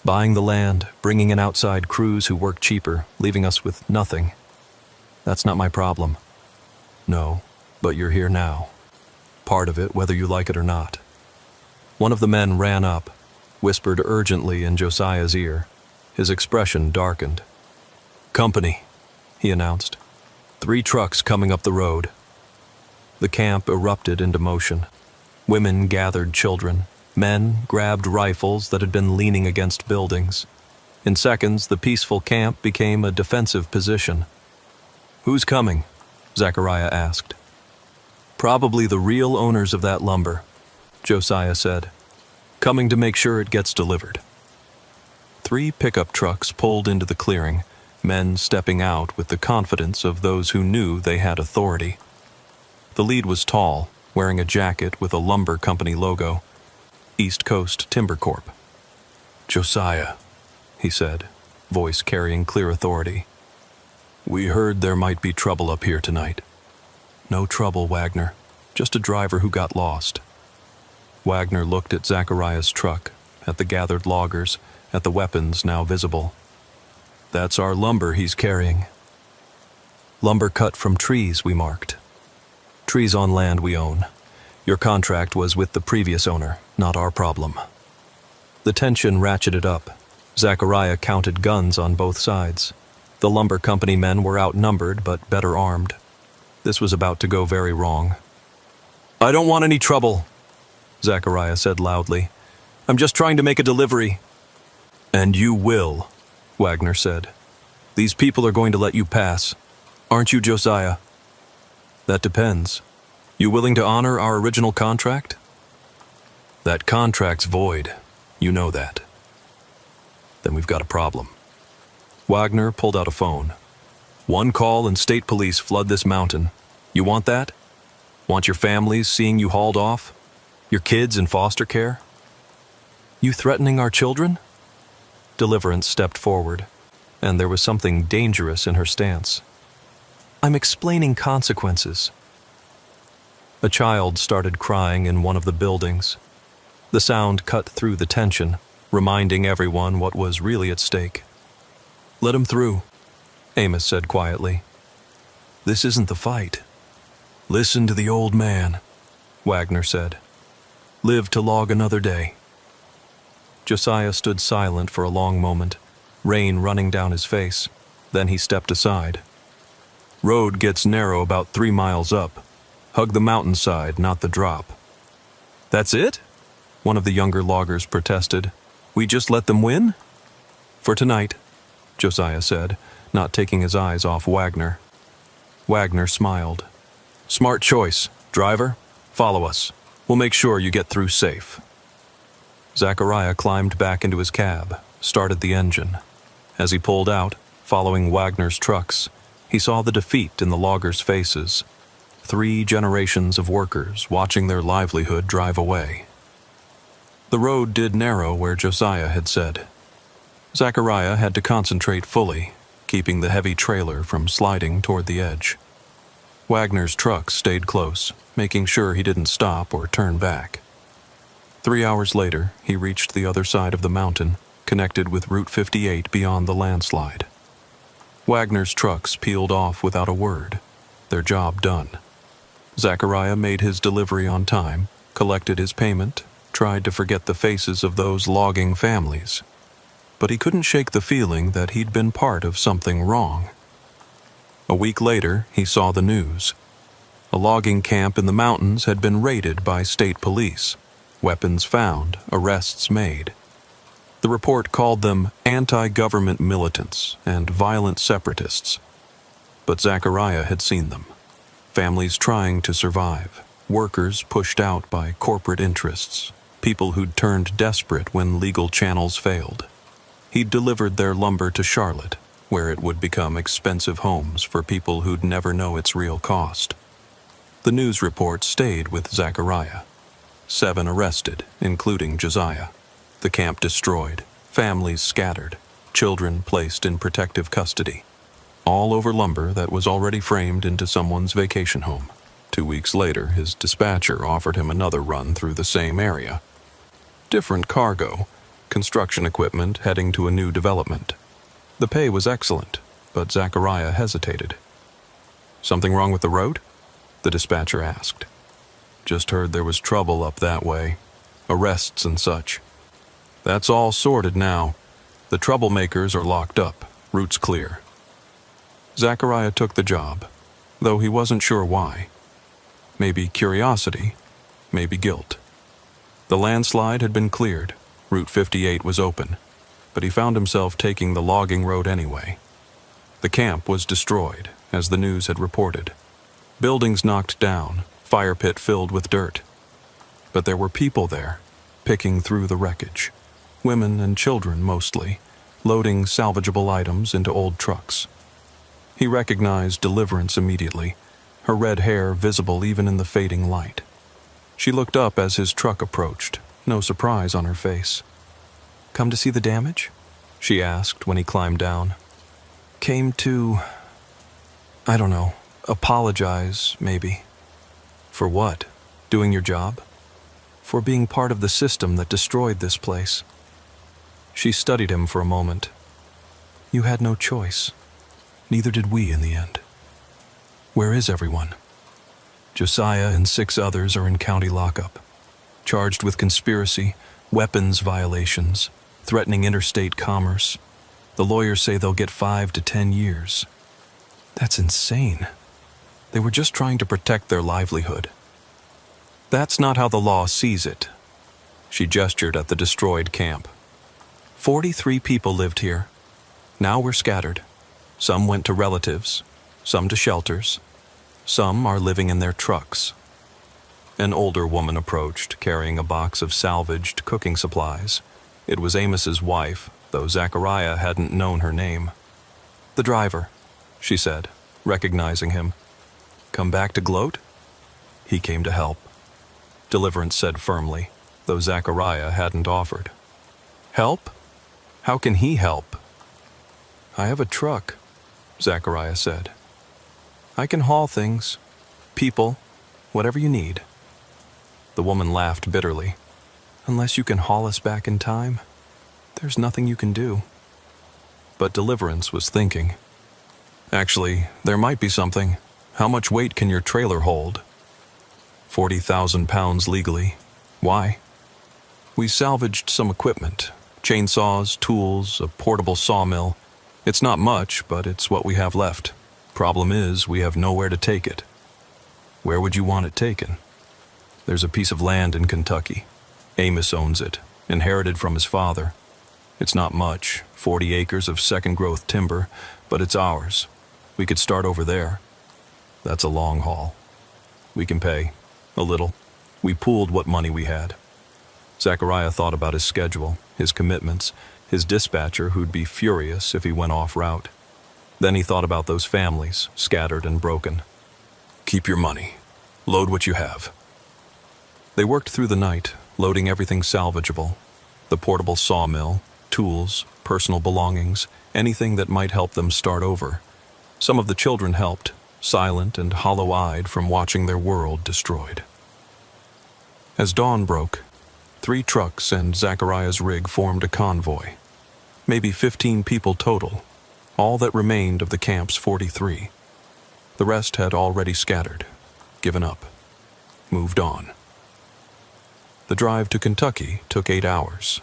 Buying the land, bringing in outside crews who work cheaper, leaving us with nothing. That's not my problem. No, but you're here now. Part of it, whether you like it or not. One of the men ran up, whispered urgently in Josiah's ear. His expression darkened. Company, he announced. 3 trucks coming up the road. The camp erupted into motion. Women gathered children. Men grabbed rifles that had been leaning against buildings. In seconds, the peaceful camp became a defensive position. Who's coming? Zachariah asked. Probably the real owners of that lumber, Josiah said. Coming to make sure it gets delivered. 3 pickup trucks pulled into the clearing, men stepping out with the confidence of those who knew they had authority. The lead was tall, wearing a jacket with a lumber company logo. East Coast Timber Corp. Josiah, he said, voice carrying clear authority. We heard there might be trouble up here tonight. No trouble, Wagner. Just a driver who got lost. Wagner looked at Zachariah's truck, at the gathered loggers, at the weapons now visible. That's our lumber he's carrying. Lumber cut from trees we marked. Trees on land we own. Your contract was with the previous owner, not our problem. The tension ratcheted up. Zachariah counted guns on both sides. The lumber company men were outnumbered but better armed. This was about to go very wrong. I don't want any trouble, Zachariah said loudly. I'm just trying to make a delivery. And you will, Wagner said. These people are going to let you pass. Aren't you, Josiah? That depends. You willing to honor our original contract? That contract's void. You know that. Then we've got a problem. Wagner pulled out a phone. 1 call and state police flood this mountain. You want that? Want your families seeing you hauled off? Your kids in foster care? You threatening our children? Deliverance stepped forward, and there was something dangerous in her stance. I'm explaining consequences. A child started crying in one of the buildings. The sound cut through the tension, reminding everyone what was really at stake. Let him through, Amos said quietly. This isn't the fight. Listen to the old man, Wagner said. Live to log another day. Josiah stood silent for a long moment, rain running down his face. Then he stepped aside. Road gets narrow about 3 miles up. Hug the mountainside, not the drop. That's it? One of the younger loggers protested. We just let them win? For tonight, Josiah said, not taking his eyes off Wagner. Wagner smiled. Smart choice. Driver, follow us. We'll make sure you get through safe. Zachariah climbed back into his cab, started the engine. As he pulled out, following Wagner's trucks, he saw the defeat in the loggers' faces. 3 generations of workers watching their livelihood drive away. The road did narrow where Josiah had said. Zachariah had to concentrate fully, keeping the heavy trailer from sliding toward the edge. Wagner's truck stayed close, making sure he didn't stop or turn back. 3 hours later, he reached the other side of the mountain, connected with Route 58 beyond the landslide. Wagner's trucks peeled off without a word, their job done. Zachariah made his delivery on time, collected his payment, tried to forget the faces of those logging families. But he couldn't shake the feeling that he'd been part of something wrong. A week later, he saw the news. A logging camp in the mountains had been raided by state police. Weapons found, arrests made. The report called them anti-government militants and violent separatists. But Zachariah had seen them. Families trying to survive, workers pushed out by corporate interests, people who'd turned desperate when legal channels failed. He'd delivered their lumber to Charlotte, where it would become expensive homes for people who'd never know its real cost. The news report stayed with Zachariah. 7 arrested, including Josiah. The camp destroyed, families scattered, children placed in protective custody. All over lumber that was already framed into someone's vacation home. 2 weeks later, his dispatcher offered him another run through the same area. Different cargo, construction equipment heading to a new development. The pay was excellent, but Zachariah hesitated. "Something wrong with the road?" the dispatcher asked. "Just heard there was trouble up that way. Arrests and such." "That's all sorted now. The troublemakers are locked up, routes clear." Zachariah took the job, though he wasn't sure why. Maybe curiosity, maybe guilt. The landslide had been cleared, Route 58 was open, but he found himself taking the logging road anyway. The camp was destroyed, as the news had reported. Buildings knocked down, fire pit filled with dirt. But there were people there, picking through the wreckage. Women and children mostly, loading salvageable items into old trucks. He recognized Deliverance immediately, her red hair visible even in the fading light. She looked up as his truck approached, no surprise on her face. "Come to see the damage?" she asked when he climbed down. "Came to, I don't know, apologize, maybe." "For what? Doing your job?" "For being part of the system that destroyed this place." She studied him for a moment. "You had no choice. Neither did we in the end." "Where is everyone?" "Josiah and 6 others are in county lockup, charged with conspiracy, weapons violations, threatening interstate commerce. The lawyers say they'll get 5 to 10 years. That's insane. They were just trying to protect their livelihood." "That's not how the law sees it." She gestured at the destroyed camp. 43 people lived here. Now we're scattered. Some went to relatives, some to shelters. Some are living in their trucks. An older woman approached, carrying a box of salvaged cooking supplies. It was Amos's wife, though Zachariah hadn't known her name. "The driver," she said, recognizing him. "Come back to gloat?" "He came to help," Deliverance said firmly, though Zachariah hadn't offered. "Help? How can he help?" "I have a truck," Zachariah said. "I can haul things, people, whatever you need." The woman laughed bitterly. "Unless you can haul us back in time, there's nothing you can do." But Deliverance was thinking. "Actually, there might be something. How much weight can your trailer hold?" 40,000 pounds legally. Why? "We salvaged some equipment. Chainsaws, tools, a portable sawmill. It's not much, but it's what we have left. Problem is, we have nowhere to take it." "Where would you want it taken?" "There's a piece of land in Kentucky. Amos owns it, inherited from his father. It's not much, 40 acres of second-growth timber, but it's ours. We could start over there." "That's a long haul." "We can pay. A little. We pooled what money we had." Zachariah thought about his schedule, his commitments, his dispatcher who'd be furious if he went off route. Then he thought about those families, scattered and broken. "Keep your money. Load what you have." They worked through the night, loading everything salvageable. The portable sawmill, tools, personal belongings, anything that might help them start over. Some of the children helped, silent and hollow-eyed from watching their world destroyed. As dawn broke, 3 trucks and Zachariah's rig formed a convoy. Maybe 15 people total, all that remained of the camp's 43. The rest had already scattered. given up, moved on. The drive to Kentucky took 8 hours.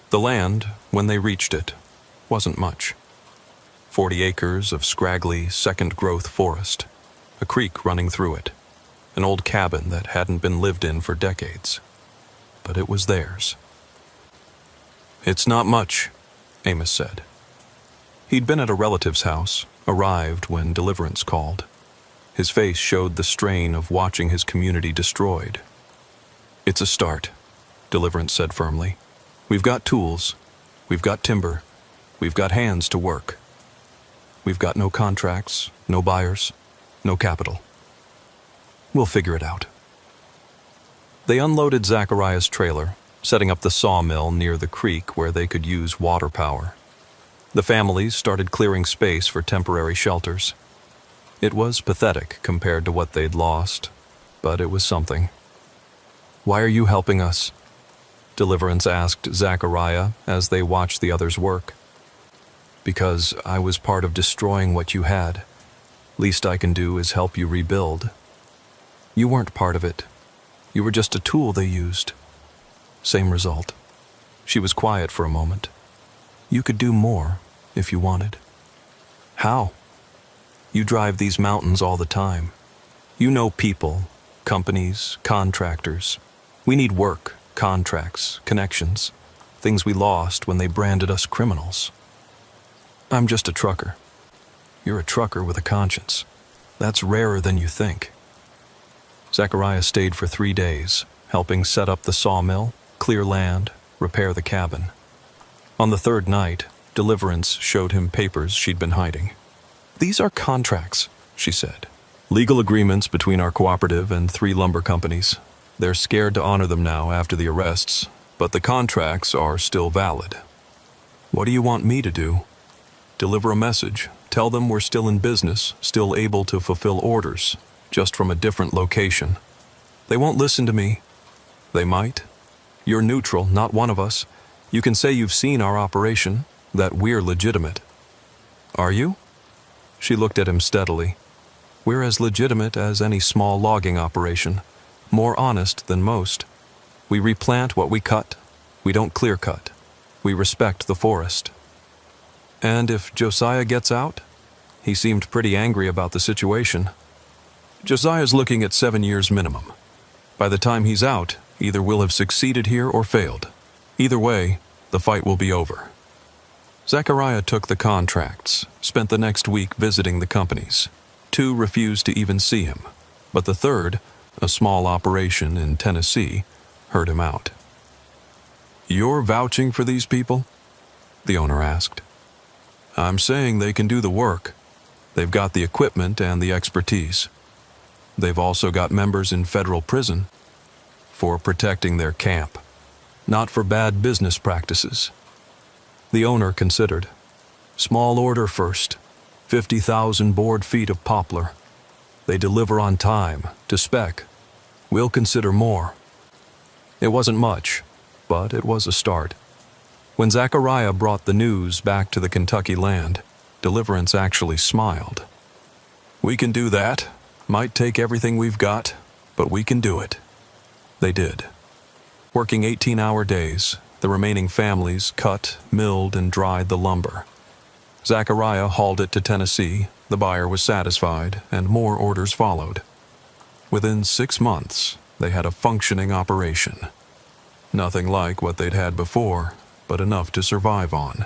The land, when they reached it, wasn't much. 40 acres of scraggly, second-growth forest, a creek running through it, an old cabin that hadn't been lived in for decades. But it was theirs. "It's not much," Amos said. He'd been at a relative's house, arrived when Deliverance called. His face showed the strain of watching his community destroyed. "It's a start," Deliverance said firmly. "We've got tools, we've got timber, we've got hands to work. We've got no contracts, no buyers, no capital. We'll figure it out." They unloaded Zachariah's trailer, setting up the sawmill near the creek where they could use water power. The families started clearing space for temporary shelters. It was pathetic compared to what they'd lost, but it was something. "Why are you helping us?" Deliverance asked Zachariah as they watched the others work. "Because I was part of destroying what you had. Least I can do is help you rebuild. You weren't part of it. You were just a tool they used. Same result." She was quiet for a moment. "You could do more if you wanted." "How?" "You drive these mountains all the time. You know people, companies, contractors. We need work, contracts, connections, things we lost when they branded us criminals." "I'm just a trucker." "You're a trucker with a conscience. That's rarer than you think." Zachariah stayed for 3 days, helping set up the sawmill, clear land, repair the cabin. On the third night, Deliverance showed him papers she'd been hiding. "These are contracts," she said. "Legal agreements between our cooperative and 3 lumber companies. They're scared to honor them now after the arrests, but the contracts are still valid." "What do you want me to do?" "Deliver a message. Tell them we're still in business, still able to fulfill orders, just from a different location." "They won't listen to me." "They might. You're neutral, not one of us. You can say you've seen our operation, that we're legitimate." "Are you?" She looked at him steadily. "We're as legitimate as any small logging operation, more honest than most. We replant what we cut. We don't clear cut. We respect the forest." "And if Josiah gets out?" He seemed pretty angry about the situation. "Josiah's looking at 7 years minimum. By the time he's out, either we'll have succeeded here or failed. Either way, the fight will be over." Zachariah took the contracts, spent the next week visiting the companies. 2 refused to even see him, but the third, a small operation in Tennessee, heard him out. "You're vouching for these people?" the owner asked. "I'm saying they can do the work. They've got the equipment and the expertise. They've also got members in federal prison for protecting their camp, not for bad business practices." The owner considered. "Small order first. 50,000 board feet of poplar. They deliver on time, to spec. We'll consider more." It wasn't much, but it was a start. When Zachariah brought the news back to the Kentucky land, Deliverance actually smiled. "We can do that. Might take everything we've got, but we can do it." They did. Working 18-hour days, the remaining families cut, milled, and dried the lumber. Zachariah hauled it to Tennessee, the buyer was satisfied, and more orders followed. Within 6 months, they had a functioning operation. Nothing like what they'd had before, but enough to survive on.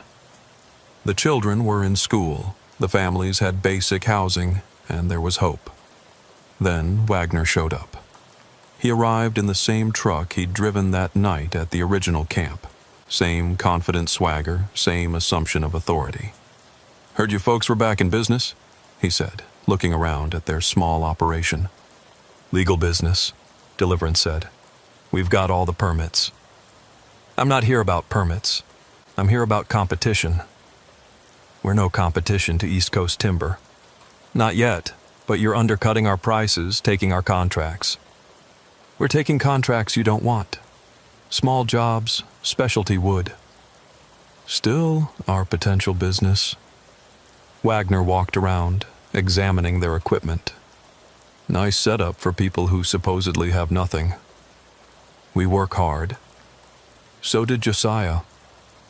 The children were in school, the families had basic housing, and there was hope. Then Wagner showed up. He arrived in the same truck he'd driven that night at the original camp. Same confident swagger, same assumption of authority. "Heard you folks were back in business?" he said, looking around at their small operation. "Legal business," Deliverance said. "We've got all the permits." "I'm not here about permits. I'm here about competition." "We're no competition to East Coast Timber." "Not yet, but you're undercutting our prices, taking our contracts." "We're taking contracts you don't want. Small jobs, specialty wood." "Still our potential business." Wagner walked around, examining their equipment. Nice setup for people who supposedly have nothing. We work hard. So did Josiah.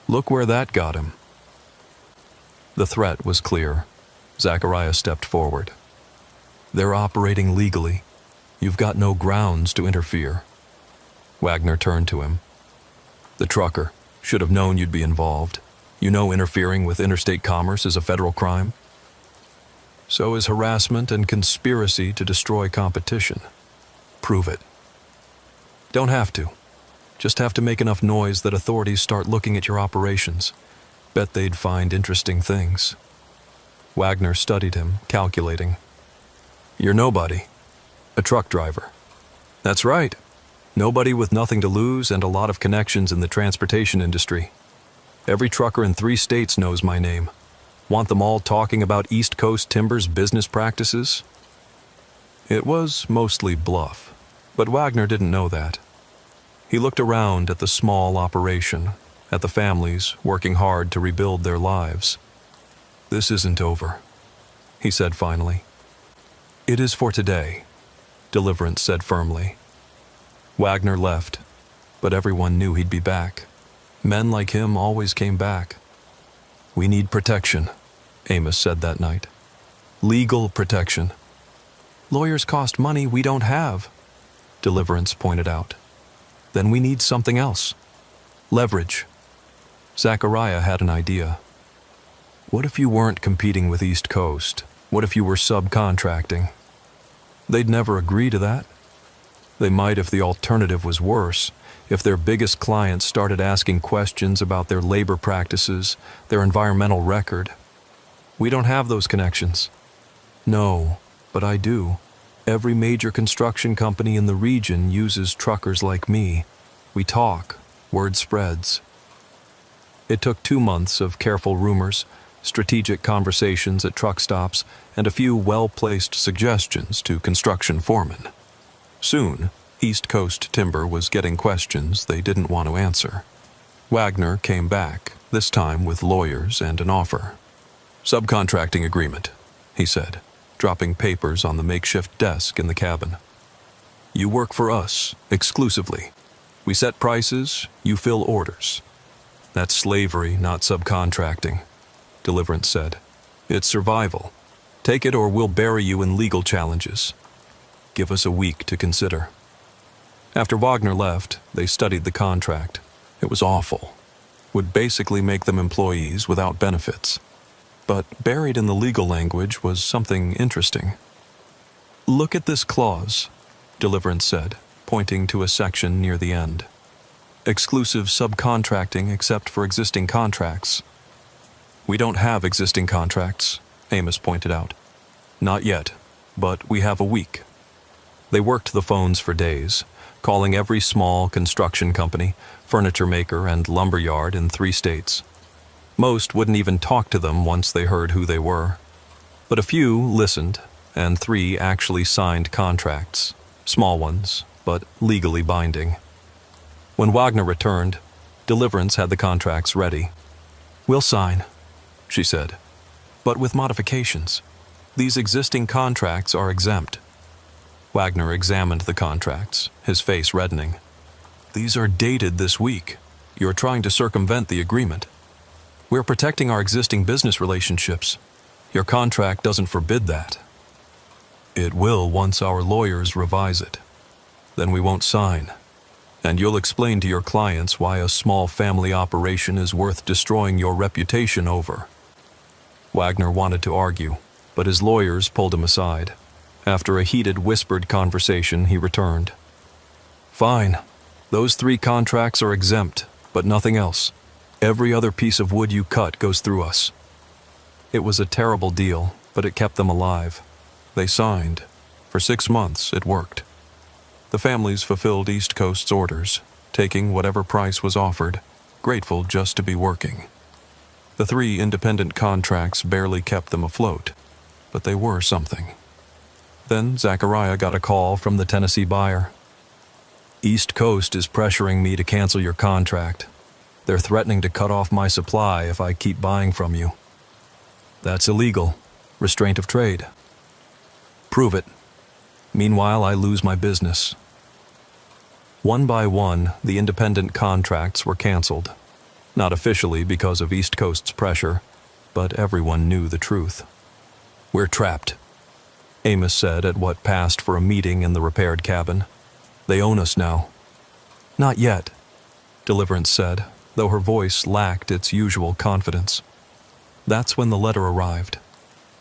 Look where that got him. The threat was clear. Zachariah stepped forward. They're operating legally. You've got no grounds to interfere. Wagner turned to him. The trucker should have known you'd be involved. You know interfering with interstate commerce is a federal crime. So is harassment and conspiracy to destroy competition. Prove it. Don't have to. Just have to make enough noise that authorities start looking at your operations. Bet they'd find interesting things. Wagner studied him, calculating. You're nobody. A truck driver. That's right. Nobody with nothing to lose and a lot of connections in the transportation industry. Every trucker in 3 states knows my name. Want them all talking about East Coast Timber's business practices? It was mostly bluff, but Wagner didn't know that. He looked around at the small operation, at the families working hard to rebuild their lives. This isn't over, he said finally. It is for today, Deliverance said firmly. Wagner left, but everyone knew he'd be back. Men like him always came back. We need protection, Amos said that night. Legal protection. Lawyers cost money we don't have, Deliverance pointed out. Then we need something else. Leverage. Zachariah had an idea. What if you weren't competing with East Coast? What if you were subcontracting? They'd never agree to that. They might if the alternative was worse, if their biggest clients started asking questions about their labor practices, their environmental record. We don't have those connections. No, but I do. Every major construction company in the region uses truckers like me. We talk, word spreads. It took 2 months of careful rumors, strategic conversations at truck stops, and a few well-placed suggestions to construction foremen. Soon, East Coast Timber was getting questions they didn't want to answer. Wagner came back, this time with lawyers and an offer. Subcontracting agreement, he said, dropping papers on the makeshift desk in the cabin. You work for us, exclusively. We set prices, you fill orders. That's slavery, not subcontracting, Deliverance said. It's survival. Take it or we'll bury you in legal challenges. Give us a week to consider. After Wagner left, they studied the contract. It was awful. Would basically make them employees without benefits. But buried in the legal language was something interesting. Look at this clause, Deliverance said, pointing to a section near the end. Exclusive subcontracting except for existing contracts. We don't have existing contracts, Amos pointed out. Not yet, but we have a week. They worked the phones for days, calling every small construction company, furniture maker, and lumber yard in 3 states. Most wouldn't even talk to them once they heard who they were. But a few listened, and 3 actually signed contracts, small ones, but legally binding. When Wagner returned, Deliverance had the contracts ready. We'll sign, she said, but with modifications. These existing contracts are exempt. Wagner examined the contracts, his face reddening. These are dated this week. You're trying to circumvent the agreement. We're protecting our existing business relationships. Your contract doesn't forbid that. It will once our lawyers revise it. Then we won't sign. And you'll explain to your clients why a small family operation is worth destroying your reputation over. Wagner wanted to argue, but his lawyers pulled him aside. After a heated, whispered conversation, he returned. Fine. Those 3 contracts are exempt, but nothing else. Every other piece of wood you cut goes through us. It was a terrible deal, but it kept them alive. They signed. For 6 months, it worked. The families fulfilled East Coast's orders, taking whatever price was offered, grateful just to be working. The 3 independent contracts barely kept them afloat, but they were something. Then Zachariah got a call from the Tennessee buyer. East Coast is pressuring me to cancel your contract. They're threatening to cut off my supply if I keep buying from you. That's illegal. Restraint of trade. Prove it. Meanwhile, I lose my business. One by one, the independent contracts were canceled. Not officially because of East Coast's pressure, but everyone knew the truth. "We're trapped," Amos said at what passed for a meeting in the repaired cabin. "They own us now." "Not yet," Deliverance said, though her voice lacked its usual confidence. That's when the letter arrived.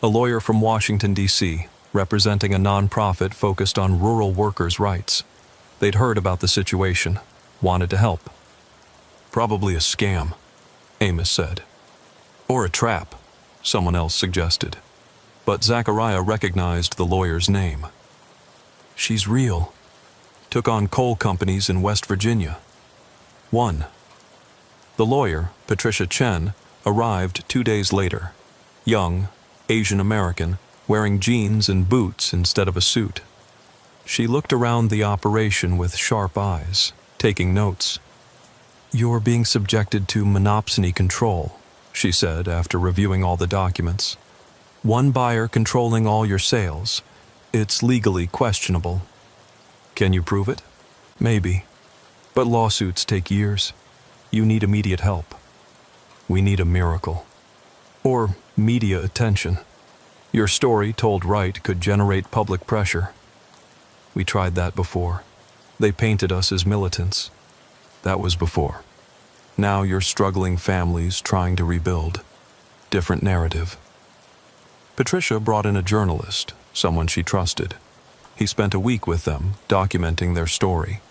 A lawyer from Washington, D.C., representing a nonprofit focused on rural workers' rights. They'd heard about the situation, wanted to help. "Probably a scam," Amos said. "Or a trap," someone else suggested. But Zachariah recognized the lawyer's name. "She's real. Took on coal companies in West Virginia. Won." The lawyer, Patricia Chen, arrived 2 days later. Young, Asian American, wearing jeans and boots instead of a suit. She looked around the operation with sharp eyes, taking notes. "You're being subjected to monopsony control," she said after reviewing all the documents. "One buyer controlling all your sales. It's legally questionable." "Can you prove it?" "Maybe. But lawsuits take years. You need immediate help." "We need a miracle. Or media attention. Your story, told right, could generate public pressure." "We tried that before. They painted us as militants." "That was before. Now you're struggling families trying to rebuild. Different narrative." Patricia brought in a journalist, someone she trusted. He spent a week with them, documenting their story.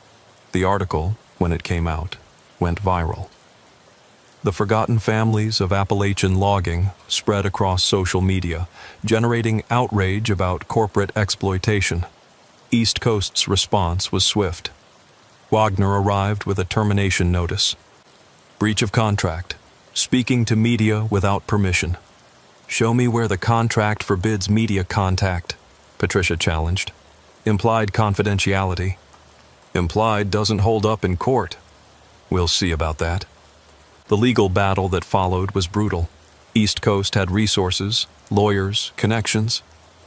The article, when it came out, went viral. The Forgotten Families of Appalachian Logging spread across social media, generating outrage about corporate exploitation. East Coast's response was swift. Wagner arrived with a termination notice. "Breach of contract. Speaking to media without permission." "Show me where the contract forbids media contact," Patricia challenged. "Implied confidentiality." "Implied doesn't hold up in court." "We'll see about that." The legal battle that followed was brutal. East Coast had resources, lawyers, connections,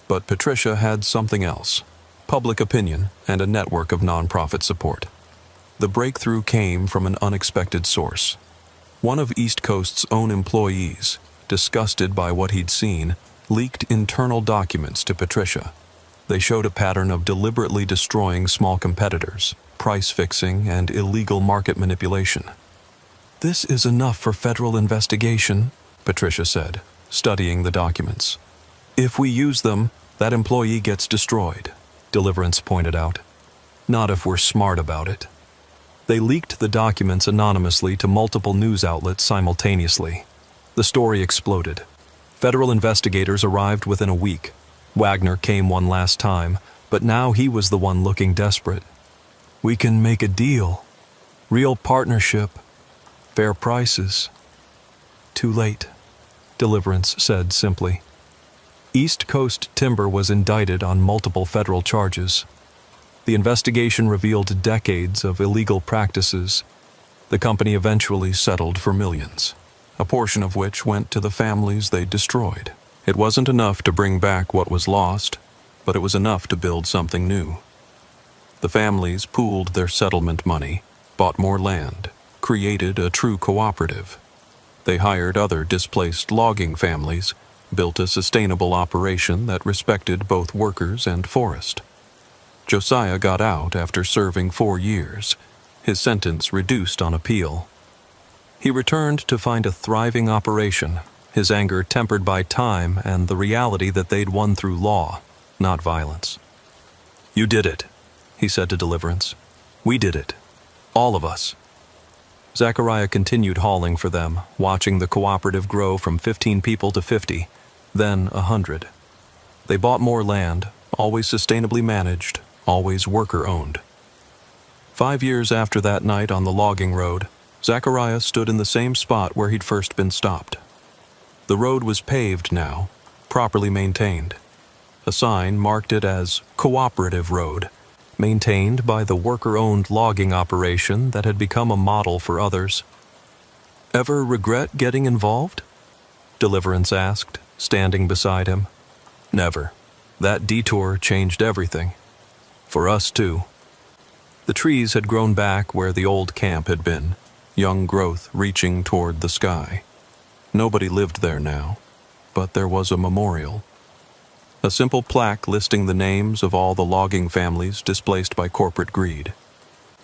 but Patricia had something else: public opinion and a network of nonprofit support. The breakthrough came from an unexpected source. One of East Coast's own employees, disgusted by what he'd seen, leaked internal documents to Patricia. They showed a pattern of deliberately destroying small competitors, price fixing, and illegal market manipulation. "This is enough for federal investigation," Patricia said, studying the documents. "If we use them, that employee gets destroyed," Deliverance pointed out. "Not if we're smart about it." They leaked the documents anonymously to multiple news outlets simultaneously. The story exploded. Federal investigators arrived within a week. Wagner came one last time, but now he was the one looking desperate. "We can make a deal. Real partnership. Fair prices." "Too late," Deliverance said simply. East Coast Timber was indicted on multiple federal charges. The investigation revealed decades of illegal practices. The company eventually settled for millions, a portion of which went to the families they destroyed. It wasn't enough to bring back what was lost, but it was enough to build something new. The families pooled their settlement money, bought more land, created a true cooperative. They hired other displaced logging families, built a sustainable operation that respected both workers and forest. Josiah got out after serving 4 years, his sentence reduced on appeal. He returned to find a thriving operation, his anger tempered by time and the reality that they'd won through law, not violence. "You did it," he said to Deliverance. "We did it. All of us." Zachariah continued hauling for them, watching the cooperative grow from 15 people to 50, then 100. They bought more land, always sustainably managed, always worker-owned. 5 years after that night on the logging road, Zachariah stood in the same spot where he'd first been stopped. The road was paved now, properly maintained. A sign marked it as Cooperative Road, maintained by the worker-owned logging operation that had become a model for others. "Ever regret getting involved?" Deliverance asked, standing beside him. "Never. That detour changed everything. For us, too. The trees had grown back where the old camp had been, young growth reaching toward the sky. Nobody lived there now, but there was a memorial. A simple plaque listing the names of all the logging families displaced by corporate greed,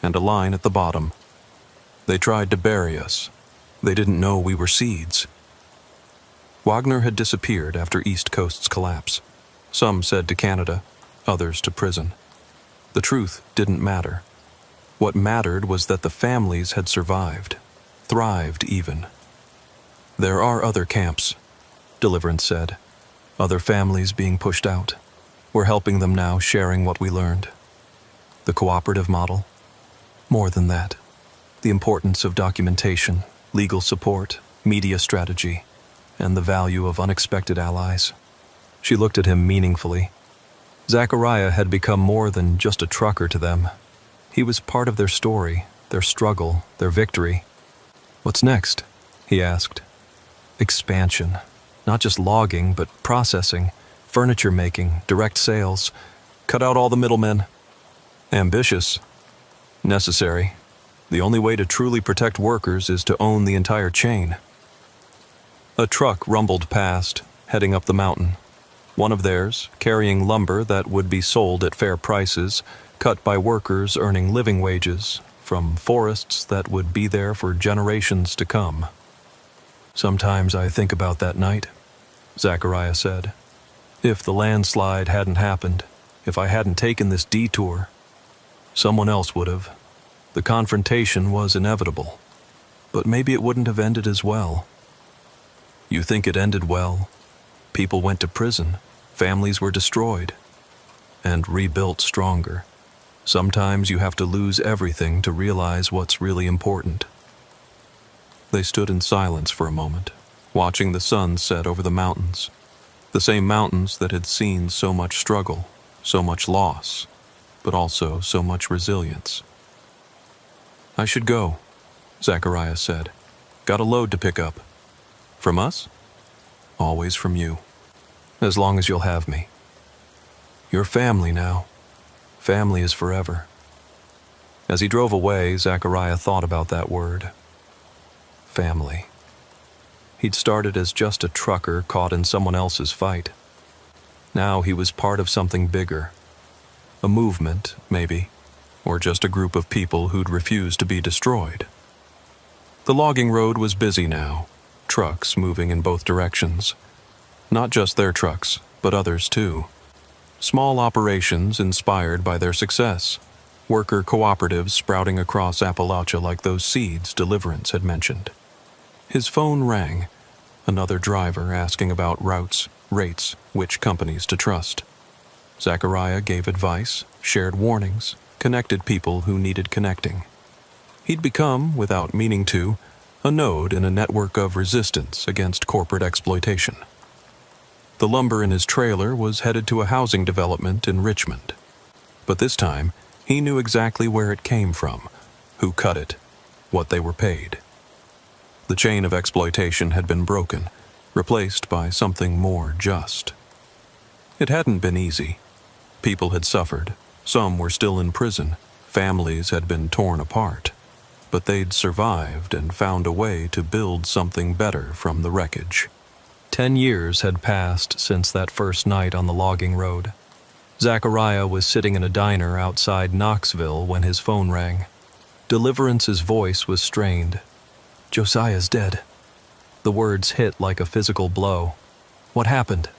and a line at the bottom. They tried to bury us. They didn't know we were seeds. Wagner had disappeared after East Coast's collapse. Some said to Canada, others to prison. The truth didn't matter. What mattered was that the families had survived, thrived even. There are other camps, Deliverance said. Other families being pushed out. We're helping them now, sharing what we learned. The cooperative model? More than that. The importance of documentation, legal support, media strategy, and the value of unexpected allies. She looked at him meaningfully. Zachariah had become more than just a trucker to them. He was part of their story, their struggle, their victory. What's next? He asked. Expansion. Not just logging, but processing, furniture making, direct sales. Cut out all the middlemen. Ambitious. Necessary. The only way to truly protect workers is to own the entire chain. A truck rumbled past, heading up the mountain. One of theirs, carrying lumber that would be sold at fair prices, cut by workers earning living wages from forests that would be there for generations to come. Sometimes I think about that night, Zachariah said. If the landslide hadn't happened, if I hadn't taken this detour, someone else would have. The confrontation was inevitable, but maybe it wouldn't have ended as well. You think it ended well? People went to prison, families were destroyed, and rebuilt stronger. Sometimes you have to lose everything to realize what's really important. They stood in silence for a moment, watching the sun set over the mountains. The same mountains that had seen so much struggle, so much loss, but also so much resilience. I should go, Zachariah said. Got a load to pick up. From us? Always from you. As long as you'll have me. You're family now. Family is forever. As he drove away, Zachariah thought about that word. Family. He'd started as just a trucker caught in someone else's fight. Now he was part of something bigger. A movement, maybe, or just a group of people who'd refused to be destroyed. The logging road was busy now, trucks moving in both directions. Not just their trucks, but others too. Small operations inspired by their success. Worker cooperatives sprouting across Appalachia like those seeds Deliverance had mentioned. His phone rang. Another driver asking about routes, rates, which companies to trust. Zachariah gave advice, shared warnings, connected people who needed connecting. He'd become, without meaning to, a node in a network of resistance against corporate exploitation. The lumber in his trailer was headed to a housing development in Richmond. But this time, he knew exactly where it came from, who cut it, what they were paid. The chain of exploitation had been broken, replaced by something more just. It hadn't been easy. People had suffered. Some were still in prison. Families had been torn apart. But they'd survived and found a way to build something better from the wreckage. 10 years had passed since that first night on the logging road. Zachariah was sitting in a diner outside Knoxville when his phone rang. Deliverance's voice was strained. Josiah's dead. The words hit like a physical blow. What happened?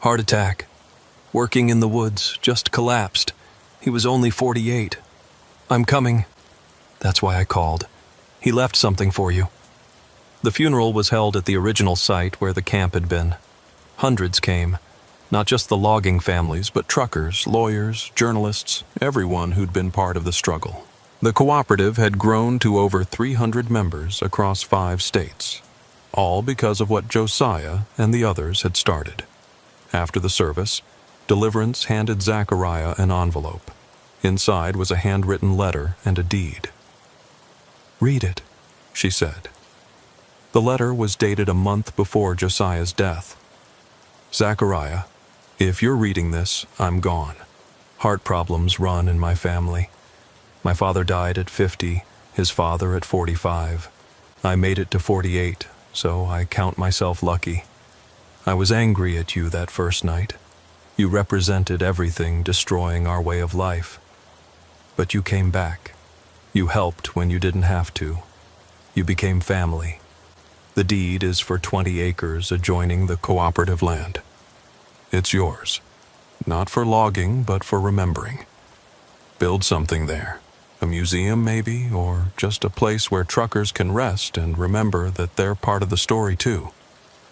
Heart attack. Working in the woods, just collapsed. He was only 48. I'm coming. That's why I called. He left something for you. The funeral was held at the original site where the camp had been. Hundreds came. Not just the logging families, but truckers, lawyers, journalists, everyone who'd been part of the struggle. The cooperative had grown to over 300 members across 5 states, all because of what Josiah and the others had started. After the service, Deliverance handed Zachariah an envelope. Inside was a handwritten letter and a deed. "Read it," she said. The letter was dated a month before Josiah's death. Zachariah, if you're reading this, I'm gone. Heart problems run in my family. My father died at 50, his father at 45. I made it to 48, so I count myself lucky. I was angry at you that first night. You represented everything destroying our way of life. But you came back. You helped when you didn't have to. You became family. The deed is for 20 acres adjoining the cooperative land. It's yours. Not for logging, but for remembering. Build something there. A museum, maybe, or just a place where truckers can rest and remember that they're part of the story, too.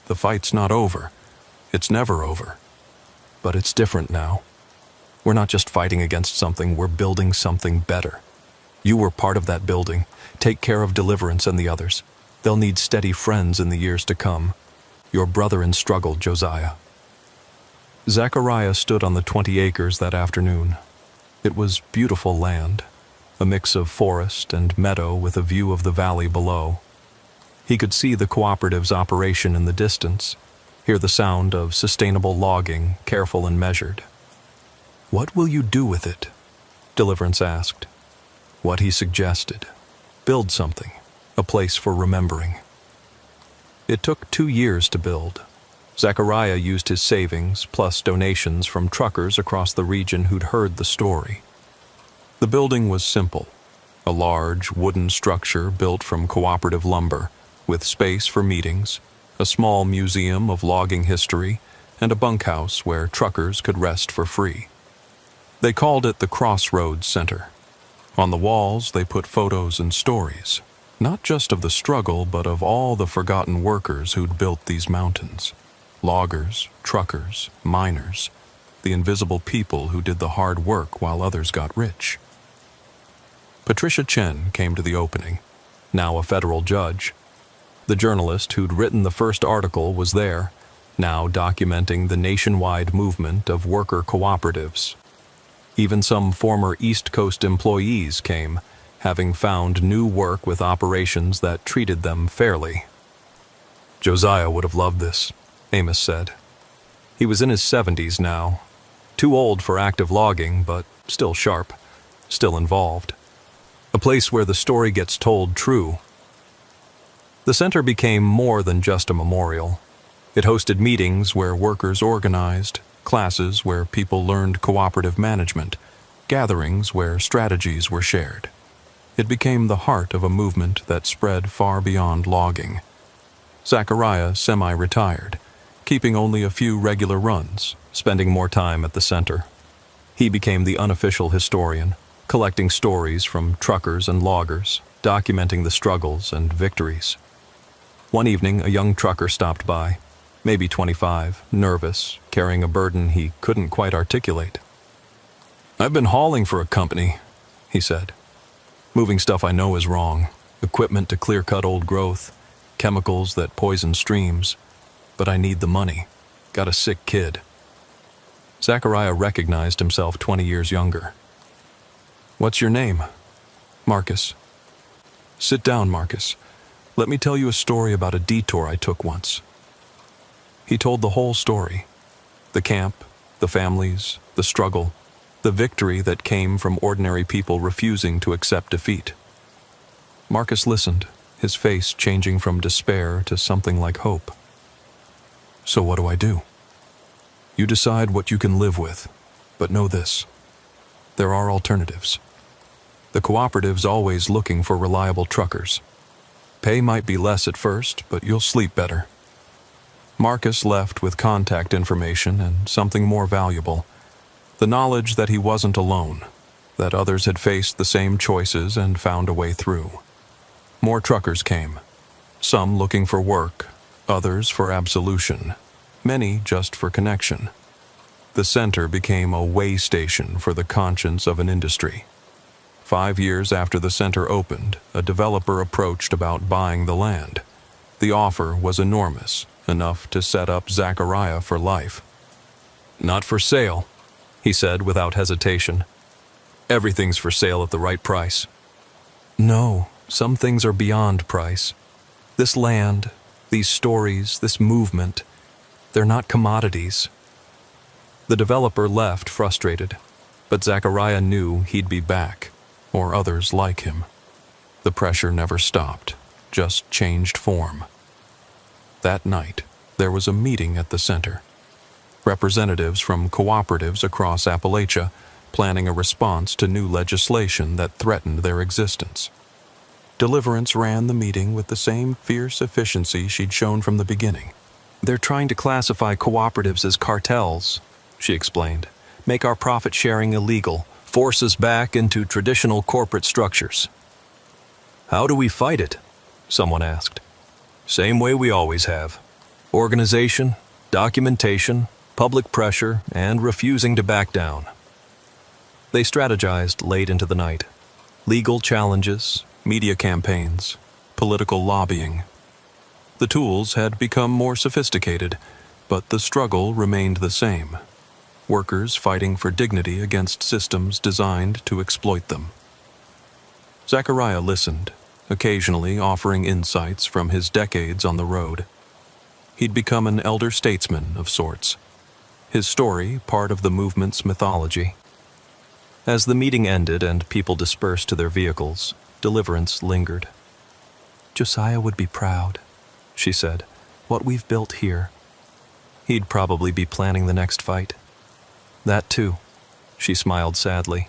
The fight's not over. It's never over. But it's different now. We're not just fighting against something, we're building something better. You were part of that building. Take care of Deliverance and the others. They'll need steady friends in the years to come. Your brother in struggle, Josiah. Zachariah stood on the 20 acres that afternoon. It was beautiful land, a mix of forest and meadow with a view of the valley below. He could see the cooperative's operation in the distance, hear the sound of sustainable logging, careful and measured. "What will you do with it?" Deliverance asked. What he suggested. Build something, a place for remembering. It took 2 years to build. Zachariah used his savings plus donations from truckers across the region who'd heard the story. The building was simple, a large wooden structure built from cooperative lumber, with space for meetings, a small museum of logging history, and a bunkhouse where truckers could rest for free. They called it the Crossroads Center. On the walls, they put photos and stories, not just of the struggle, but of all the forgotten workers who'd built these mountains. Loggers, truckers, miners, the invisible people who did the hard work while others got rich. Patricia Chen came to the opening, now a federal judge. The journalist who'd written the first article was there, now documenting the nationwide movement of worker cooperatives. Even some former East Coast employees came, having found new work with operations that treated them fairly. Josiah would have loved this, Amos said. He was in his 70s now, too old for active logging, but still sharp, still involved. A place where the story gets told true. The center became more than just a memorial. It hosted meetings where workers organized, classes where people learned cooperative management, gatherings where strategies were shared. It became the heart of a movement that spread far beyond logging. Zachariah semi-retired, keeping only a few regular runs, spending more time at the center. He became the unofficial historian, collecting stories from truckers and loggers, documenting the struggles and victories. One evening, a young trucker stopped by, maybe 25, nervous, carrying a burden he couldn't quite articulate. "I've been hauling for a company," he said. "Moving stuff I know is wrong, equipment to clear-cut old growth, chemicals that poison streams. But I need the money. Got a sick kid." Zachariah recognized himself 20 years younger. "What's your name?" "Marcus." "Sit down, Marcus. Let me tell you a story about a detour I took once." He told the whole story. The camp, the families, the struggle, the victory that came from ordinary people refusing to accept defeat. Marcus listened, his face changing from despair to something like hope. "So what do I do?" "You decide what you can live with, but know this. There are alternatives. The cooperative's always looking for reliable truckers. Pay might be less at first, but you'll sleep better." Marcus left with contact information and something more valuable, the knowledge that he wasn't alone, that others had faced the same choices and found a way through. More truckers came, some looking for work, others for absolution, many just for connection. The center became a way station for the conscience of an industry. 5 years after the center opened, a developer approached about buying the land. The offer was enormous, enough to set up Zachariah for life. "Not for sale," he said without hesitation. "Everything's for sale at the right price." "No, some things are beyond price. This land, these stories, this movement, they're not commodities." The developer left frustrated. But Zachariah knew he'd be back, or others like him. The pressure never stopped, just changed form. That night, there was a meeting at the center. Representatives from cooperatives across Appalachia planning a response to new legislation that threatened their existence. Deliverance ran the meeting with the same fierce efficiency she'd shown from the beginning. "They're trying to classify cooperatives as cartels," she explained. "Make our profit sharing illegal, force us back into traditional corporate structures." "How do we fight it?" someone asked. "Same way we always have. Organization, documentation, public pressure, and refusing to back down." They strategized late into the night. Legal challenges, media campaigns, political lobbying. The tools had become more sophisticated, but the struggle remained the same. Workers fighting for dignity against systems designed to exploit them. Zachariah listened, occasionally offering insights from his decades on the road. He'd become an elder statesman of sorts. His story part of the movement's mythology. As the meeting ended and people dispersed to their vehicles, Deliverance lingered. "Josiah would be proud," she said, "what we've built here." He'd probably be planning the next fight. "That too," she smiled sadly.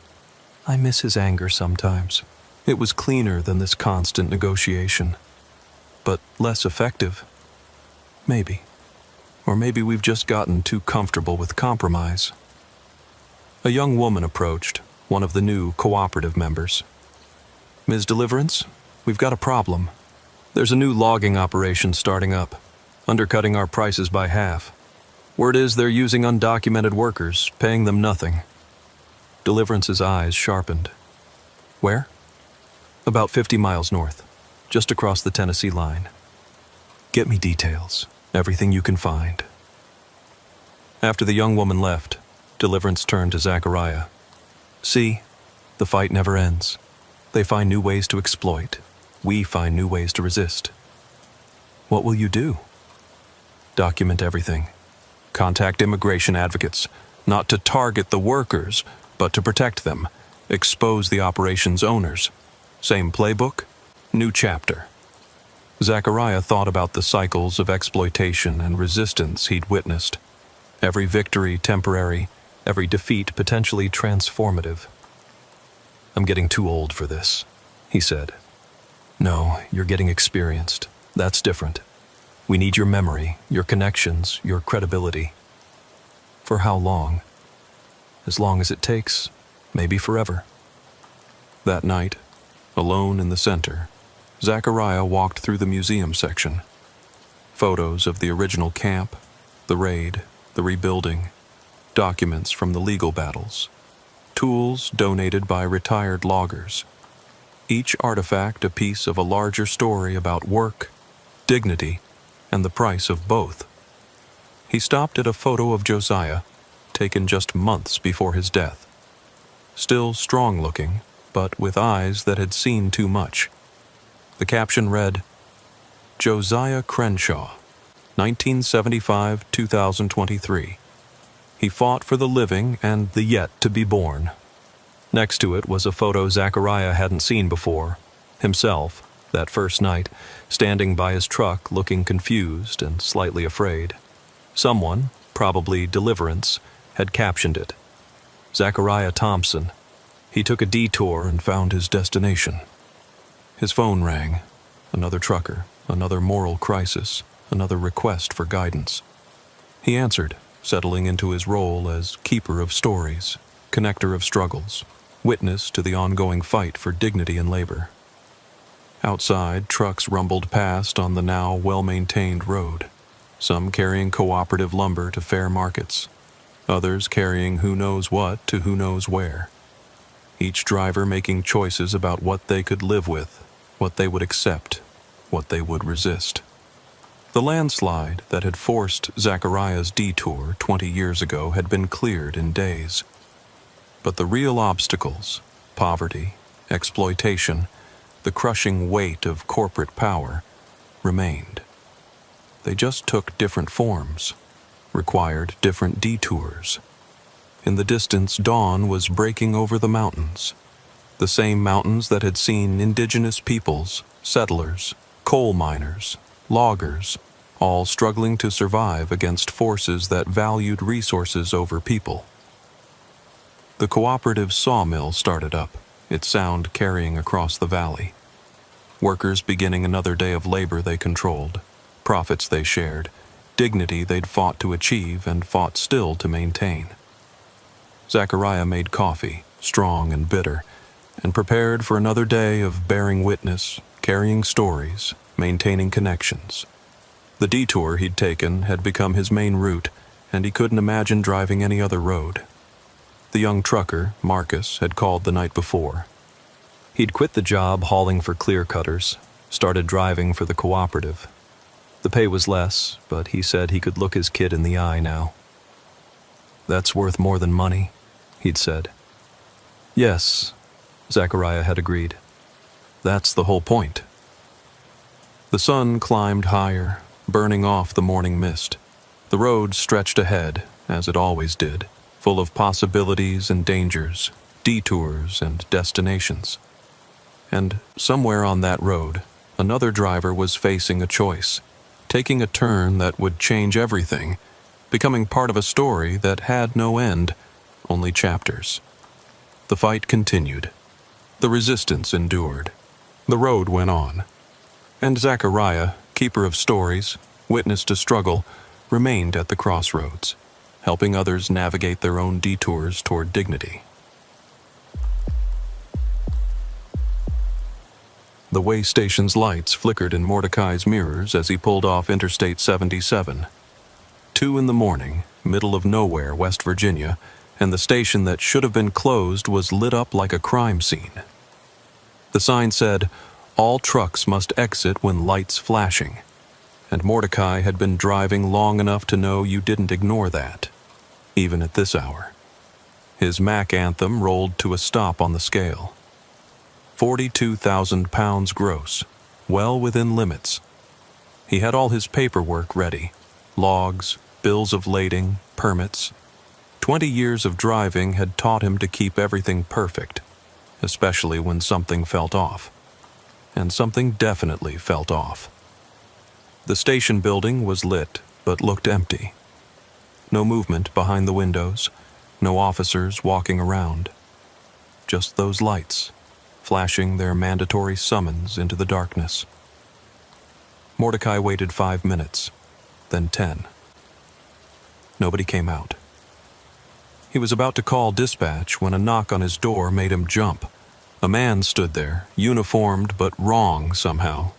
"I miss his anger sometimes. It was cleaner than this constant negotiation. But less effective. Maybe. Or maybe we've just gotten too comfortable with compromise." A young woman approached, one of the new cooperative members. "Ms. Deliverance, we've got a problem. There's a new logging operation starting up, undercutting our prices by half. Word is they're using undocumented workers, paying them nothing." Deliverance's eyes sharpened. "Where?" "About 50 miles north, just across the Tennessee line." "Get me details, everything you can find." After the young woman left, Deliverance turned to Zachariah. "See, the fight never ends. They find new ways to exploit. We find new ways to resist." "What will you do?" "Document everything. Contact immigration advocates, not to target the workers, but to protect them. Expose the operation's owners. Same playbook, new chapter." Zachariah thought about the cycles of exploitation and resistance he'd witnessed. Every victory temporary, every defeat potentially transformative. "I'm getting too old for this," he said. "No, you're getting experienced. That's different. We need your memory, your connections, your credibility." "For how long?" "As long as it takes, maybe forever." That night, alone in the center, Zachariah walked through the museum section. Photos of the original camp, the raid, the rebuilding, documents from the legal battles, tools donated by retired loggers. Each artifact a piece of a larger story about work, dignity, and the price of both. He stopped at a photo of Josiah, taken just months before his death. Still strong-looking, but with eyes that had seen too much. The caption read, "Josiah Crenshaw, 1975-2023. He fought for the living and the yet-to-be-born." Next to it was a photo Zachariah hadn't seen before. Himself, that first night, standing by his truck looking confused and slightly afraid. Someone, probably Deliverance, had captioned it. "Zachariah Thompson. He took a detour and found his destination." His phone rang. Another trucker, another moral crisis, another request for guidance. He answered, settling into his role as keeper of stories, connector of struggles, witness to the ongoing fight for dignity in labor. Outside, trucks rumbled past on the now well-maintained road, some carrying cooperative lumber to fair markets, others carrying who knows what to who knows where. Each driver making choices about what they could live with, what they would accept, what they would resist. The landslide that had forced Zachariah's detour 20 years ago had been cleared in days. But the real obstacles, poverty, exploitation, the crushing weight of corporate power, remained. They just took different forms, required different detours. In the distance, dawn was breaking over the mountains. The same mountains that had seen indigenous peoples, settlers, coal miners, loggers, all struggling to survive against forces that valued resources over people. The cooperative sawmill started up, its sound carrying across the valley. Workers beginning another day of labor they controlled, profits they shared, dignity they'd fought to achieve and fought still to maintain. Zachariah made coffee, strong and bitter, and prepared for another day of bearing witness, carrying stories, maintaining connections. The detour he'd taken had become his main route, and he couldn't imagine driving any other road. The young trucker, Marcus, had called the night before. He'd quit the job hauling for clear cutters, started driving for the cooperative. The pay was less, but he said he could look his kid in the eye now. "That's worth more than money," he'd said. "Yes," Zachariah had agreed. "That's the whole point." The sun climbed higher, burning off the morning mist. The road stretched ahead, as it always did, full of possibilities and dangers, detours and destinations. And somewhere on that road, another driver was facing a choice, taking a turn that would change everything, becoming part of a story that had no end, only chapters. The fight continued. The resistance endured. The road went on. And Zachariah, keeper of stories, witness to struggle, remained at the crossroads, helping others navigate their own detours toward dignity. The way station's lights flickered in Mordecai's mirrors as he pulled off Interstate 77. 2 in the morning, middle of nowhere, West Virginia, and the station that should have been closed was lit up like a crime scene. The sign said, "All trucks must exit when lights flashing," and Mordecai had been driving long enough to know you didn't ignore that, even at this hour. His Mac anthem rolled to a stop on the scale. 42,000 pounds gross, well within limits. He had all his paperwork ready, logs, bills of lading, permits. 20 years of driving had taught him to keep everything perfect, especially when something felt off. And something definitely felt off. The station building was lit, but looked empty. No movement behind the windows, no officers walking around. Just those lights, flashing their mandatory summons into the darkness. Mordecai waited 5 minutes, then 10. Nobody came out. He was about to call dispatch when a knock on his door made him jump. A man stood there, uniformed but wrong somehow.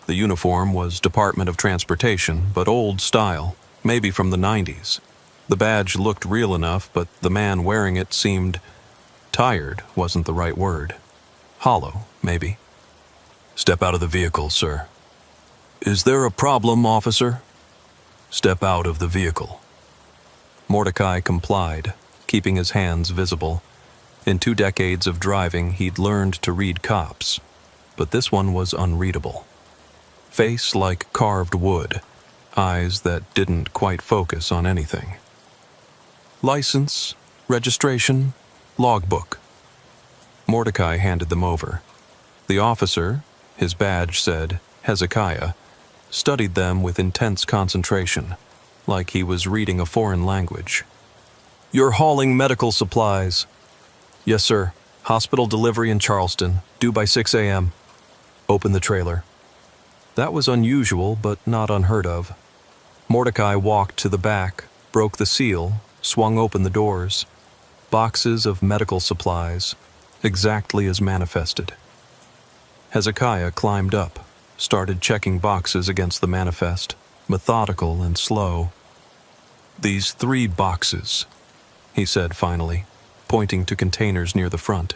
The uniform was Department of Transportation, but old style, maybe from the 90s. The badge looked real enough, but the man wearing it seemed... tired wasn't the right word. Hollow, maybe. "Step out of the vehicle, sir." "Is there a problem, officer?" "Step out of the vehicle." Mordecai complied, keeping his hands visible. In 2 decades of driving, he'd learned to read cops, but this one was unreadable. Face like carved wood, eyes that didn't quite focus on anything. License, registration, logbook. Mordecai handed them over. The officer, his badge said Hezekiah, studied them with intense concentration, like he was reading a foreign language. "You're hauling medical supplies." "Yes, sir. Hospital delivery in Charleston, due by 6 a.m. "Open the trailer." That was unusual, but not unheard of. Mordecai walked to the back, broke the seal, swung open the doors. Boxes of medical supplies, exactly as manifested. Hezekiah climbed up, started checking boxes against the manifest, methodical and slow. "These 3 boxes," he said finally, pointing to containers near the front.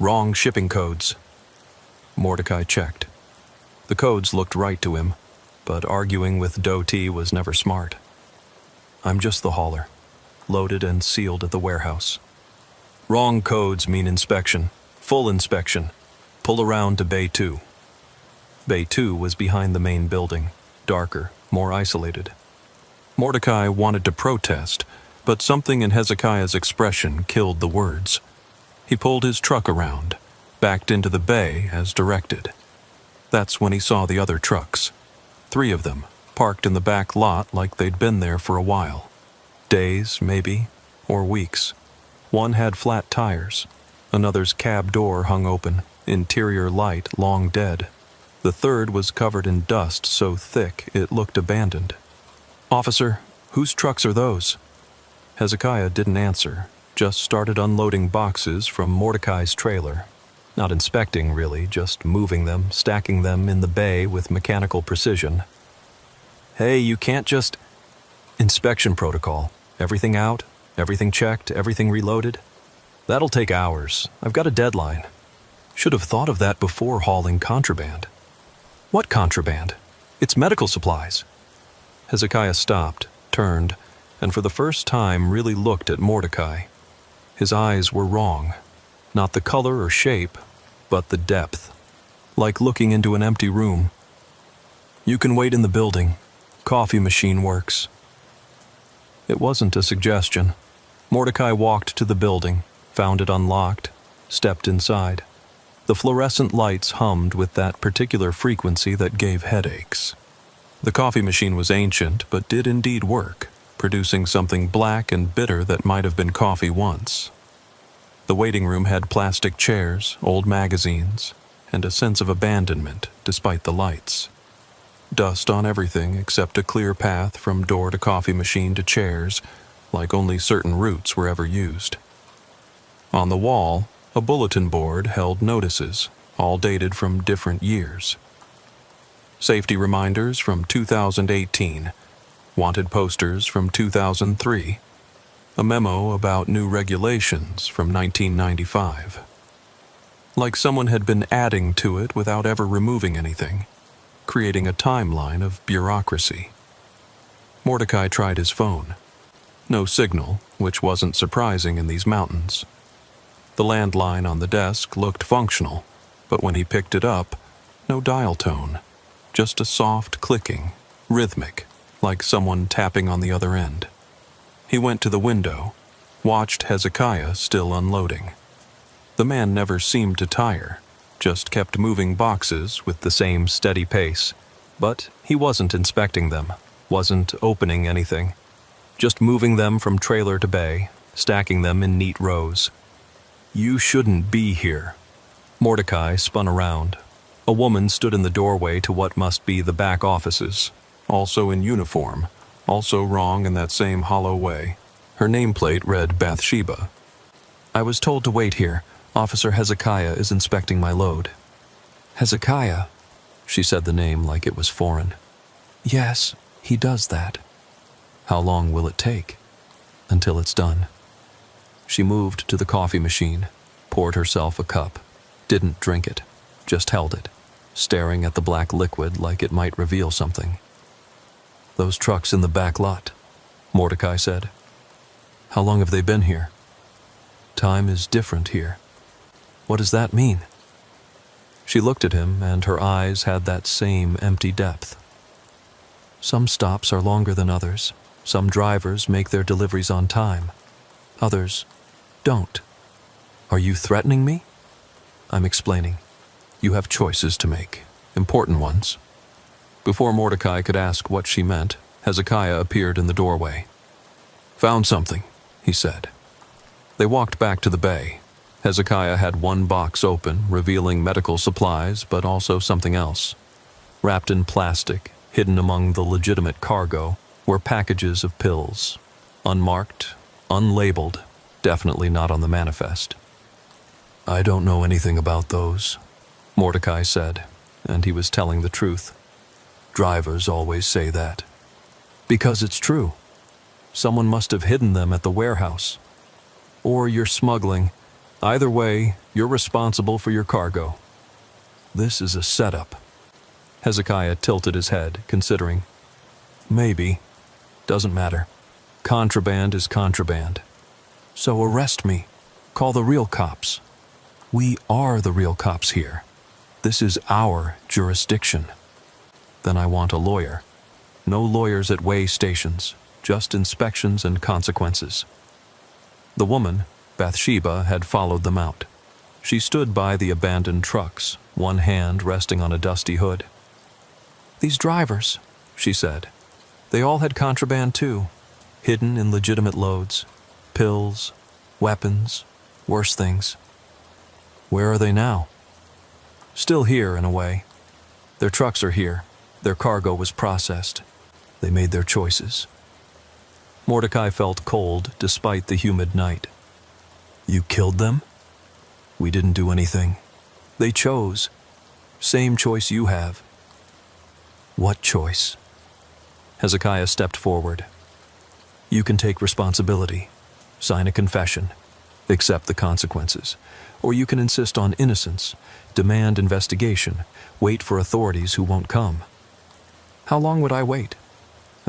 "Wrong shipping codes." Mordecai checked. The codes looked right to him, but arguing with Doty was never smart. "I'm just the hauler, loaded and sealed at the warehouse." "Wrong codes mean inspection, full inspection. Pull around to Bay 2. Bay 2 was behind the main building, darker, more isolated. Mordecai wanted to protest, but something in Hezekiah's expression killed the words. He pulled his truck around, backed into the bay as directed. That's when he saw the other trucks. 3 of them, parked in the back lot like they'd been there for a while. Days, maybe, or weeks. One had flat tires. Another's cab door hung open, interior light long dead. The third was covered in dust so thick it looked abandoned. "Officer, whose trucks are those?" Hezekiah didn't answer, just started unloading boxes from Mordecai's trailer. Not inspecting, really, just moving them, stacking them in the bay with mechanical precision. "Hey, you can't just—" "Inspection protocol. Everything out, everything checked, everything reloaded. That'll take hours. I've got a deadline. Should have thought of that before hauling contraband." "What contraband? It's medical supplies." Hezekiah stopped, turned, and for the first time really looked at Mordecai. His eyes were wrong. Not the color or shape, but the depth. Like looking into an empty room. "You can wait in the building. Coffee machine works." It wasn't a suggestion. Mordecai walked to the building, found it unlocked, stepped inside. The fluorescent lights hummed with that particular frequency that gave headaches. The coffee machine was ancient, but did indeed work, producing something black and bitter that might have been coffee once. The waiting room had plastic chairs, old magazines, and a sense of abandonment despite the lights. Dust on everything except a clear path from door to coffee machine to chairs, like only certain routes were ever used. On the wall, a bulletin board held notices, all dated from different years. Safety reminders from 2018, wanted posters from 2003, a memo about new regulations from 1995. Like someone had been adding to it without ever removing anything, creating a timeline of bureaucracy. Mordecai tried his phone. No signal, which wasn't surprising in these mountains. The landline on the desk looked functional, but when he picked it up, no dial tone, just a soft clicking, rhythmic, like someone tapping on the other end. He went to the window, watched Hezekiah still unloading. The man never seemed to tire, just kept moving boxes with the same steady pace, but he wasn't inspecting them, wasn't opening anything, just moving them from trailer to bay, stacking them in neat rows. "You shouldn't be here." Mordecai spun around. A woman stood in the doorway to what must be the back offices, also in uniform, also wrong in that same hollow way. Her nameplate read Bathsheba. "I was told to wait here. Officer Hezekiah is inspecting my load." "Hezekiah?" She said the name like it was foreign. "Yes, he does that." "How long will it take?" "Until it's done." She moved to the coffee machine, poured herself a cup, didn't drink it, just held it, staring at the black liquid like it might reveal something. "Those trucks in the back lot," Mordecai said. "How long have they been here?" "Time is different here." "What does that mean?" She looked at him, and her eyes had that same empty depth. "Some stops are longer than others. Some drivers make their deliveries on time. Others don't." "Are you threatening me?" "I'm explaining. You have choices to make, important ones." Before Mordecai could ask what she meant, Hezekiah appeared in the doorway. "Found something," he said. They walked back to the bay. Hezekiah had one box open, revealing medical supplies, but also something else. Wrapped in plastic, hidden among the legitimate cargo, were packages of pills. Unmarked, unlabeled, definitely not on the manifest. "I don't know anything about those," Mordecai said, and he was telling the truth. "Drivers always say that." "Because it's true. Someone must have hidden them at the warehouse. Or you're smuggling. Either way, you're responsible for your cargo. This is a setup." Hezekiah tilted his head, considering. "Maybe. Doesn't matter. Contraband is contraband. So arrest me. Call the real cops. We are the real cops here. This is our jurisdiction. Then I want a lawyer. No lawyers at way stations. just inspections and consequences. The woman, Bathsheba, had followed them out. She stood by the abandoned trucks, one hand resting on a dusty hood. "These drivers," she said, "they all had contraband too, hidden in legitimate loads, pills, weapons, worse things. Where are they now? Still here, in a way. Their trucks are here. Their cargo was processed. They made their choices." Mordecai felt cold despite the humid night. "You killed them? We didn't do anything. They chose. Same choice you have." "What choice?" Hezekiah stepped forward. "You can take responsibility, sign a confession, accept the consequences, or you can insist on innocence, demand investigation, wait for authorities who won't come." "How long would I wait?"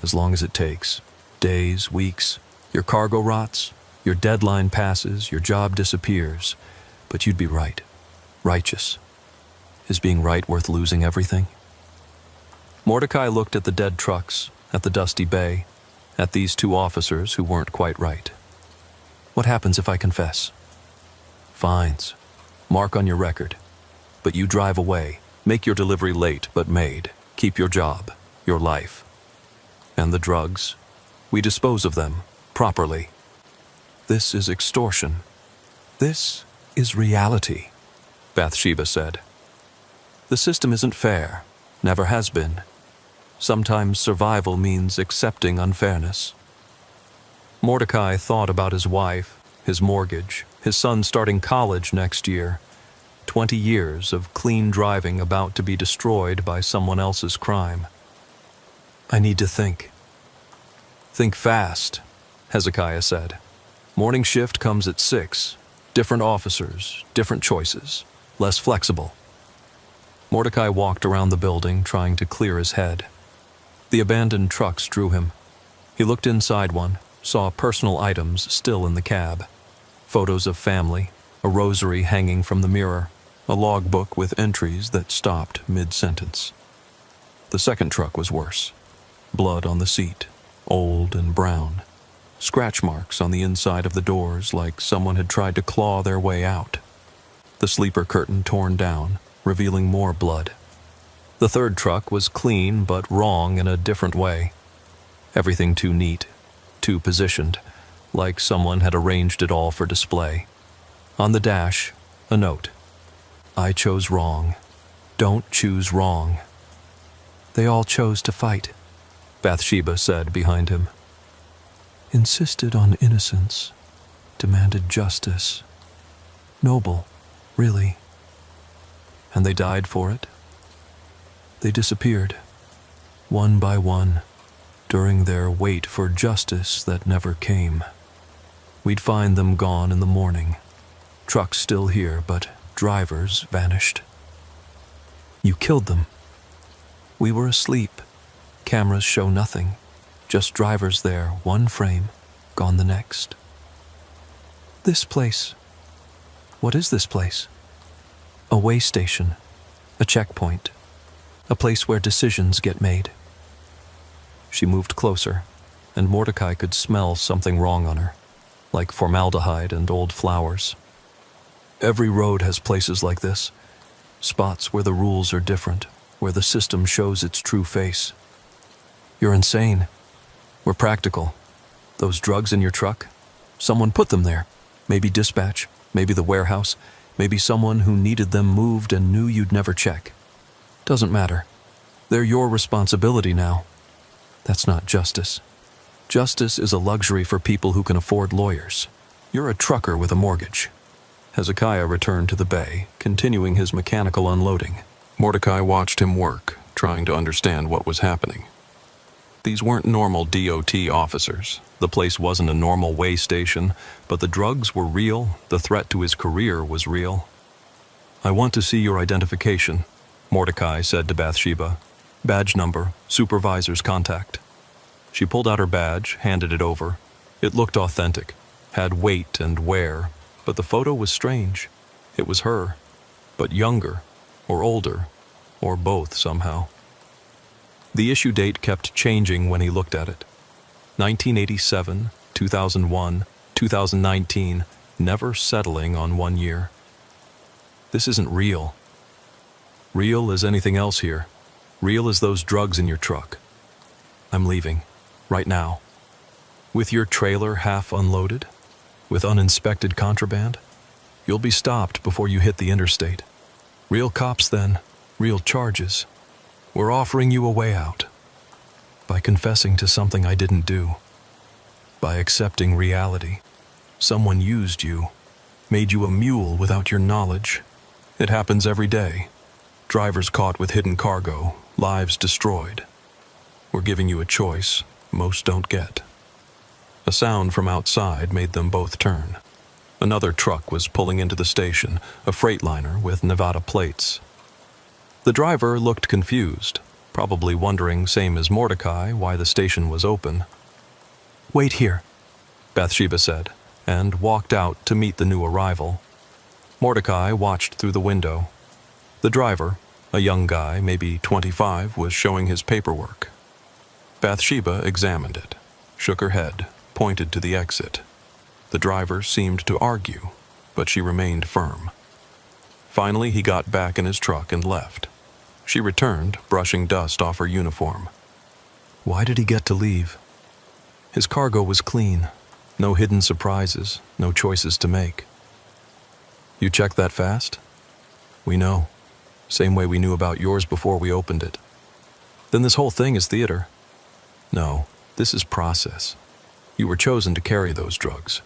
"As long as it takes. Days, weeks. Your cargo rots, your deadline passes, your job disappears. But you'd be right. Righteous. Is being right worth losing everything?" Mordecai looked at the dead trucks, at the dusty bay, at these two officers who weren't quite right. "What happens if I confess?" "Fines. Mark on your record. But you drive away. Make your delivery late, but made. Keep your job, your life. And the drugs? We dispose of them, properly. This is extortion. This is reality," Bathsheba said. "The system isn't fair, never has been. Sometimes survival means accepting unfairness." Mordecai thought about his wife, his mortgage, his son starting college next year, 20 years of clean driving about to be destroyed by someone else's crime. "I need to think." "Think fast," Hezekiah said. "Morning shift comes at 6. Different officers, different choices, less flexible." Mordecai walked around the building, trying to clear his head. The abandoned trucks drew him. He looked inside one, saw personal items still in the cab. Photos of family, a rosary hanging from the mirror, a logbook with entries that stopped mid-sentence. The second truck was worse. Blood on the seat, old and brown. Scratch marks on the inside of the doors like someone had tried to claw their way out. The sleeper curtain torn down, revealing more blood. The third truck was clean but wrong in a different way. Everything too neat, too positioned, like someone had arranged it all for display. On the dash, a note. "I chose wrong. Don't choose wrong." "They all chose to fight," Bathsheba said behind him. "Insisted on innocence, demanded justice. Noble, really. And they died for it. They disappeared, one by one, during their wait for justice that never came. We'd find them gone in the morning. Trucks still here, but drivers vanished. You killed them. We were asleep. Cameras show nothing. Just drivers there, one frame, gone the next. This place. What is this place? A way station, a checkpoint, a place where decisions get made." She moved closer, and Mordecai could smell something wrong on her, like formaldehyde and old flowers. "Every road has places like this, spots where the rules are different, where the system shows its true face. You're insane. We're practical. Those drugs in your truck, someone put them there. Maybe dispatch, maybe the warehouse, maybe someone who needed them moved and knew you'd never check. Doesn't matter. They're your responsibility now. That's not justice. Justice is a luxury for people who can afford lawyers. You're a trucker with a mortgage." Hezekiah returned to the bay, continuing his mechanical unloading. Mordecai watched him work, trying to understand what was happening. These weren't normal DOT officers. The place wasn't a normal way station, but the drugs were real, the threat to his career was real. "I want to see your identification," Mordecai said to Bathsheba. "Badge number, supervisor's contact." She pulled out her badge, handed it over. It looked authentic, had weight and wear, but the photo was strange. It was her, but younger, or older, or both somehow. The issue date kept changing when he looked at it. 1987, 2001, 2019, never settling on 1 year. This isn't real. Real as anything else here. Real as those drugs in your truck. I'm leaving. Right now. With your trailer half unloaded? With uninspected contraband? You'll be stopped before you hit the interstate. Real cops then. Real charges. We're offering you a way out. By confessing to something I didn't do. By accepting reality. Someone used you. Made you a mule without your knowledge. It happens every day. Drivers caught with hidden cargo. Lives destroyed. We're giving you a choice most don't get. A sound from outside made them both turn. Another truck was pulling into the station, a freightliner with Nevada plates. The driver looked confused, probably wondering, same as Mordecai, why the station was open. "Wait here," Bathsheba said, and walked out to meet the new arrival. Mordecai watched through the window. The driver, a young guy, maybe 25, was showing his paperwork. Bathsheba examined it, shook her head, pointed to the exit. The driver seemed to argue, but she remained firm. Finally, he got back in his truck and left. She returned, brushing dust off her uniform. Why did he get to leave? His cargo was clean. No hidden surprises, no choices to make. You checked that fast? We know. Same way we knew about yours before we opened it. Then this whole thing is theater. No, this is process. You were chosen to carry those drugs.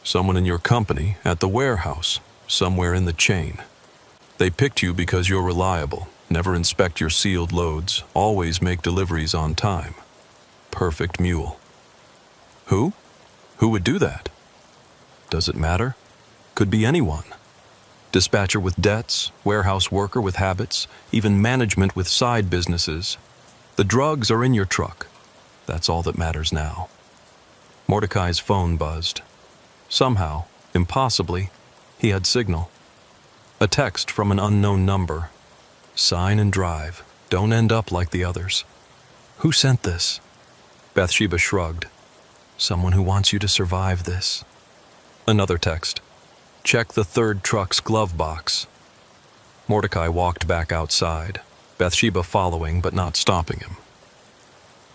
Someone in your company, at the warehouse, somewhere in the chain. They picked you because you're reliable, never inspect your sealed loads, always make deliveries on time. Perfect mule. Who? Who would do that? Does it matter? Could be anyone. Dispatcher with debts, warehouse worker with habits, even management with side businesses. The drugs are in your truck. That's all that matters now. Mordecai's phone buzzed. Somehow, impossibly, he had signal. A text from an unknown number. Sign and drive. Don't end up like the others. Who sent this? Bathsheba shrugged. Someone who wants you to survive this. Another text. Check the third truck's glove box. Mordecai walked back outside, Bathsheba following but not stopping him.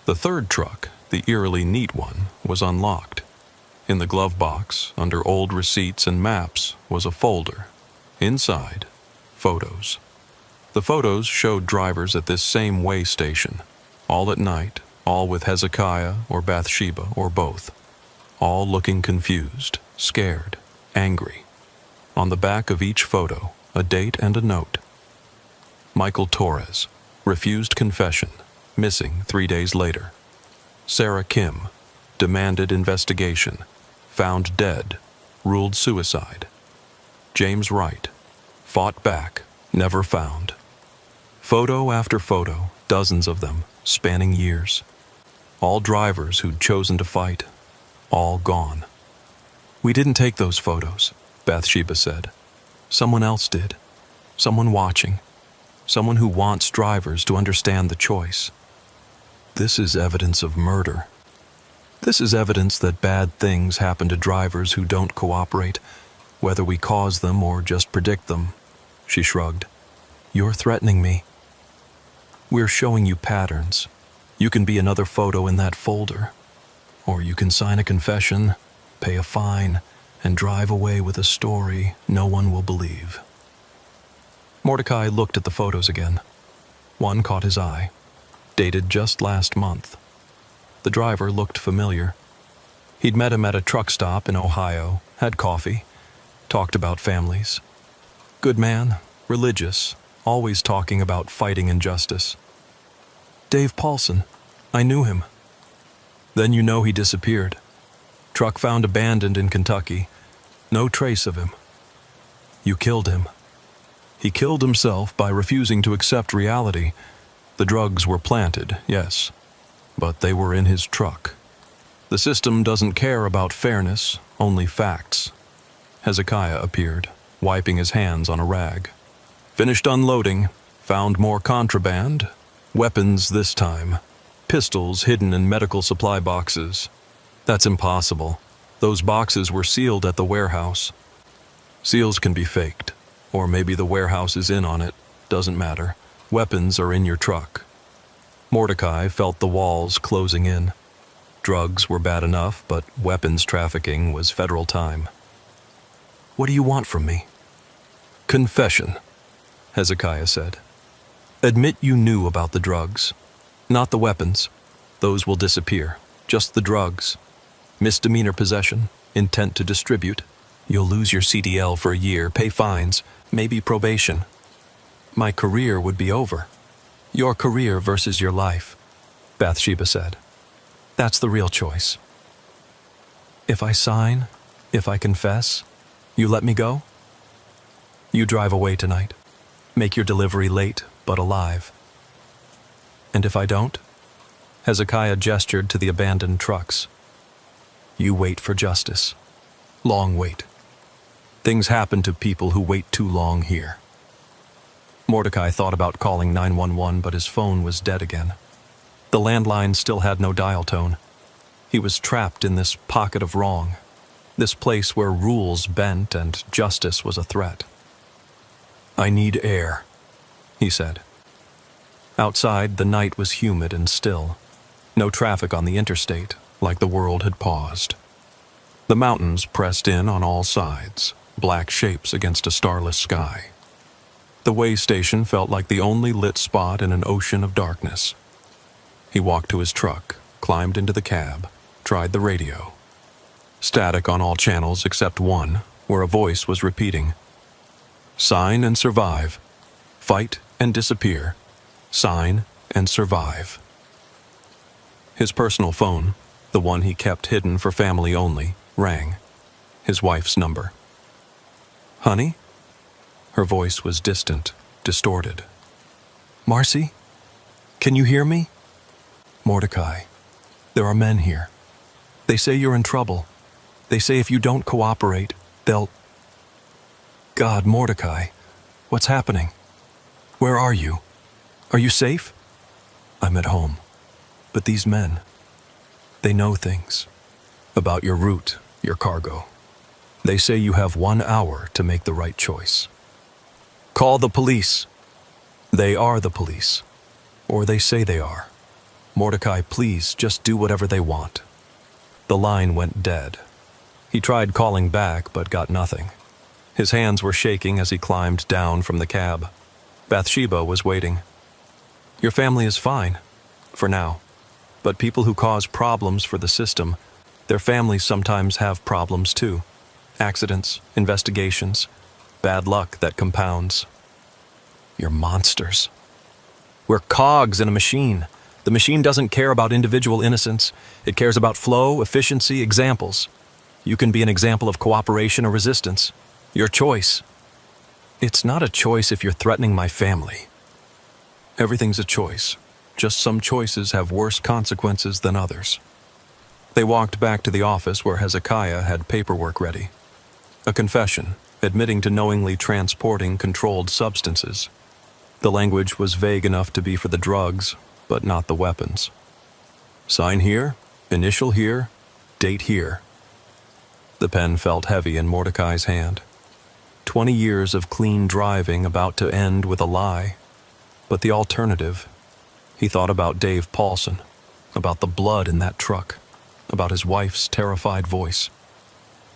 The third truck, the eerily neat one, was unlocked. In the glove box, under old receipts and maps, was a folder. Inside, photos. The photos showed drivers at this same way station, all at night, all with Hezekiah or Bathsheba or both, all looking confused, scared, angry. On the back of each photo, a date and a note. Michael Torres, refused confession, missing 3 days later. Sarah Kim, demanded investigation, found dead, ruled suicide. James Wright, fought back, never found. Photo after photo, dozens of them, spanning years. All drivers who'd chosen to fight, all gone. We didn't take those photos, Bathsheba said. Someone else did. Someone watching. Someone who wants drivers to understand the choice. This is evidence of murder. This is evidence that bad things happen to drivers who don't cooperate, whether we cause them or just predict them. She shrugged. You're threatening me. We're showing you patterns. You can be another photo in that folder. Or you can sign a confession, pay a fine, and drive away with a story no one will believe. Mordecai looked at the photos again. One caught his eye, dated just last month. The driver looked familiar. He'd met him at a truck stop in Ohio, had coffee, talked about families. Good man, religious, always talking about fighting injustice. Dave Paulson, I knew him. Then you know he disappeared. Truck found abandoned in Kentucky. No trace of him. You killed him. He killed himself by refusing to accept reality. The drugs were planted, yes, but they were in his truck. The system doesn't care about fairness, only facts. Hezekiah appeared, wiping his hands on a rag. Finished unloading, found more contraband, weapons this time, pistols hidden in medical supply boxes. That's impossible. Those boxes were sealed at the warehouse. Seals can be faked, or maybe the warehouse is in on it. Doesn't matter. Weapons are in your truck. Mordecai felt the walls closing in. Drugs were bad enough, but weapons trafficking was federal time. "What do you want from me?" "Confession," Hezekiah said. "Admit you knew about the drugs. Not the weapons. Those will disappear. Just the drugs. Misdemeanor possession, intent to distribute. You'll lose your CDL for a year, pay fines, maybe probation. My career would be over." "Your career versus your life," Bathsheba said. "That's the real choice." "If I sign, if I confess, you let me go?" "You drive away tonight. Make your delivery late, but alive." "And if I don't?" Hezekiah gestured to the abandoned trucks. "You wait for justice. Long wait. Things happen to people who wait too long here." Mordecai thought about calling 911, but his phone was dead again. The landline still had no dial tone. He was trapped in this pocket of wrong, this place where rules bent and justice was a threat. "I need air," he said. Outside, the night was humid and still. No traffic on the interstate, like the world had paused. The mountains pressed in on all sides, black shapes against a starless sky. The way station felt like the only lit spot in an ocean of darkness. He walked to his truck, climbed into the cab, tried the radio. Static on all channels except one, where a voice was repeating, "Sign and survive. Fight and disappear. Sign and survive." His personal phone, the one he kept hidden for family only, rang. His wife's number. "Honey?" Her voice was distant, distorted. "Marcy? Can you hear me?" "Mordecai, there are men here. They say you're in trouble. They say if you don't cooperate, they'll—" "God, Mordecai, what's happening? Where are you? Are you safe?" "I'm at home. But these men, they know things. About your route, your cargo. They say you have 1 hour to make the right choice. Call the police." "They are the police. Or they say they are. Mordecai, please, just do whatever they want." The line went dead. He tried calling back, but got nothing. His hands were shaking as he climbed down from the cab. Bathsheba was waiting. "Your family is fine, for now. But people who cause problems for the system, their families sometimes have problems too. Accidents, investigations, bad luck that compounds." "You're monsters." "We're cogs in a machine. The machine doesn't care about individual innocence. It cares about flow, efficiency, examples. You can be an example of cooperation or resistance. Your choice." "It's not a choice if you're threatening my family." "Everything's a choice. Just some choices have worse consequences than others." They walked back to the office where Hezekiah had paperwork ready. A confession, admitting to knowingly transporting controlled substances. The language was vague enough to be for the drugs, but not the weapons. "Sign here, initial here, date here." The pen felt heavy in Mordecai's hand. 20 years of clean driving about to end with a lie. But the alternative? He thought about Dave Paulson, about the blood in that truck, about his wife's terrified voice.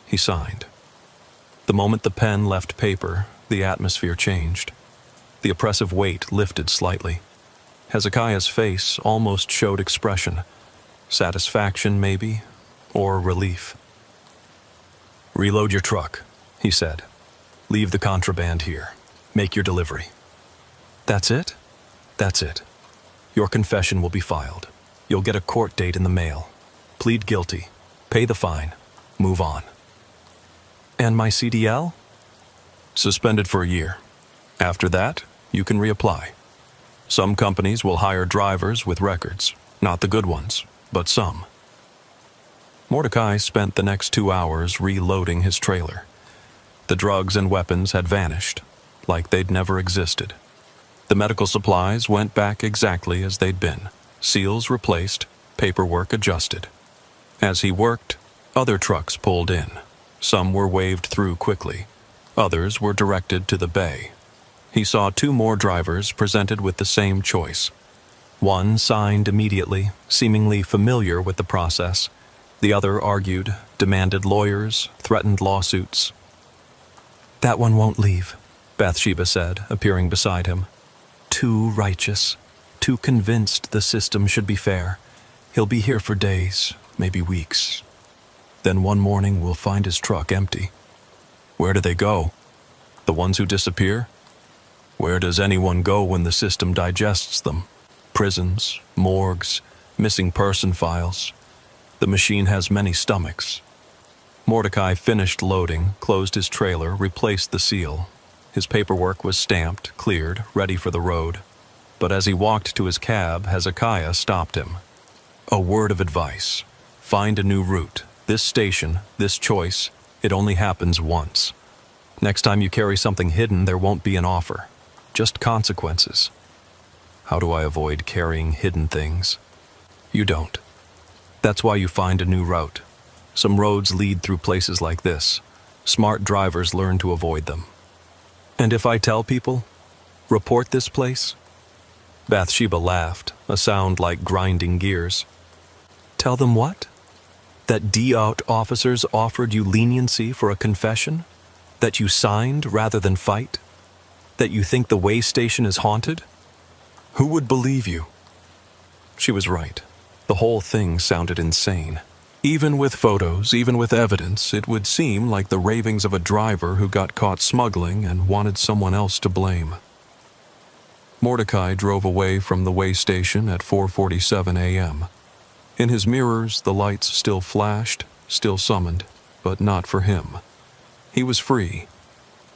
He signed. The moment the pen left paper, the atmosphere changed. The oppressive weight lifted slightly. Hezekiah's face almost showed expression. Satisfaction, maybe, or relief. "Reload your truck," he said. "Leave the contraband here. Make your delivery." "That's it?" "That's it. Your confession will be filed. You'll get a court date in the mail. Plead guilty. Pay the fine. Move on." "And my CDL?" "Suspended for a year. After that, you can reapply. Some companies will hire drivers with records. Not the good ones, but some." Mordecai spent the next 2 hours reloading his trailer. The drugs and weapons had vanished, like they'd never existed. The medical supplies went back exactly as they'd been, Seals replaced, paperwork adjusted. As he worked, other trucks pulled in. Some were waved through quickly. Others were directed to the bay. He saw 2 more drivers presented with the same choice. One signed immediately, seemingly familiar with the process. The other argued, demanded lawyers, threatened lawsuits. "That one won't leave," Bathsheba said, appearing beside him. "Too righteous, too convinced the system should be fair. He'll be here for days, maybe weeks. Then one morning we'll find his truck empty." Where do they go? The ones who disappear? Where does anyone go when the system digests them? Prisons, morgues, missing person files. The machine has many stomachs. Mordecai finished loading, closed his trailer, replaced the seal. His paperwork was stamped, cleared, ready for the road. But as he walked to his cab, Hezekiah stopped him. "A word of advice. Find a new route. This station, this choice, it only happens once. Next time you carry something hidden, there won't be an offer. Just consequences." How do I avoid carrying hidden things? You don't. That's why you find a new route. Some roads lead through places like this. Smart drivers learn to avoid them. And if I tell people, report this place? Bathsheba laughed, a sound like grinding gears. Tell them what? That DOT officers offered you leniency for a confession? That you signed rather than fight? That you think the way station is haunted? Who would believe you? She was right. The whole thing sounded insane. Even with photos, even with evidence, it would seem like the ravings of a driver who got caught smuggling and wanted someone else to blame. Mordecai drove away from the way station at 4:47 a.m. In his mirrors, the lights still flashed, still summoned, but not for him. He was free,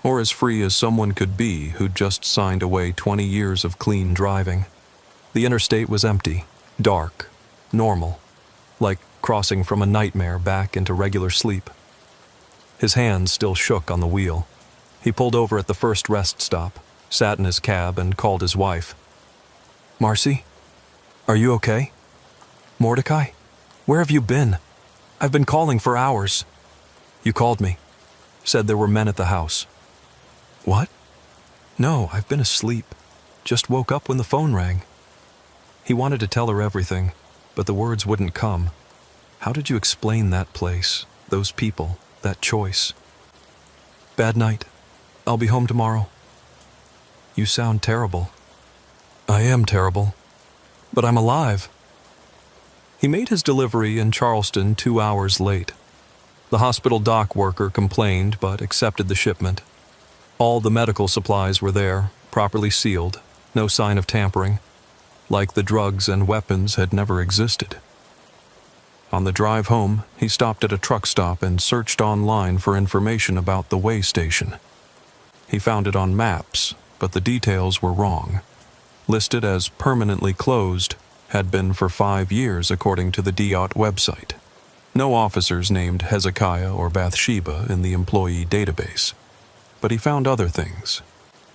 or as free as someone could be who'd just signed away 20 years of clean driving. The interstate was empty, dark, normal, like crossing from a nightmare back into regular sleep. His hands still shook on the wheel. He pulled over at the first rest stop, sat in his cab, and called his wife. "Marcy, are you okay? Mordecai, where have you been? I've been calling for hours." "You called me. Said there were men at the house." "What?" "No, I've been asleep. Just woke up when the phone rang." He wanted to tell her everything, but the words wouldn't come. How did you explain that place, those people, that choice? "Bad night. I'll be home tomorrow." "You sound terrible." "I am terrible, but I'm alive." He made his delivery in Charleston 2 hours late. The hospital dock worker complained but accepted the shipment. All the medical supplies were there, properly sealed, no sign of tampering, like the drugs and weapons had never existed. On the drive home, he stopped at a truck stop and searched online for information about the way station. He found it on maps, but the details were wrong. Listed as permanently closed, had been for 5 years according to the DOT website. No officers named Hezekiah or Bathsheba in the employee database. But he found other things.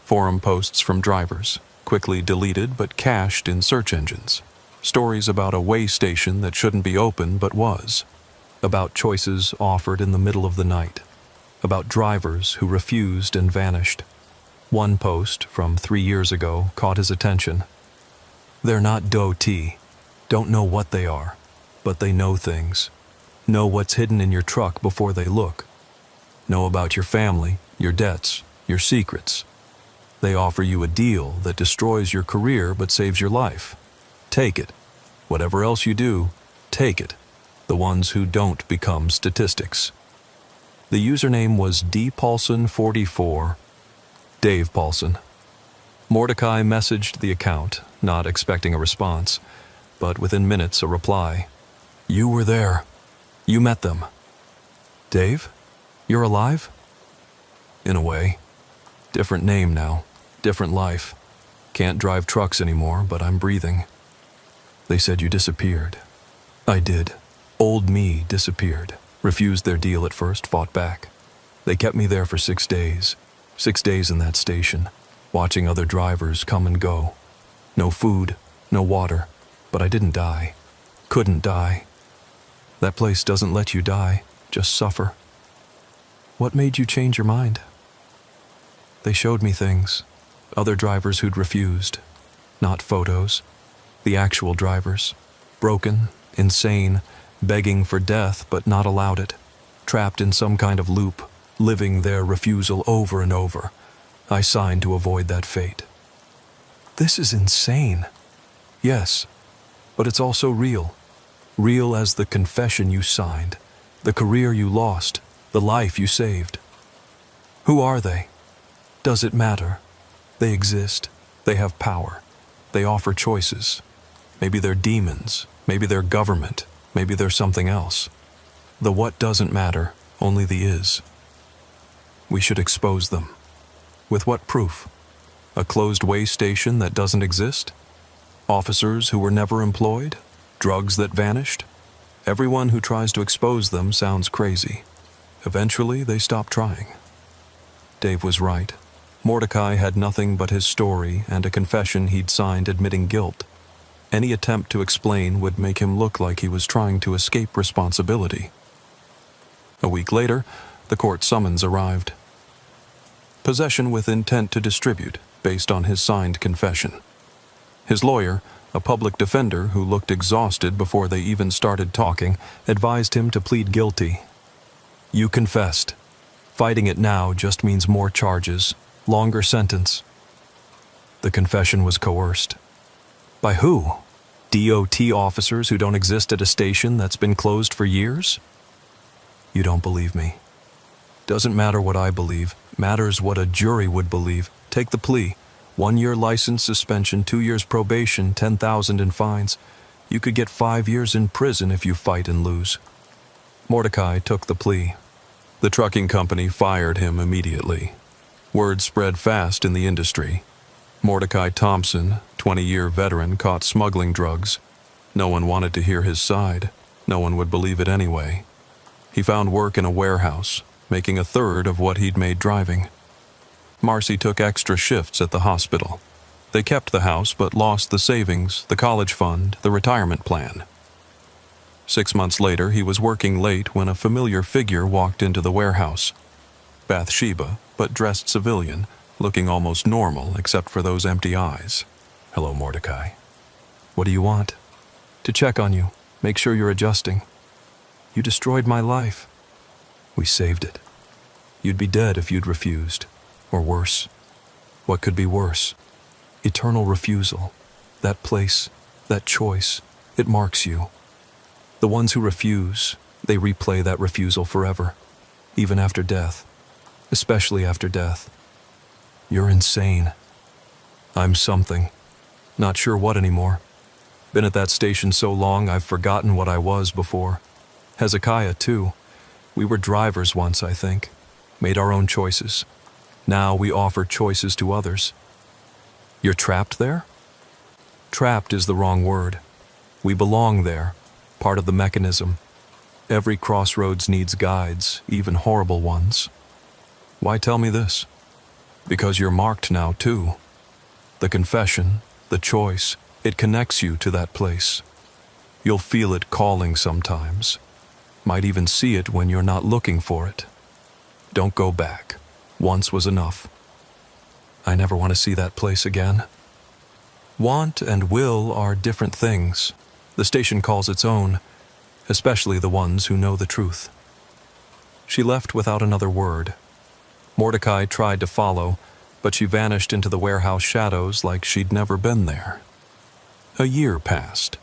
Forum posts from drivers, quickly deleted but cached in search engines. Stories about a way station that shouldn't be open but was. About choices offered in the middle of the night. About drivers who refused and vanished. One post from 3 years ago caught his attention. "They're not DOT, don't know what they are, but they know things. Know what's hidden in your truck before they look. Know about your family, your debts, your secrets. They offer you a deal that destroys your career but saves your life. Take it. Whatever else you do, take it. The ones who don't become statistics." The username was dpaulson44. Dave Paulson. Mordecai messaged the account, not expecting a response, but within minutes a reply. "You were there. You met them." "Dave? You're alive?" "In a way. Different name now. Different life. Can't drive trucks anymore, but I'm breathing. They said you disappeared." "I did. Old me disappeared. Refused their deal at first, fought back. They kept me there for 6 days. 6 days in that station, watching other drivers come and go. No food, no water, But I didn't die. Couldn't die. That place doesn't let you die, just suffer. What made you change your mind? They showed me things. Other drivers who'd refused. Not photos. The actual drivers. Broken, insane, begging for death but not allowed it. Trapped in some kind of loop, living their refusal over and over. I signed to avoid that fate. This is insane. Yes, but it's also real. Real as the confession you signed, the career you lost, the life you saved. Who are they? Does it matter? They exist. They have power. They offer choices. Maybe they're demons. Maybe they're government. Maybe they're something else. The what doesn't matter, only the is. We should expose them. With what proof? A closed way station that doesn't exist? Officers who were never employed? Drugs that vanished? Everyone who tries to expose them sounds crazy. Eventually, they stop trying. Dave was right. Mordecai had nothing but his story and a confession he'd signed admitting guilt. Any attempt to explain would make him look like he was trying to escape responsibility. A week later, the court summons arrived. Possession with intent to distribute, based on his signed confession. His lawyer, a public defender who looked exhausted before they even started talking, advised him to plead guilty. You confessed. Fighting it now just means more charges, longer sentence. The confession was coerced. By who? DOT officers who don't exist at a station that's been closed for years? You don't believe me. Doesn't matter what I believe, matters what a jury would believe. Take the plea. 1 year license suspension, 2 years probation, $10,000 in fines. You could get 5 years in prison if you fight and lose. Mordecai took the plea. The trucking company fired him immediately. Word spread fast in the industry. Mordecai Thompson, 20-year veteran, caught smuggling drugs. No one wanted to hear his side. No one would believe it anyway. He found work in a warehouse, making a third of what he'd made driving. Marcy took extra shifts at the hospital. They kept the house but lost the savings, the college fund, the retirement plan. 6 months later, he was working late when a familiar figure walked into the warehouse. Bathsheba, but dressed civilian, looking almost normal except for those empty eyes. Hello, Mordecai. What do you want? To check on you, make sure you're adjusting. You destroyed my life. We saved it. You'd be dead if you'd refused. Or worse. What could be worse? Eternal refusal. That place, that choice, it marks you. The ones who refuse, they replay that refusal forever. Even after death. Especially after death. You're insane. I'm something. Not sure what anymore. Been at that station so long I've forgotten what I was before. Hezekiah, too. We were drivers once, I think. Made our own choices. Now we offer choices to others. You're trapped there? Trapped is the wrong word. We belong there, part of the mechanism. Every crossroads needs guides, even horrible ones. Why tell me this? Because you're marked now, too. The confession, the choice, it connects you to that place. You'll feel it calling sometimes. Might even see it when you're not looking for it. Don't go back. Once was enough. I never want to see that place again. Want and will are different things. The station calls its own, especially the ones who know the truth. She left without another word. Mordecai tried to follow, but she vanished into the warehouse shadows like she'd never been there. A year passed.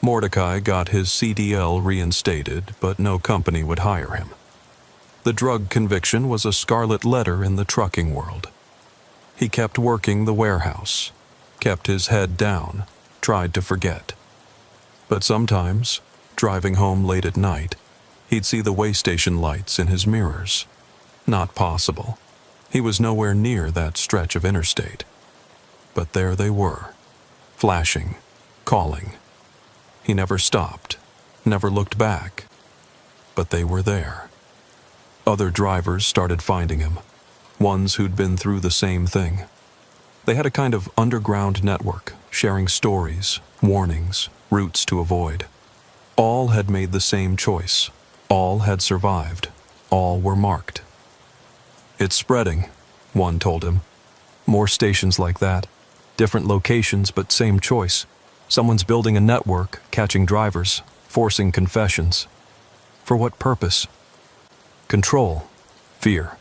Mordecai got his CDL reinstated, but no company would hire him. The drug conviction was a scarlet letter in the trucking world. He kept working the warehouse, kept his head down, tried to forget. But sometimes, driving home late at night, he'd see the way station lights in his mirrors. Not possible. He was nowhere near that stretch of interstate. But there they were, flashing, calling. He never stopped, never looked back. But they were there. Other drivers started finding him, ones who'd been through the same thing. They had a kind of underground network, sharing stories, warnings, routes to avoid. All had made the same choice. All had survived. All were marked. "It's spreading," one told him. "More stations like that. Different locations, but same choice. Someone's building a network, catching drivers, forcing confessions. For what purpose? Control. Fear.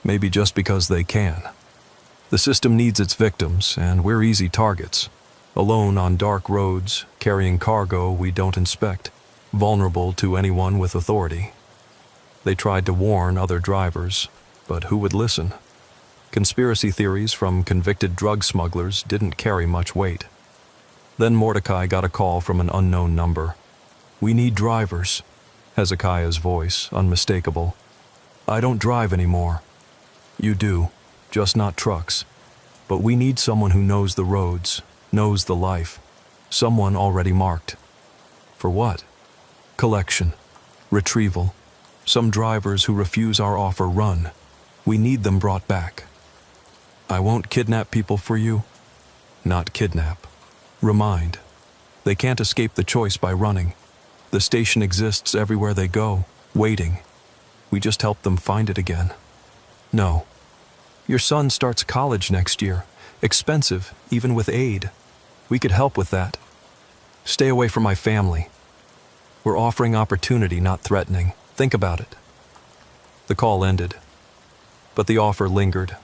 Maybe just because they can. The system needs its victims, and we're easy targets. Alone on dark roads, carrying cargo we don't inspect, vulnerable to anyone with authority." They tried to warn other drivers, but who would listen? Conspiracy theories from convicted drug smugglers didn't carry much weight. Then Mordecai got a call from an unknown number. "We need drivers." Hezekiah's voice, unmistakable. "I don't drive anymore." "You do, just not trucks. But we need someone who knows the roads, knows the life. Someone already marked." "For what?" "Collection. Retrieval. Some drivers who refuse our offer run. We need them brought back." "I won't kidnap people for you." "Not kidnap. Remind. They can't escape the choice by running. The station exists everywhere they go, waiting. We just help them find it again." "No. Your son starts college next year. Expensive, even with aid. We could help with that. Stay away from my family. We're offering opportunity, not threatening. Think about it." The call ended. But the offer lingered.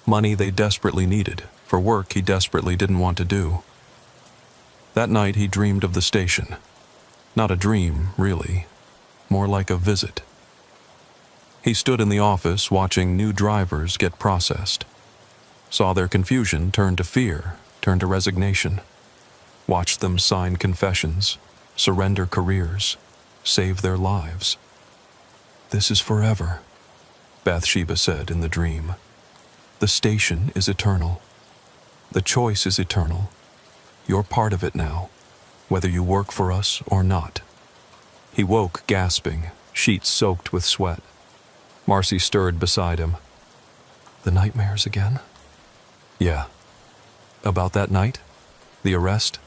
Money they desperately needed, for work he desperately didn't want to do. That night he dreamed of the station. Not a dream, really. More like a visit. He stood in the office watching new drivers get processed. Saw their confusion turn to fear, turn to resignation. Watched them sign confessions, surrender careers, save their lives. "This is forever," Bathsheba said in the dream. "The station is eternal. The choice is eternal. You're part of it now, whether you work for us or not." He woke gasping, sheets soaked with sweat. Marcy stirred beside him. "The nightmares again?" "Yeah." "About that night? The arrest?"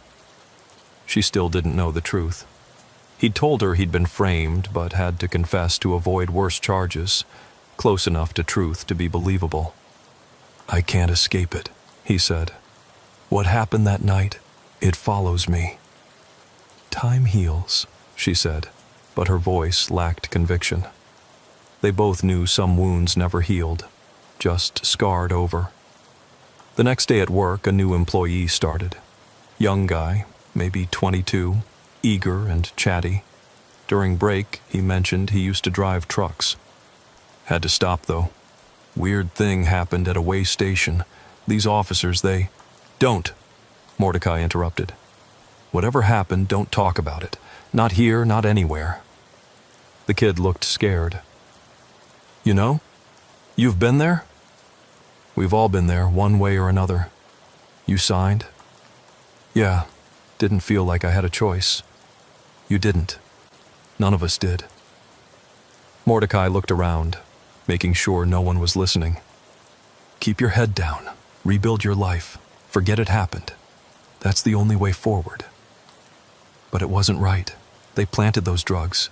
She still didn't know the truth. He'd told her he'd been framed, but had to confess to avoid worse charges, close enough to truth to be believable. "I can't escape it," he said. "What happened that night, it follows me." "Time heals," she said, but her voice lacked conviction. They both knew some wounds never healed, just scarred over. The next day at work, a new employee started. Young guy, maybe 22, eager and chatty. During break, he mentioned he used to drive trucks. Had to stop, though. Weird thing happened at a way station. These officers, they... "Don't," Mordecai interrupted. "Whatever happened, don't talk about it. Not here, not anywhere." The kid looked scared. "You know? You've been there?" "We've all been there, one way or another." "You signed?" "Yeah. Didn't feel like I had a choice." "You didn't. None of us did." Mordecai looked around, making sure no one was listening. "Keep your head down. Rebuild your life. Forget it happened. That's the only way forward." "But it wasn't right. They planted those drugs."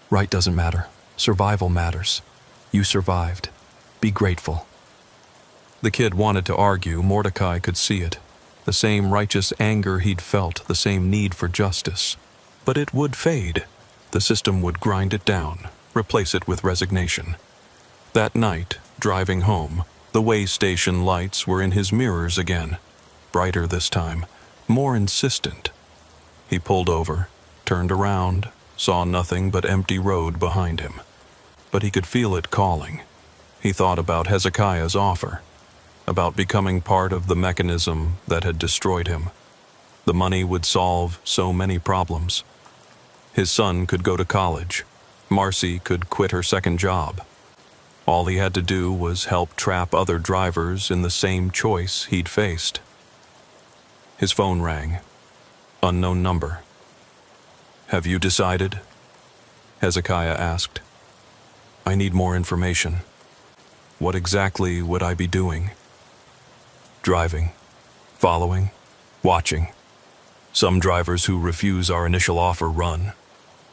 "Right doesn't matter. Survival matters. You survived. Be grateful." The kid wanted to argue. Mordecai could see it. The same righteous anger he'd felt, the same need for justice. But it would fade. The system would grind it down, replace it with resignation. That night, driving home, the way station lights were in his mirrors again. Brighter this time, more insistent. He pulled over, turned around, saw nothing but empty road behind him. But he could feel it calling. He thought about Hezekiah's offer, about becoming part of the mechanism that had destroyed him. The money would solve so many problems. His son could go to college. Marcy could quit her second job. All he had to do was help trap other drivers in the same choice he'd faced. His phone rang. Unknown number. "Have you decided?" Hezekiah asked. "I need more information. What exactly would I be doing?" Driving, following, watching. Some drivers who refuse our initial offer run.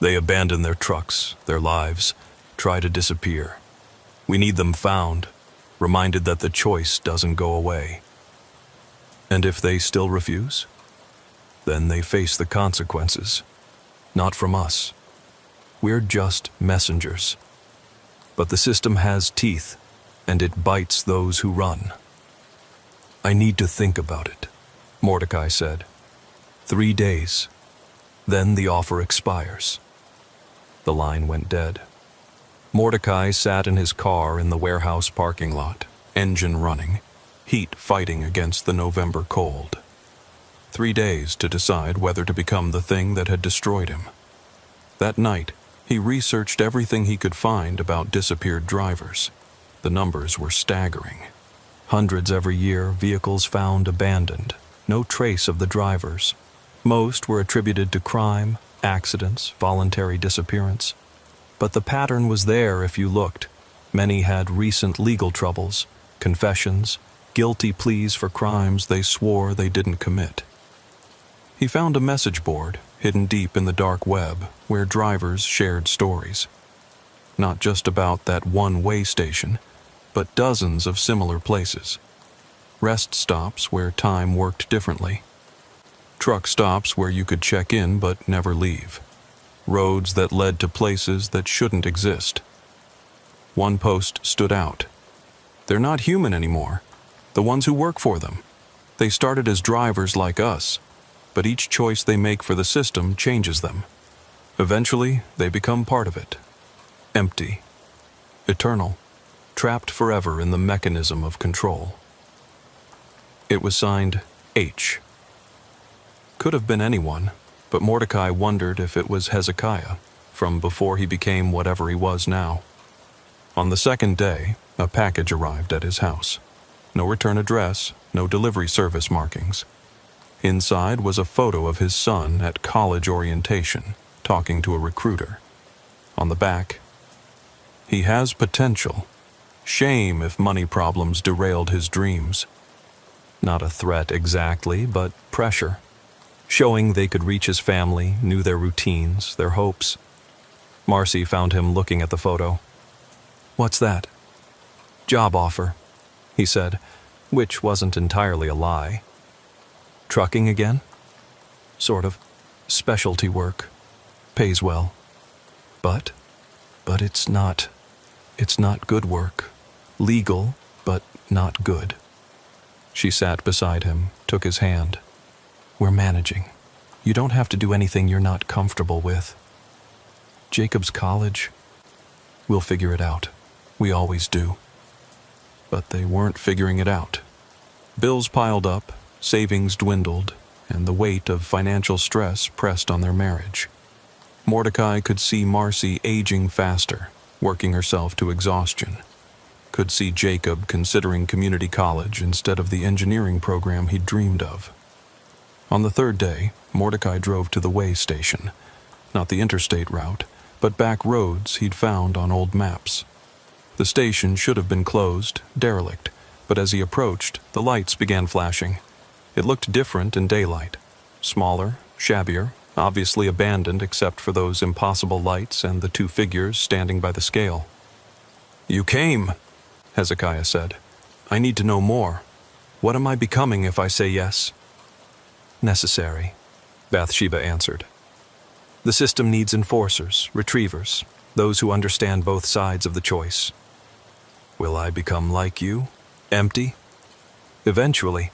They abandon their trucks, their lives, try to disappear. We need them found, reminded that the choice doesn't go away. And if they still refuse, then they face the consequences. Not from us. We're just messengers. But the system has teeth, and it bites those who run. I need to think about it, Mordecai said. 3 days. Then the offer expires. The line went dead. Mordecai sat in his car in the warehouse parking lot, engine running, heat fighting against the November cold. 3 days to decide whether to become the thing that had destroyed him. That night, he researched everything he could find about disappeared drivers. The numbers were staggering. Hundreds every year, vehicles found abandoned, no trace of the drivers. Most were attributed to crime, accidents, voluntary disappearance. But the pattern was there if you looked. Many had recent legal troubles, confessions, guilty pleas for crimes they swore they didn't commit. He found a message board hidden deep in the dark web where drivers shared stories. Not just about that one way station, but dozens of similar places. Rest stops where time worked differently. Truck stops where you could check in but never leave. Roads that led to places that shouldn't exist. One post stood out. They're not human anymore. The ones who work for them. They started as drivers like us, but each choice they make for the system changes them. Eventually, they become part of it. Empty. Eternal. Trapped forever in the mechanism of control. It was signed H. Could have been anyone, but Mordecai wondered if it was Hezekiah, from before he became whatever he was now. On the second day, a package arrived at his house. No return address, no delivery service markings. Inside was a photo of his son at college orientation, talking to a recruiter. On the back, he has potential. Shame if money problems derailed his dreams. Not a threat exactly, but pressure. Showing they could reach his family, knew their routines, their hopes. Marcy found him looking at the photo. "What's that?" "Job offer," he said, which wasn't entirely a lie. "Trucking again?" "Sort of. Specialty work. Pays well. But it's not good work. Legal, but not good." She sat beside him, took his hand. "We're managing. You don't have to do anything you're not comfortable with. Jacob's college. We'll figure it out. We always do." But they weren't figuring it out. Bills piled up, savings dwindled, and the weight of financial stress pressed on their marriage. Mordecai could see Marcy aging faster, working herself to exhaustion. Could see Jacob considering community college instead of the engineering program he'd dreamed of. On the third day, Mordecai drove to the way station, not the interstate route, but back roads he'd found on old maps. The station should have been closed, derelict, but as he approached, the lights began flashing. It looked different in daylight. Smaller, shabbier, obviously abandoned except for those impossible lights and the two figures standing by the scale. "You came," Hezekiah said. "I need to know more. What am I becoming if I say yes?" "Necessary," Bathsheba answered. "The system needs enforcers, retrievers, those who understand both sides of the choice." "Will I become like you? Empty?" "Eventually.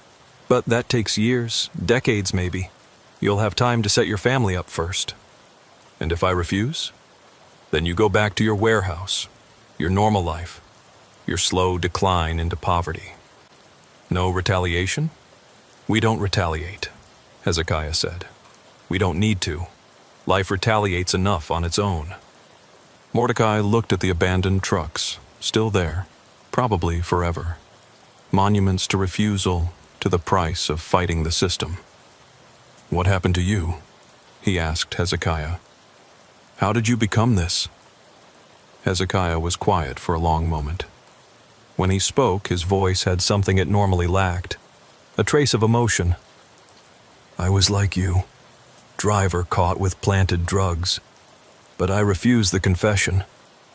But that takes years, decades maybe. You'll have time to set your family up first." "And if I refuse? Then you go back to your warehouse, your normal life, your slow decline into poverty. No retaliation?" "We don't retaliate," Hezekiah said. "We don't need to. Life retaliates enough on its own." Mordecai looked at the abandoned trucks, still there, probably forever. Monuments to refusal, to the price of fighting the system. "What happened to you?" he asked Hezekiah. "How did you become this?" Hezekiah was quiet for a long moment. When he spoke, his voice had something it normally lacked, a trace of emotion. I was like you, driver caught with planted drugs. But I refused the confession.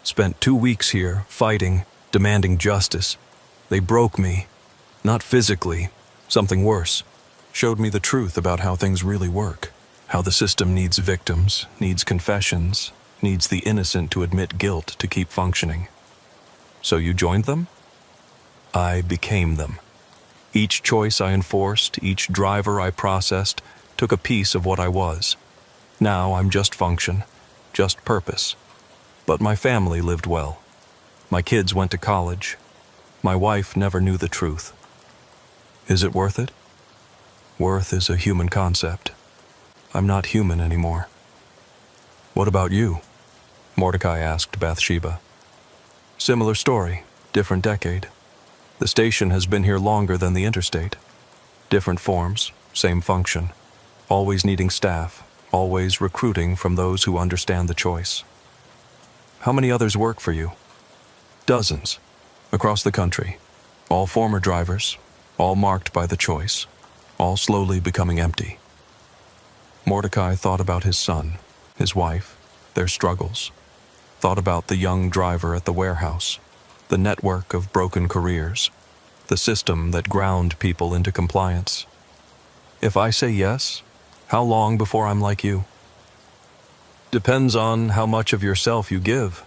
Spent 2 weeks here, fighting, demanding justice. They broke me. Not physically, something worse. Showed me the truth about how things really work. How the system needs victims, needs confessions, needs the innocent to admit guilt to keep functioning. So you joined them? I became them. Each choice I enforced, each driver I processed, took a piece of what I was. Now I'm just function, just purpose. But my family lived well. My kids went to college. My wife never knew the truth. Is it worth it? Worth is a human concept. I'm not human anymore. What about you? Mordecai asked Bathsheba. Similar story, different decade. The station has been here longer than the interstate. Different forms, same function. Always needing staff, always recruiting from those who understand the choice. How many others work for you? Dozens, across the country. All former drivers, all marked by the choice, all slowly becoming empty. Mordecai thought about his son, his wife, their struggles. Thought about the young driver at the warehouse, the network of broken careers, the system that ground people into compliance. If I say yes, how long before I'm like you? Depends on how much of yourself you give.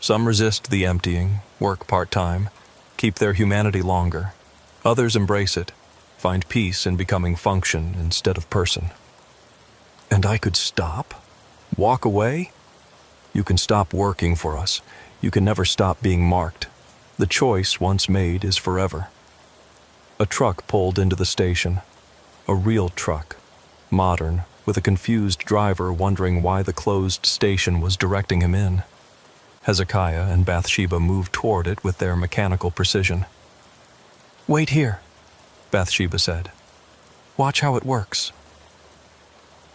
Some resist the emptying, work part-time, keep their humanity longer. Others embrace it, find peace in becoming function instead of person. And I could stop? Walk away? You can stop working for us. You can never stop being marked. The choice once made is forever. A truck pulled into the station. A real truck. Modern, with a confused driver wondering why the closed station was directing him in. Hezekiah and Bathsheba moved toward it with their mechanical precision. "Wait here," Bathsheba said. "Watch how it works."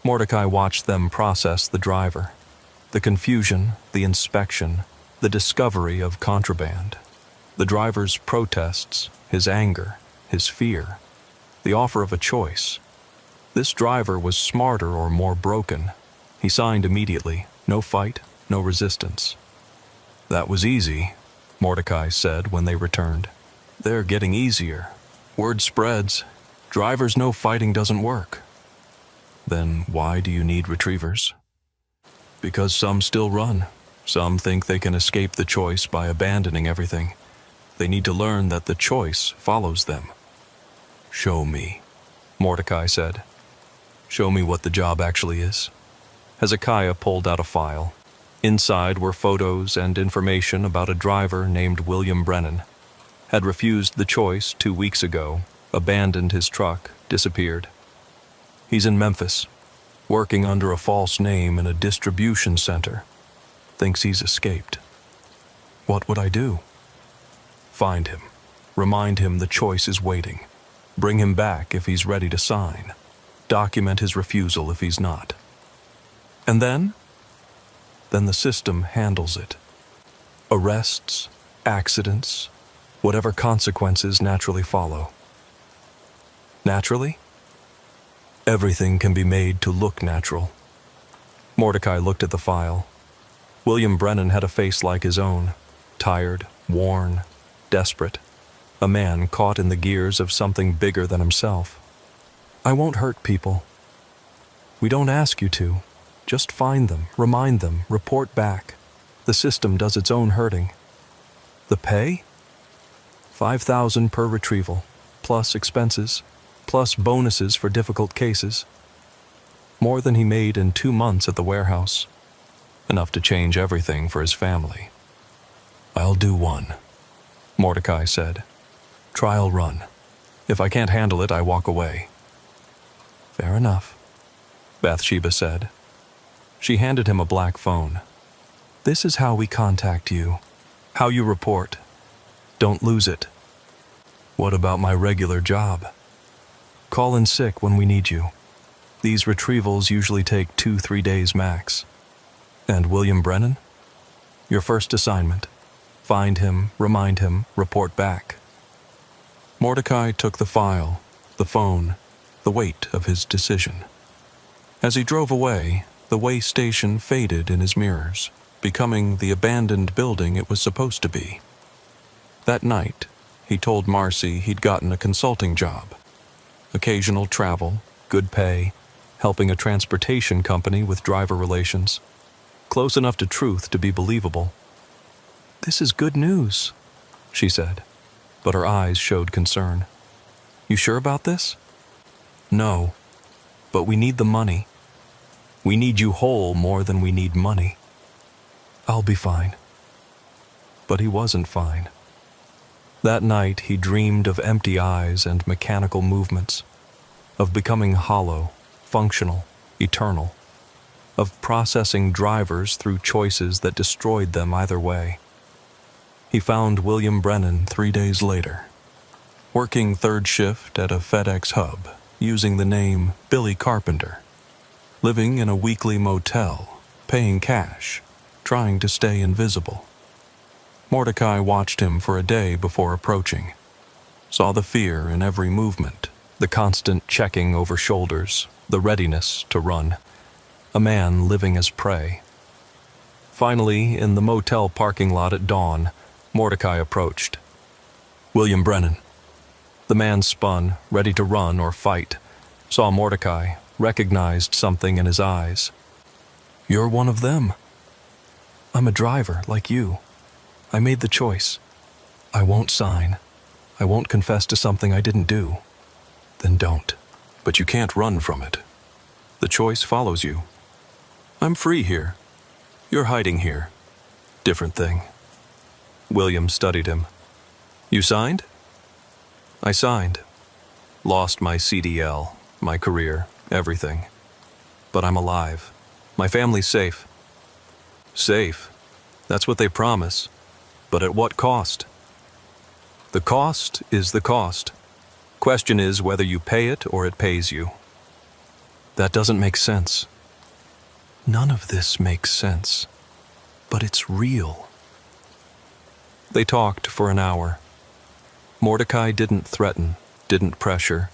Mordecai watched them process the driver. The confusion, the inspection, the discovery of contraband. The driver's protests, his anger, his fear. The offer of a choice. This driver was smarter or more broken. He signed immediately. No fight, no resistance. "That was easy," Mordecai said when they returned. "They're getting easier. Word spreads. Drivers know fighting doesn't work." "Then why do you need retrievers?" "Because some still run. Some think they can escape the choice by abandoning everything. They need to learn that the choice follows them." "Show me," Mordecai said. "Show me what the job actually is." Hezekiah pulled out a file. Inside were photos and information about a driver named William Brennan. Had refused the choice 2 weeks ago, abandoned his truck, disappeared. He's in Memphis, working under a false name in a distribution center. Thinks he's escaped. What would I do? Find him. Remind him the choice is waiting. Bring him back if he's ready to sign. Document his refusal if he's not. And then? Then the system handles it. Arrests, accidents, whatever consequences naturally follow. Naturally? Everything can be made to look natural. Mordecai looked at the file. William Brennan had a face like his own, tired, worn, desperate. A man caught in the gears of something bigger than himself. "I won't hurt people." "We don't ask you to. Just find them, remind them, report back. The system does its own hurting." "The pay?" $5,000 per retrieval, plus expenses, plus bonuses for difficult cases. More than he made in 2 months at the warehouse. Enough to change everything for his family. "I'll do one," Mordecai said. "Trial run. If I can't handle it, I walk away." "Fair enough," Bathsheba said. She handed him a black phone. "This is how we contact you. How you report. Don't lose it." "What about my regular job?" "Call in sick when we need you. These retrievals usually take 2-3 days max." "And William Brennan?" "Your first assignment. Find him, remind him, report back." Mordecai took the file, the phone, the weight of his decision. As he drove away, the way station faded in his mirrors, becoming the abandoned building it was supposed to be. That night, he told Marcy he'd gotten a consulting job. Occasional travel, good pay, helping a transportation company with driver relations. Close enough to truth to be believable. "This is good news," she said, but her eyes showed concern. "You sure about this?" "No, but we need the money. We need you whole more than we need money." "I'll be fine." But he wasn't fine. That night he dreamed of empty eyes and mechanical movements, of becoming hollow, functional, eternal, of processing drivers through choices that destroyed them either way. He found William Brennan 3 days later, working third shift at a FedEx hub, using the name Billy Carpenter, living in a weekly motel, paying cash, trying to stay invisible. Mordecai watched him for a day before approaching, saw the fear in every movement, the constant checking over shoulders, the readiness to run. A man living as prey. Finally, in the motel parking lot at dawn, Mordecai approached. "William Brennan." The man spun, ready to run or fight, saw Mordecai, recognized something in his eyes. "You're one of them." "I'm a driver, like you. I made the choice. I won't sign. I won't confess to something I didn't do." "Then don't." "But you can't run from it. The choice follows you." "I'm free here. You're hiding here. Different thing." William studied him. "You signed?" "I signed. Lost my CDL, my career, everything. But I'm alive. My family's safe." "Safe? That's what they promise. But at what cost?" "The cost is the cost. Question is whether you pay it or it pays you." "That doesn't make sense." "None of this makes sense. But it's real." They talked for an hour. Mordecai didn't threaten, didn't pressure,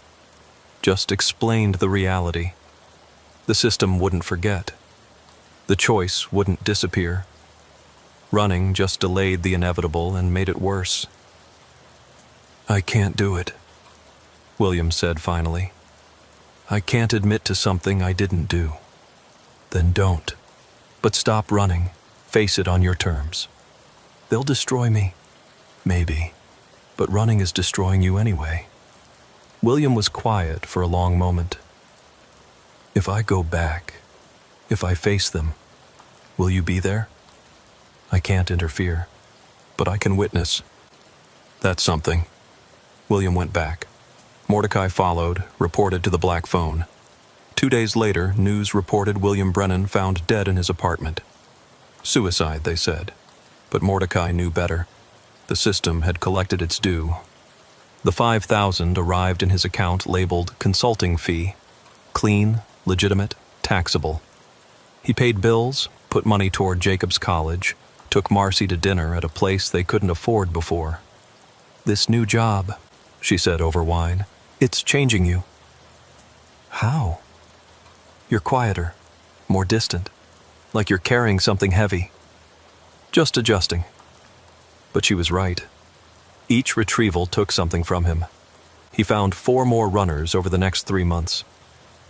just explained the reality. The system wouldn't forget. The choice wouldn't disappear. Running just delayed the inevitable and made it worse. "I can't do it," William said finally. "I can't admit to something I didn't do." "Then don't. But stop running. Face it on your terms." "They'll destroy me." "Maybe. But running is destroying you anyway." William was quiet for a long moment. "If I go back, if I face them, will you be there?" "I can't interfere, but I can witness." "That's something." William went back. Mordecai followed, reported to the black phone. 2 days later, news reported William Brennan found dead in his apartment. Suicide, they said. But Mordecai knew better. The system had collected its due. The $5,000 arrived in his account labeled consulting fee. Clean, legitimate, taxable. He paid bills, put money toward Jacob's college, took Marcy to dinner at a place they couldn't afford before. "This new job," she said over wine, "it's changing you." "How?" "You're quieter, more distant, like you're carrying something heavy." "Just adjusting." But she was right. Each retrieval took something from him. He found 4 more runners over the next 3 months.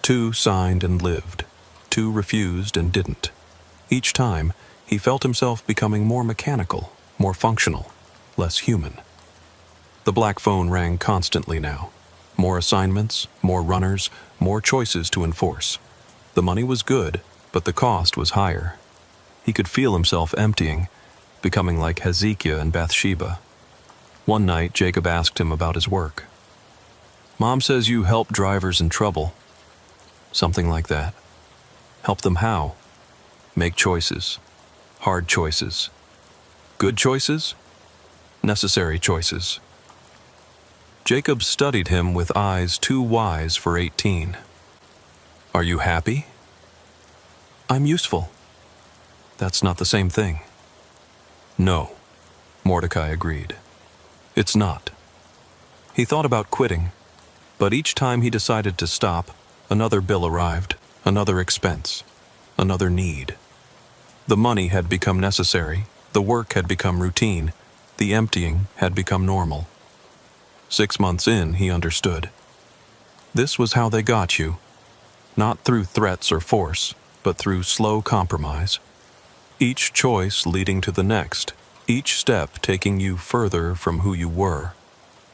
2 signed and lived. 2 refused and didn't. Each time, he felt himself becoming more mechanical, more functional, less human. The black phone rang constantly now. More assignments, more runners, more choices to enforce. The money was good, but the cost was higher. He could feel himself emptying, becoming like Hezekiah and Bathsheba. One night, Jacob asked him about his work. "Mom says you help drivers in trouble." "Something like that." "Help them how?" "Make choices. Hard choices." "Good choices?" "Necessary choices." Jacob studied him with eyes too wise for 18. "Are you happy?" "I'm useful." "That's not the same thing." "No," Mordecai agreed. "It's not." He thought about quitting. But each time he decided to stop, another bill arrived, another expense, another need. The money had become necessary, the work had become routine, the emptying had become normal. 6 months in, he understood. This was how they got you, not through threats or force, but through slow compromise. Each choice leading to the next, each step taking you further from who you were,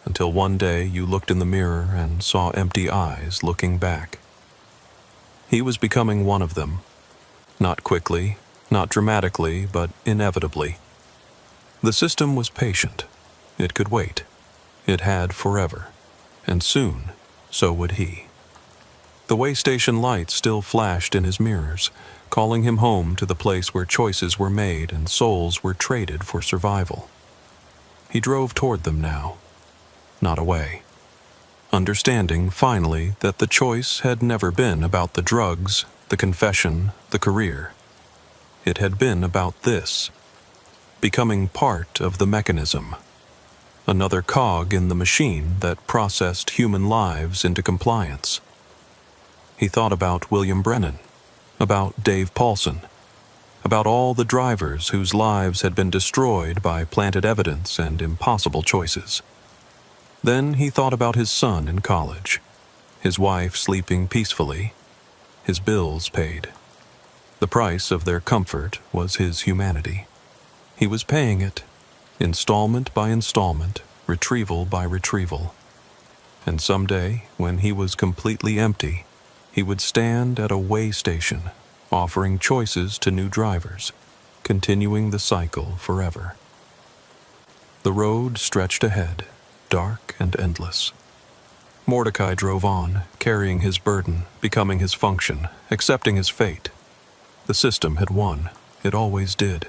until one day you looked in the mirror and saw empty eyes looking back. He was becoming one of them. Not quickly, not dramatically, but inevitably. The system was patient. It could wait. It had forever. And soon, so would he. The way station lights still flashed in his mirrors, calling him home to the place where choices were made and souls were traded for survival. He drove toward them now, not away, understanding finally that the choice had never been about the drugs, the confession, the career. It had been about this, becoming part of the mechanism, another cog in the machine that processed human lives into compliance. He thought about William Brennan, about Dave Paulson, about all the drivers whose lives had been destroyed by planted evidence and impossible choices. Then he thought about his son in college, his wife sleeping peacefully, his bills paid. The price of their comfort was his humanity. He was paying it, installment by installment, retrieval by retrieval. And someday, when he was completely empty, he would stand at a way station, offering choices to new drivers, continuing the cycle forever. The road stretched ahead, dark and endless. Mordecai drove on, carrying his burden, becoming his function, accepting his fate. The system had won. It always did.